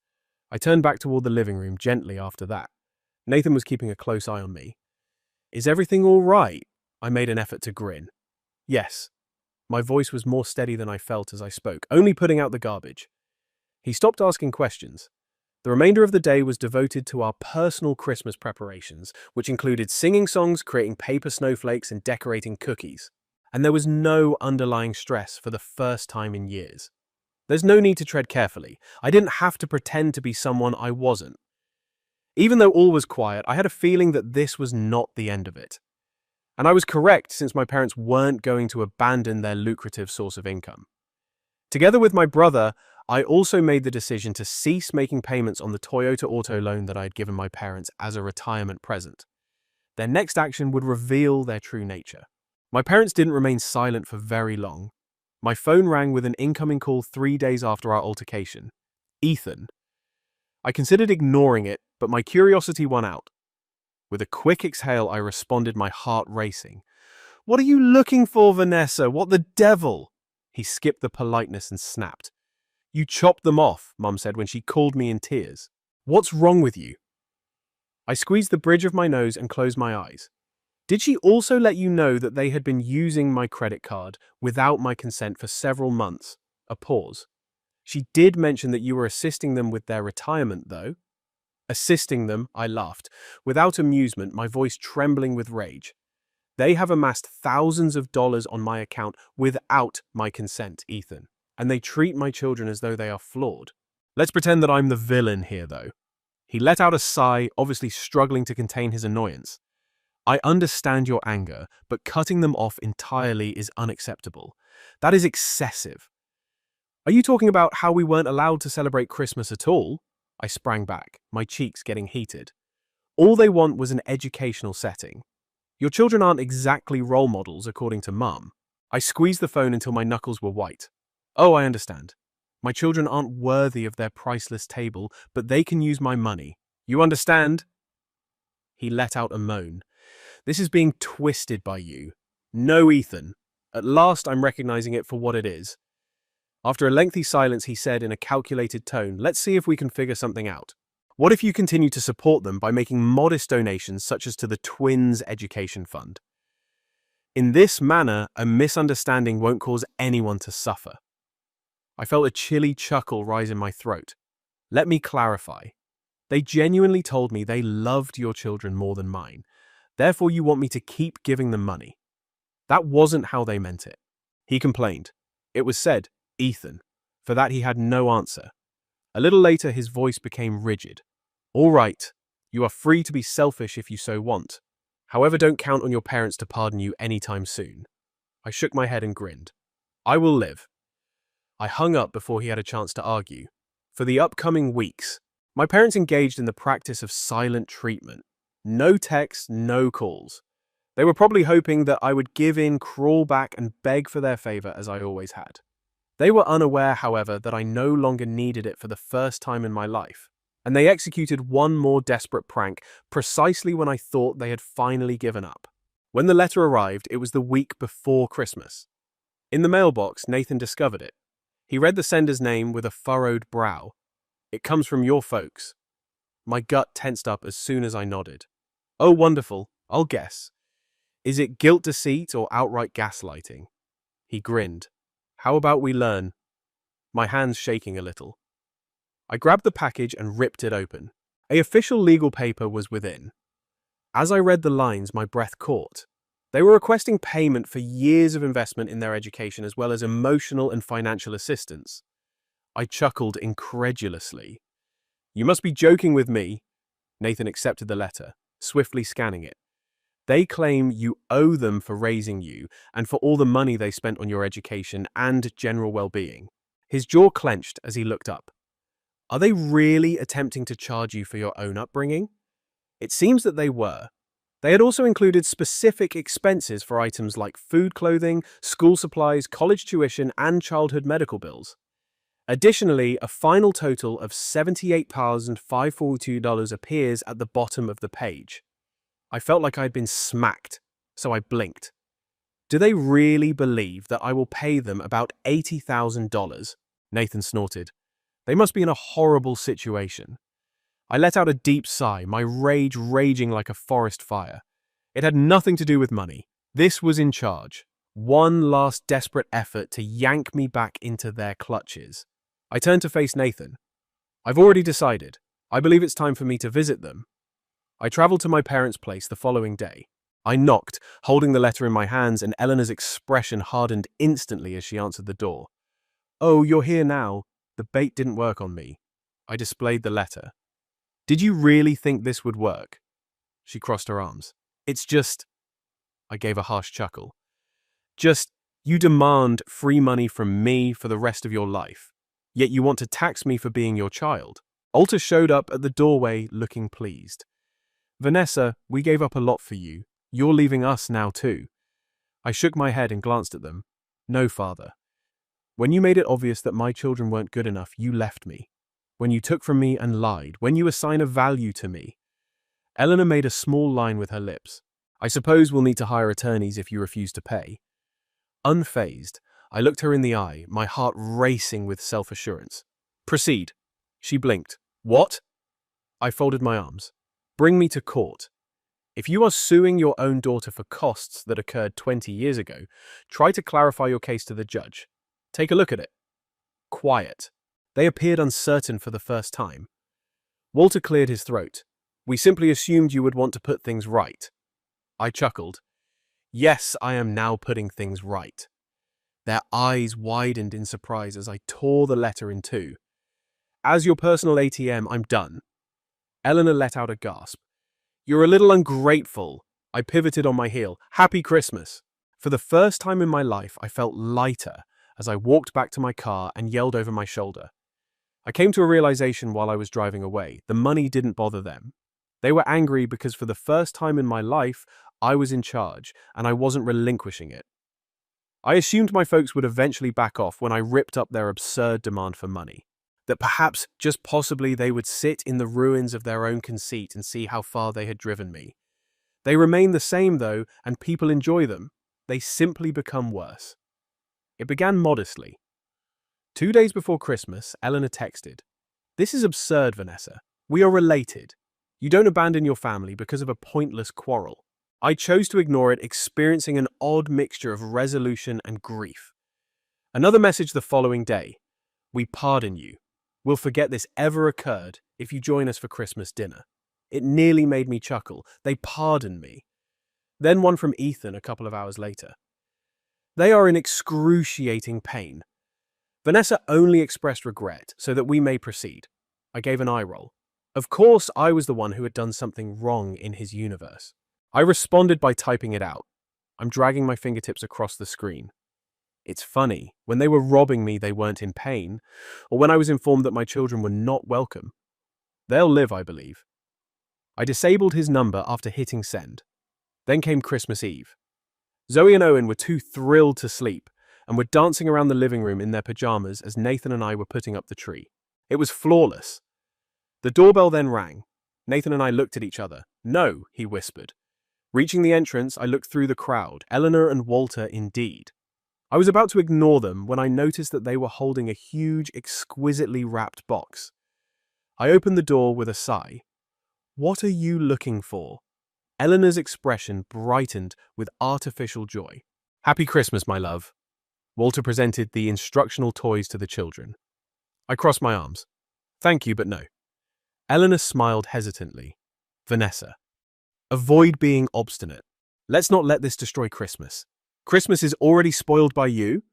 I turned back toward the living room gently after that. Nathan was keeping a close eye on me. "Is everything all right?" I made an effort to grin. "Yes." My voice was more steady than I felt as I spoke, only putting out the garbage. He stopped asking questions. The remainder of the day was devoted to our personal Christmas preparations, which included singing songs, creating paper snowflakes, and decorating cookies. And there was no underlying stress for the first time in years. There's no need to tread carefully. I didn't have to pretend to be someone I wasn't. Even though all was quiet, I had a feeling that this was not the end of it. And I was correct, since my parents weren't going to abandon their lucrative source of income. Together with my brother, I also made the decision to cease making payments on the Toyota auto loan that I had given my parents as a retirement present. Their next action would reveal their true nature. My parents didn't remain silent for very long. My phone rang with an incoming call 3 days after our altercation. Ethan. I considered ignoring it, but my curiosity won out. With a quick exhale, I responded, my heart racing. "What are you looking for, Vanessa? What the devil?" He skipped the politeness and snapped. "You chopped them off," Mum said when she called me in tears. "What's wrong with you?" I squeezed the bridge of my nose and closed my eyes. "Did she also let you know that they had been using my credit card without my consent for several months?" A pause. "She did mention that you were assisting them with their retirement, though." "Assisting them?" I laughed, without amusement, my voice trembling with rage. "They have amassed thousands of dollars on my account without my consent, Ethan. And they treat my children as though they are flawed. Let's pretend that I'm the villain here, though." He let out a sigh, obviously struggling to contain his annoyance. I understand your anger, but cutting them off entirely is unacceptable. That is excessive. Are you talking about how we weren't allowed to celebrate Christmas at all? I sprang back, my cheeks getting heated. All they want was an educational setting. Your children aren't exactly role models, according to Mum. I squeezed the phone until my knuckles were white. Oh, I understand. My children aren't worthy of their priceless table, but they can use my money. You understand? He let out a moan. This is being twisted by you. No, Ethan. At last I'm recognizing it for what it is. After a lengthy silence, he said in a calculated tone, let's see if we can figure something out. What if you continue to support them by making modest donations such as to the twins' education fund? In this manner, a misunderstanding won't cause anyone to suffer. I felt a chilly chuckle rise in my throat. Let me clarify. They genuinely told me they loved your children more than mine. Therefore, you want me to keep giving them money. That wasn't how they meant it. He complained. It was said, Ethan. For that he had no answer. A little later, his voice became rigid. All right, you are free to be selfish if you so want. However, don't count on your parents to pardon you anytime soon. I shook my head and grinned. I will live. I hung up before he had a chance to argue. For the upcoming weeks, my parents engaged in the practice of silent treatment. No texts, no calls. They were probably hoping that I would give in, crawl back, and beg for their favor as I always had. They were unaware, however, that I no longer needed it for the first time in my life, and they executed one more desperate prank precisely when I thought they had finally given up. When the letter arrived, it was the week before Christmas. In the mailbox, Nathan discovered it. He read the sender's name with a furrowed brow. It comes from your folks. My gut tensed up as soon as I nodded. Oh, wonderful. I'll guess. Is it guilt deceit or outright gaslighting? He grinned. How about we learn? My hands shaking a little. I grabbed the package and ripped it open. An official legal paper was within. As I read the lines, my breath caught. They were requesting payment for years of investment in their education as well as emotional and financial assistance. I chuckled incredulously. You must be joking with me. Nathan accepted the letter, swiftly scanning it. They claim you owe them for raising you and for all the money they spent on your education and general well-being. His jaw clenched as he looked up. Are they really attempting to charge you for your own upbringing? It seems that they were. They had also included specific expenses for items like food, clothing, school supplies, college tuition, and childhood medical bills. Additionally, a final total of $78,542 appears at the bottom of the page. I felt like I had been smacked, so I blinked. Do they really believe that I will pay them about $80,000? Nathan snorted. They must be in a horrible situation. I let out a deep sigh, my rage raging like a forest fire. It had nothing to do with money. This was in charge. One last desperate effort to yank me back into their clutches. I turned to face Nathan. I've already decided. I believe it's time for me to visit them. I traveled to my parents' place the following day. I knocked, holding the letter in my hands, and Eleanor's expression hardened instantly as she answered the door. Oh, you're here now. The bait didn't work on me. I displayed the letter. Did you really think this would work? She crossed her arms. It's just... I gave a harsh chuckle. Just, you demand free money from me for the rest of your life. Yet you want to tax me for being your child. Alta showed up at the doorway looking pleased. Vanessa, we gave up a lot for you. You're leaving us now too. I shook my head and glanced at them. No, father. When you made it obvious that my children weren't good enough, you left me. When you took from me and lied, when you assign a value to me. Eleanor made a small line with her lips. I suppose we'll need to hire attorneys if you refuse to pay. Unfazed, I looked her in the eye, my heart racing with self-assurance. Proceed. She blinked. What? I folded my arms. Bring me to court. If you are suing your own daughter for costs that occurred 20 years ago, try to clarify your case to the judge. Take a look at it. Quiet. They appeared uncertain for the first time. Walter cleared his throat. We simply assumed you would want to put things right. I chuckled. Yes, I am now putting things right. Their eyes widened in surprise as I tore the letter in two. As your personal ATM, I'm done. Eleanor let out a gasp. You're a little ungrateful. I pivoted on my heel. Happy Christmas! For the first time in my life, I felt lighter as I walked back to my car and yelled over my shoulder. I came to a realization while I was driving away. The money didn't bother them. They were angry because for the first time in my life, I was in charge and I wasn't relinquishing it. I assumed my folks would eventually back off when I ripped up their absurd demand for money. That perhaps, just possibly, they would sit in the ruins of their own conceit and see how far they had driven me. They remain the same, though, and people enjoy them. They simply become worse. It began modestly. 2 days before Christmas, Eleanor texted, "This is absurd, Vanessa. We are related. You don't abandon your family because of a pointless quarrel." I chose to ignore it, experiencing an odd mixture of resolution and grief. Another message the following day. "We pardon you. We'll forget this ever occurred if you join us for Christmas dinner." It nearly made me chuckle. They pardoned me. Then one from Ethan a couple of hours later. "They are in excruciating pain. Vanessa only expressed regret so that we may proceed." I gave an eye roll. Of course, I was the one who had done something wrong in his universe. I responded by typing it out. I'm dragging my fingertips across the screen. It's funny, when they were robbing me, they weren't in pain, or when I was informed that my children were not welcome. They'll live, I believe. I disabled his number after hitting send. Then came Christmas Eve. Zoe and Owen were too thrilled to sleep and were dancing around the living room in their pajamas as Nathan and I were putting up the tree. It was flawless. The doorbell then rang. Nathan and I looked at each other. "No," he whispered. Reaching the entrance, I looked through the crowd. Eleanor and Walter indeed. I was about to ignore them when I noticed that they were holding a huge, exquisitely wrapped box. I opened the door with a sigh. "What are you looking for?" Eleanor's expression brightened with artificial joy. "Happy Christmas, my love." Walter presented the instructional toys to the children. I crossed my arms. "Thank you, but no." Eleanor smiled hesitantly. "Vanessa, avoid being obstinate. Let's not let this destroy Christmas. Christmas is already spoiled by you."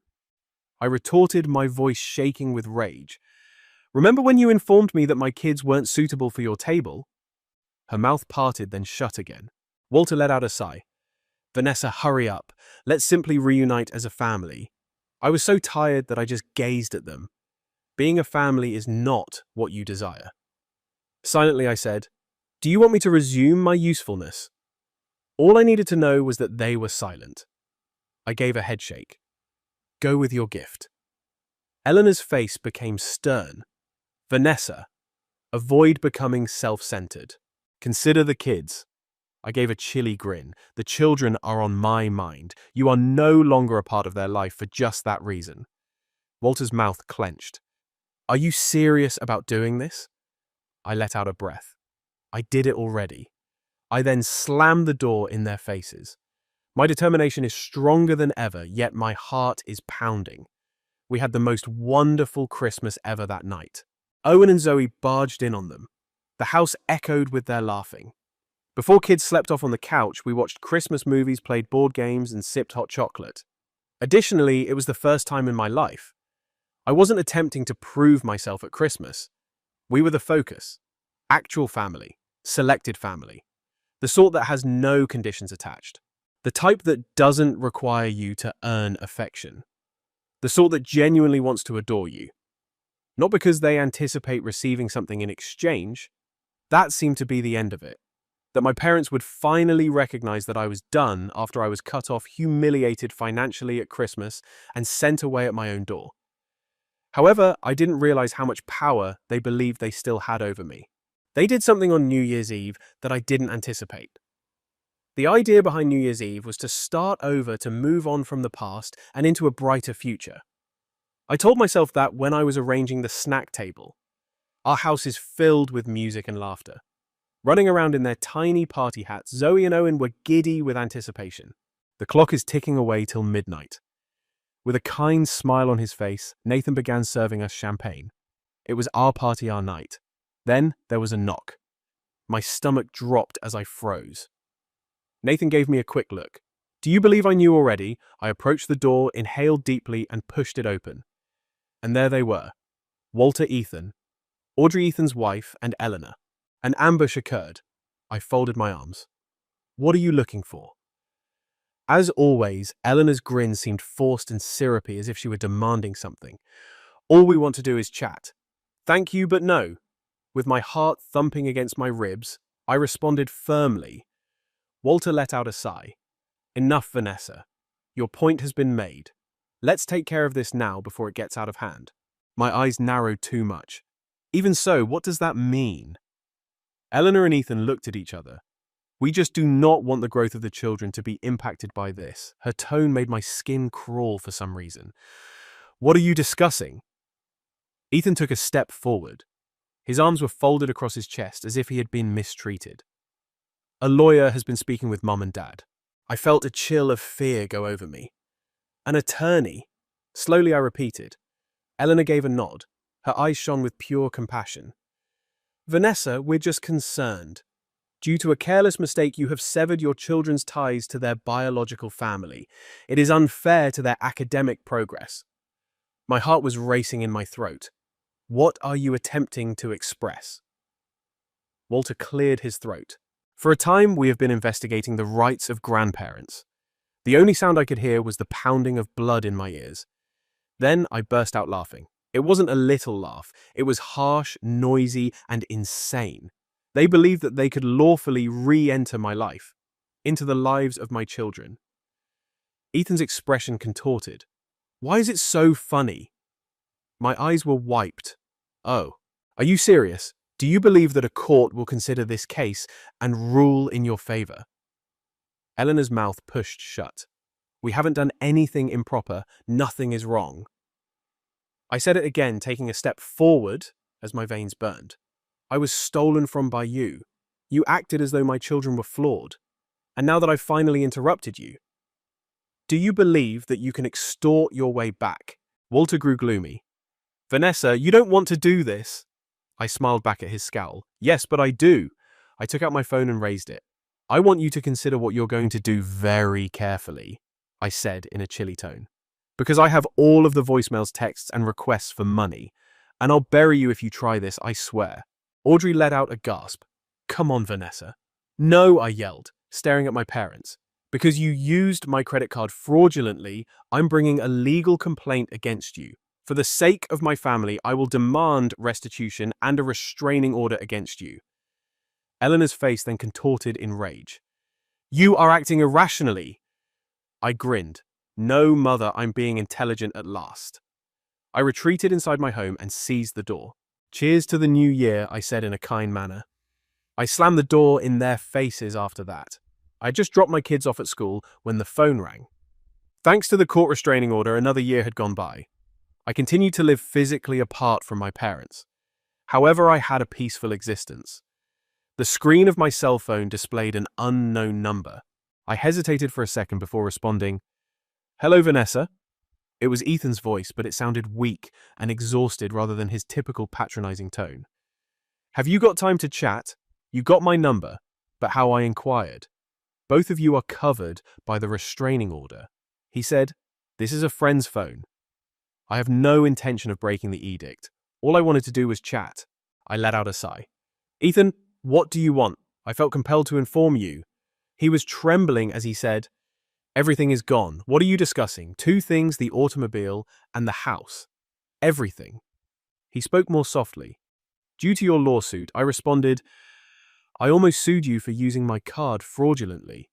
I retorted, my voice shaking with rage. "Remember when you informed me that my kids weren't suitable for your table?" Her mouth parted, then shut again. Walter let out a sigh. "Vanessa, hurry up. Let's simply reunite as a family." I was so tired that I just gazed at them. Being a family is not what you desire. Silently I said, "Do you want me to resume my usefulness?" All I needed to know was that they were silent. I gave a headshake. "Go with your gift." Eleanor's face became stern. "Vanessa, avoid becoming self-centered. Consider the kids." I gave a chilly grin. "The children are on my mind. You are no longer a part of their life for just that reason." Walter's mouth clenched. "Are you serious about doing this?" I let out a breath. I did it already. I then slammed the door in their faces. My determination is stronger than ever, yet my heart is pounding. We had the most wonderful Christmas ever that night. Owen and Zoe barged in on them. The house echoed with their laughing. Before kids slept off on the couch, we watched Christmas movies, played board games, and sipped hot chocolate. Additionally, it was the first time in my life. I wasn't attempting to prove myself at Christmas. We were the focus. Actual family. Selected family. The sort that has no conditions attached. The type that doesn't require you to earn affection. The sort that genuinely wants to adore you. Not because they anticipate receiving something in exchange. That seemed to be the end of it. That my parents would finally recognize that I was done after I was cut off, humiliated financially at Christmas, and sent away at my own door. However, I didn't realize how much power they believed they still had over me. They did something on New Year's Eve that I didn't anticipate. The idea behind New Year's Eve was to start over, to move on from the past and into a brighter future. I told myself that when I was arranging the snack table. Our house is filled with music and laughter. Running around in their tiny party hats, Zoe and Owen were giddy with anticipation. The clock is ticking away till midnight. With a kind smile on his face, Nathan began serving us champagne. It was our party, our night. Then there was a knock. My stomach dropped as I froze. Nathan gave me a quick look. "Do you believe I knew already?" I approached the door, inhaled deeply, and pushed it open. And there they were. Walter Ethan, Audrey Ethan's wife, and Eleanor. An ambush occurred. I folded my arms. What are you looking for? As always, Eleanor's grin seemed forced and syrupy as if she were demanding something. All we want to do is chat. Thank you, but no. With my heart thumping against my ribs, I responded firmly. Walter let out a sigh. Enough, Vanessa. Your point has been made. Let's take care of this now before it gets out of hand. My eyes narrowed too much. Even so, what does that mean? Eleanor and Ethan looked at each other. We just do not want the growth of the children to be impacted by this. Her tone made my skin crawl for some reason. What are you discussing? Ethan took a step forward. His arms were folded across his chest as if he had been mistreated. A lawyer has been speaking with Mum and Dad. I felt a chill of fear go over me. An attorney? Slowly I repeated. Eleanor gave a nod. Her eyes shone with pure compassion. Vanessa, we're just concerned. Due to a careless mistake, you have severed your children's ties to their biological family. It is unfair to their academic progress. My heart was racing in my throat. What are you attempting to express? Walter cleared his throat. For a time, we have been investigating the rights of grandparents. The only sound I could hear was the pounding of blood in my ears. Then I burst out laughing. It wasn't a little laugh. It was harsh, noisy, and insane. They believed that they could lawfully re-enter my life, into the lives of my children. Ethan's expression contorted. Why is it so funny? My eyes were wiped. Oh, are you serious? Do you believe that a court will consider this case and rule in your favor? Eleanor's mouth pushed shut. We haven't done anything improper. Nothing is wrong. I said it again, taking a step forward as my veins burned. I was stolen from by you. You acted as though my children were flawed. And now that I've finally interrupted you, do you believe that you can extort your way back? Walter grew gloomy. Vanessa, you don't want to do this. I smiled back at his scowl. Yes, but I do. I took out my phone and raised it. I want you to consider what you're going to do very carefully, I said in a chilly tone. Because I have all of the voicemails, texts, and requests for money. And I'll bury you if you try this, I swear. Audrey let out a gasp. Come on, Vanessa. No, I yelled, staring at my parents. Because you used my credit card fraudulently, I'm bringing a legal complaint against you. For the sake of my family, I will demand restitution and a restraining order against you. Eleanor's face then contorted in rage. You are acting irrationally. I grinned. No, Mother, I'm being intelligent at last. I retreated inside my home and seized the door. Cheers to the new year, I said in a kind manner. I slammed the door in their faces after that. I had just dropped my kids off at school when the phone rang. Thanks to the court restraining order, another year had gone by. I continued to live physically apart from my parents. However, I had a peaceful existence. The screen of my cell phone displayed an unknown number. I hesitated for a second before responding, Hello, Vanessa. It was Ethan's voice, but it sounded weak and exhausted rather than his typical patronizing tone. Have you got time to chat? You got my number, but how I inquired. Both of you are covered by the restraining order. He said, This is a friend's phone. I have no intention of breaking the edict. All I wanted to do was chat. I let out a sigh. Ethan, what do you want? I felt compelled to inform you. He was trembling as he said, Everything is gone. What are you discussing? 2 things, the automobile and the house. Everything. He spoke more softly. Due to your lawsuit, I responded, I almost sued you for using my card fraudulently.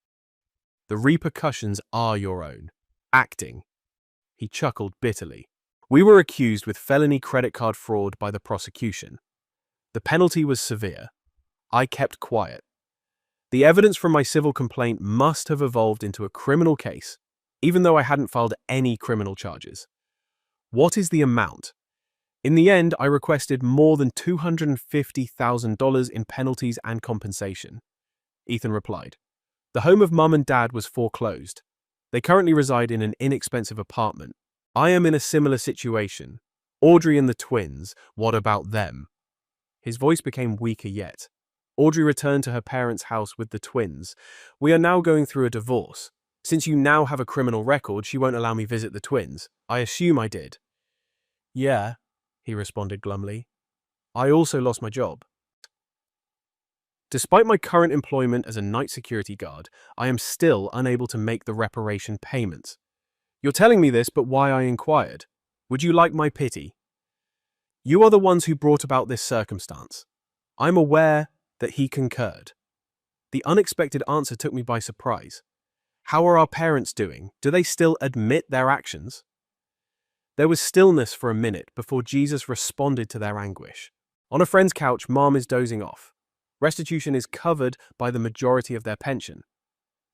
The repercussions are your own. Acting. He chuckled bitterly. We were accused with felony credit card fraud by the prosecution. The penalty was severe. I kept quiet. The evidence from my civil complaint must have evolved into a criminal case, even though I hadn't filed any criminal charges. What is the amount? In the end, I requested more than $250,000 in penalties and compensation. Ethan replied. The home of Mum and Dad was foreclosed. They currently reside in an inexpensive apartment. I am in a similar situation. Audrey and the twins, what about them? His voice became weaker yet. Audrey returned to her parents' house with the twins. We are now going through a divorce. Since you now have a criminal record, she won't allow me visit the twins. I assume I did. Yeah, he responded glumly. I also lost my job. Despite my current employment as a night security guard, I am still unable to make the reparation payments. You're telling me this, but why I inquired? Would you like my pity? You are the ones who brought about this circumstance. I'm aware that he concurred. The unexpected answer took me by surprise. How are our parents doing? Do they still admit their actions? There was stillness for a minute before Jesus responded to their anguish. On a friend's couch, Mom is dozing off. Restitution is covered by the majority of their pension.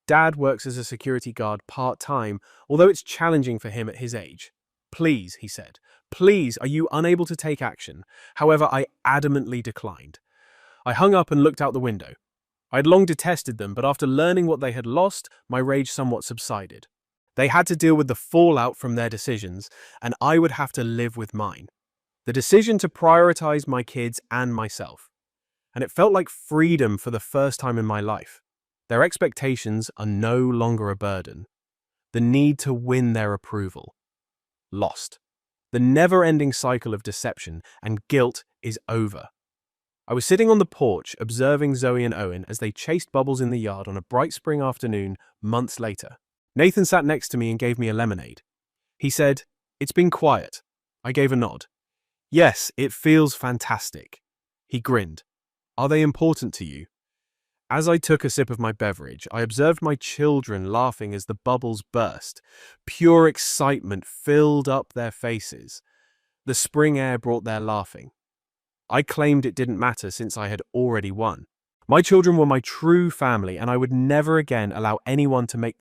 Dad works as a security guard part-time, although it's challenging for him at his age. Please, he said, please, are you unable to take action? However, I adamantly declined. I hung up and looked out the window. I had long detested them, but after learning what they had lost, my rage somewhat subsided. They had to deal with the fallout from their decisions, and I would have to live with mine. The decision to prioritize my kids and myself. And it felt like freedom for the first time in my life. Their expectations are no longer a burden. The need to win their approval. Lost. The never-ending cycle of deception and guilt is over. I was sitting on the porch observing Zoe and Owen as they chased bubbles in the yard on a bright spring afternoon months later. Nathan sat next to me and gave me a lemonade. He said, "It's been quiet." I gave a nod. "Yes, it feels fantastic." He grinned. "Are they important to you?" As I took a sip of my beverage, I observed my children laughing as the bubbles burst. Pure excitement filled up their faces. The spring air brought their laughing. I claimed it didn't matter since I had already won. My children were my true family, and I would never again allow anyone to make